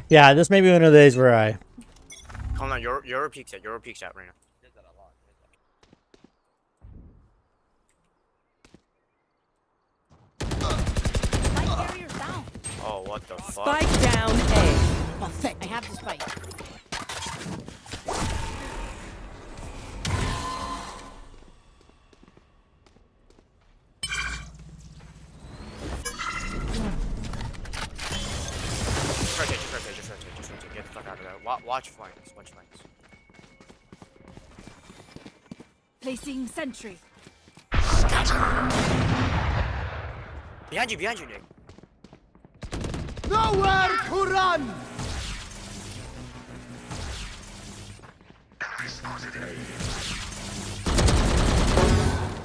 Yeah, this may be one of the days where I... Hold on, your peeks out, Reyna. Oh, what the fuck? Spike down A. Pathetic. I have the spike. Just rotate. Get the fuck out of there. Watch flanks. Placing sentry. Behind you, Nick. Nowhere to run! Enemy spotted A.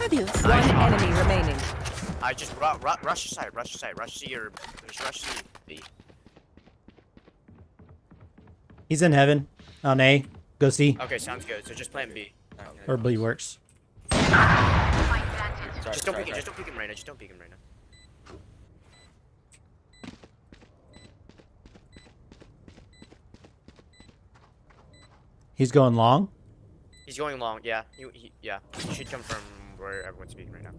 Fabulous. One enemy remaining. I just rush the side, rush the side, rush to your, just rush to B. He's in heaven. On A. Go C. Okay, sounds good. So just plan B. Or B works. Just don't peek him right now. Just don't peek him right now. He's going long. He's going long. Yeah. Yeah. He should come from where everyone's speaking right now.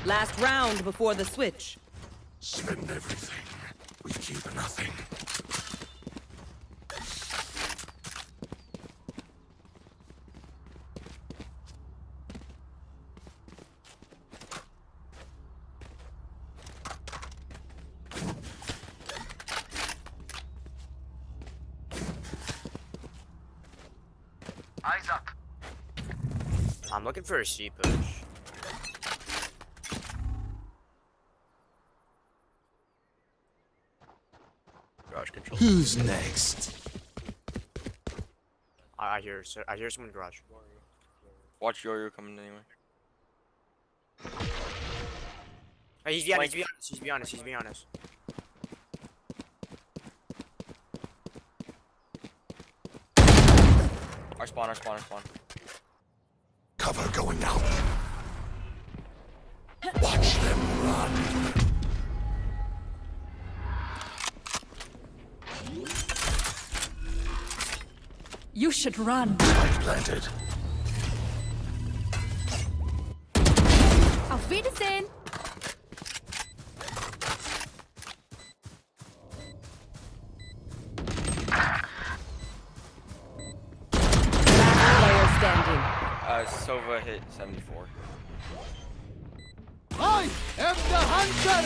Last round before the switch. Spend everything. We keep nothing. Eyes up. I'm looking for a C push. Garage control. Who's next? I hear someone in garage. Watch Yo-Yo coming anyway. Hey, he's being honest. He's being honest. He's being honest. I spawn. Cover going out. Watch them run. You should run. Spike planted. Auf Wiedersehen. Last player standing. Sova hit 74. I am the hunter!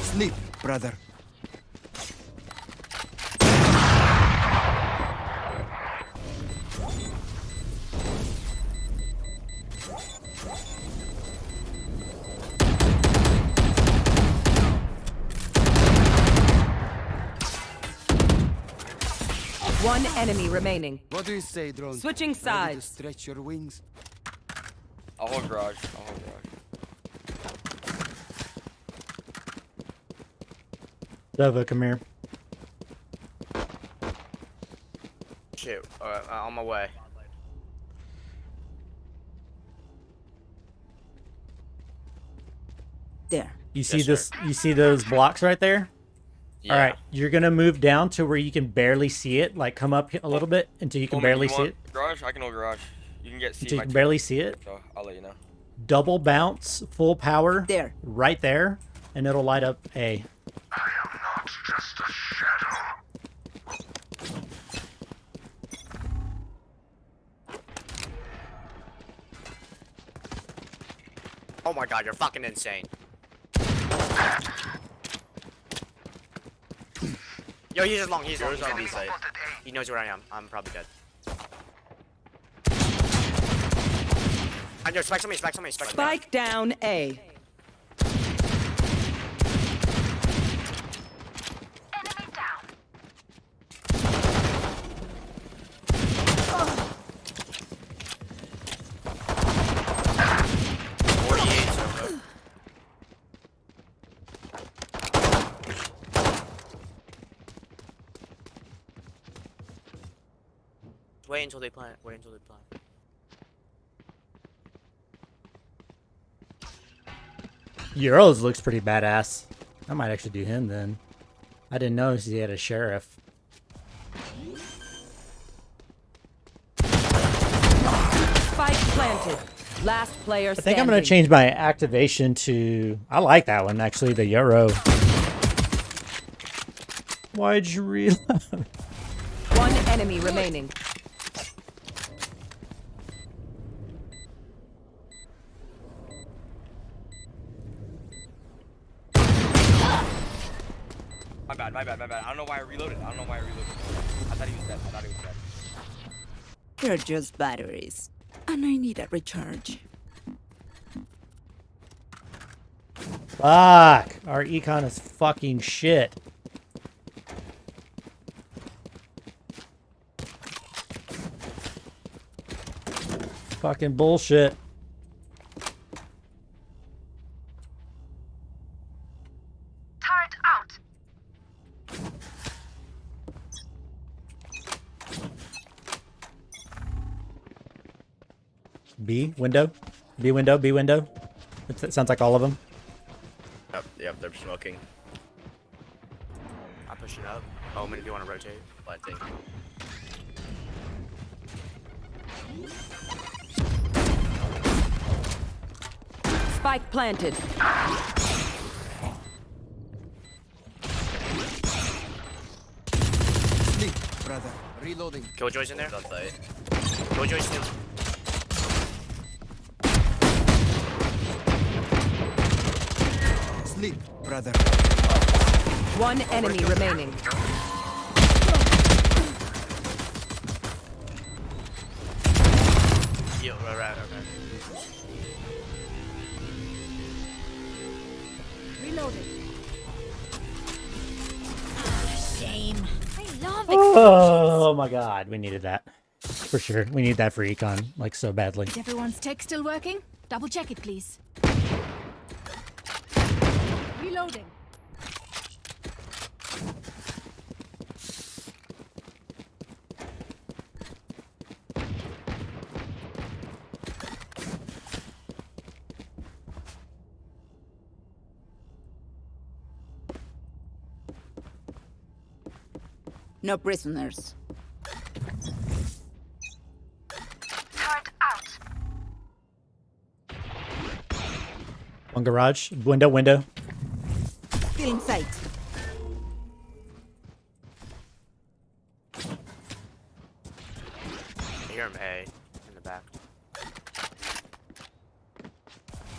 Sleep, brother. One enemy remaining. What do you say, drone? Switching Ready to sides. stretch your wings. I'll hold garage. Dova, come here. Shit. On my way. There. You see this? You see those blocks right there? Yeah. All right, you're gonna move down to where you can barely see it. Like come up a little bit until you can barely see it. Garage? I can hold garage. You can get C. Until you can barely see it. So I'll let you know. Double bounce, full power. There. Right there, and it'll light up A. I am not just a shadow. Oh my god, you're fucking insane. Yo, he's just long. He's on B side. He knows where I am. I'm probably dead. And yo, spike somebody. Spike down A. Enemy down. Wait until they plant. Euros looks pretty badass. I might actually do him then. I didn't notice he had a sheriff. Spike planted. Last player I standing. think I'm gonna change my activation to. I like that one actually, the Euro. Why'd you reload? One enemy remaining. My bad, my bad, my bad. I don't know why I reloaded. I don't know why I reloaded. I thought he was dead. I thought he was dead. They're just batteries, and I need a recharge. Fuck! Our econ is fucking shit. Fucking bullshit. Turret out. B window, B window, B window. It sounds like all of them. Yep, they're smoking. I'm pushing up. Omen, if you want to rotate. Planting. Spike planted. Sleep, brother. Reloading. Killjoy's in there. That's it. Killjoy's still. Sleep, brother. One enemy remaining. Yeah, right. Reloading. Shame. I love it. Oh my god, we needed that. For sure. We need that for econ, like so badly. Is everyone's tech still working? Double check it, please. Reloading. No prisoners. Turret out. One garage, window. Still in sight. I hear him A in the back.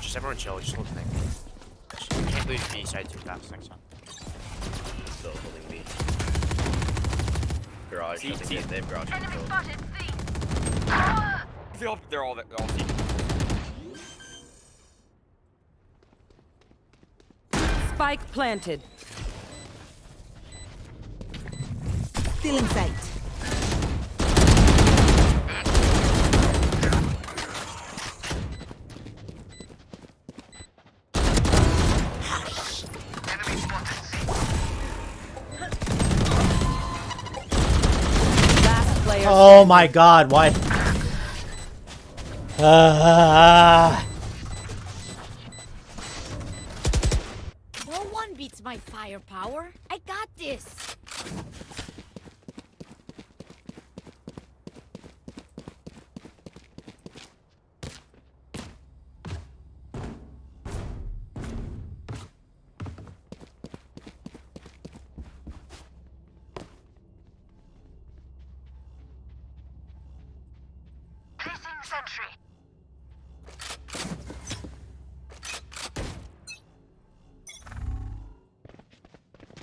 Just everyone chill, just hold the thing. Just can't lose B side too fast next time. Still holding B. Garage. See, They have garage Enemy control. spotted. C. They're all C. Spike planted. Still in sight. Last player. Oh my god, why? No one beats my firepower. I got this. Placing sentry.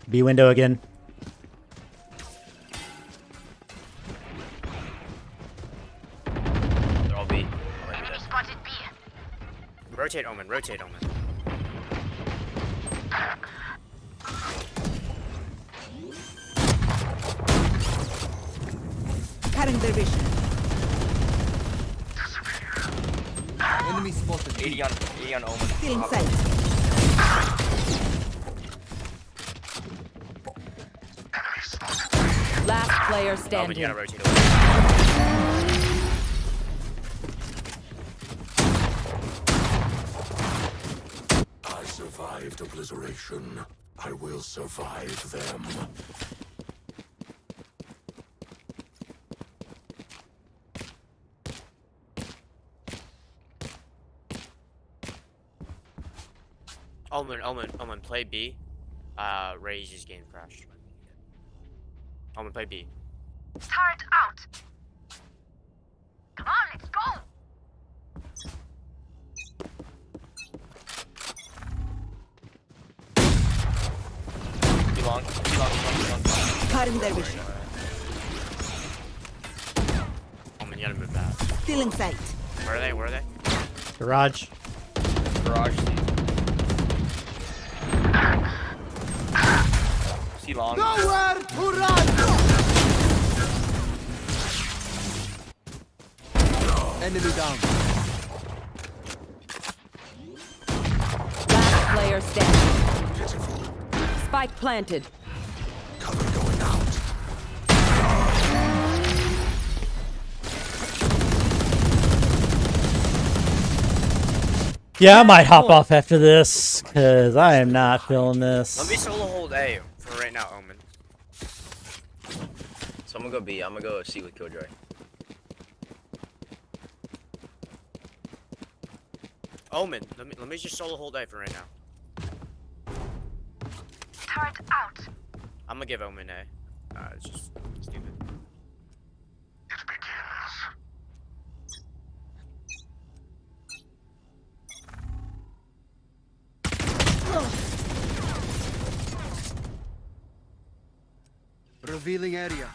B window again. They're all B. Enemy spotted B. Rotate Omen, rotate Omen. Cutting their vision. Enemy spotted. 80 on Omen. Still in sight. Last player Omen, standing. you gotta rotate Omen. I survived obliteration. I will survive them. Omen, play B. Ray's just game crashed. I'm gonna play B. Turret out. Come on, let's go. Too long. Cutting their vision. Omen, you gotta move that. Still in sight. Where are they? Where are they? Garage. Garage. See long. Nowhere to run! Enemy down. Last player standing. Spike planted. Cover going out. Yeah, I might hop off after this, because I am not feeling this. Let me solo hold A for right now, Omen. So I'm gonna go B. I'm gonna go C with Killjoy. Omen, let me just solo hold A for right now. Turret out. I'm gonna give Omen A. It's just stupid. Revealing area.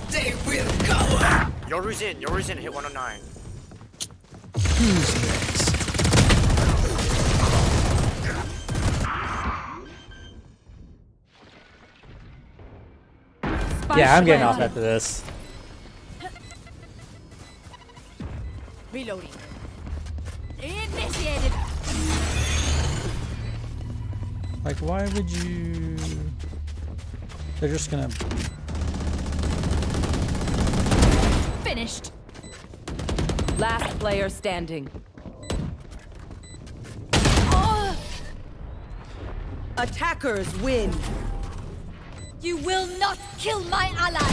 They will cover. Yoru's in, hit 109. Who's next? Yeah, I'm getting off after this. Reloading. Initiated. Like, why would you... They're just gonna... Finished. Last player standing. Attackers win. You will not kill my ally.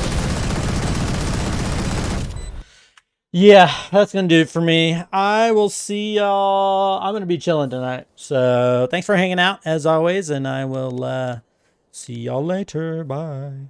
Yeah, that's gonna do it for me. I will see y'all. I'm gonna be chilling tonight. So thanks for hanging out as always, and I will see y'all later. Bye.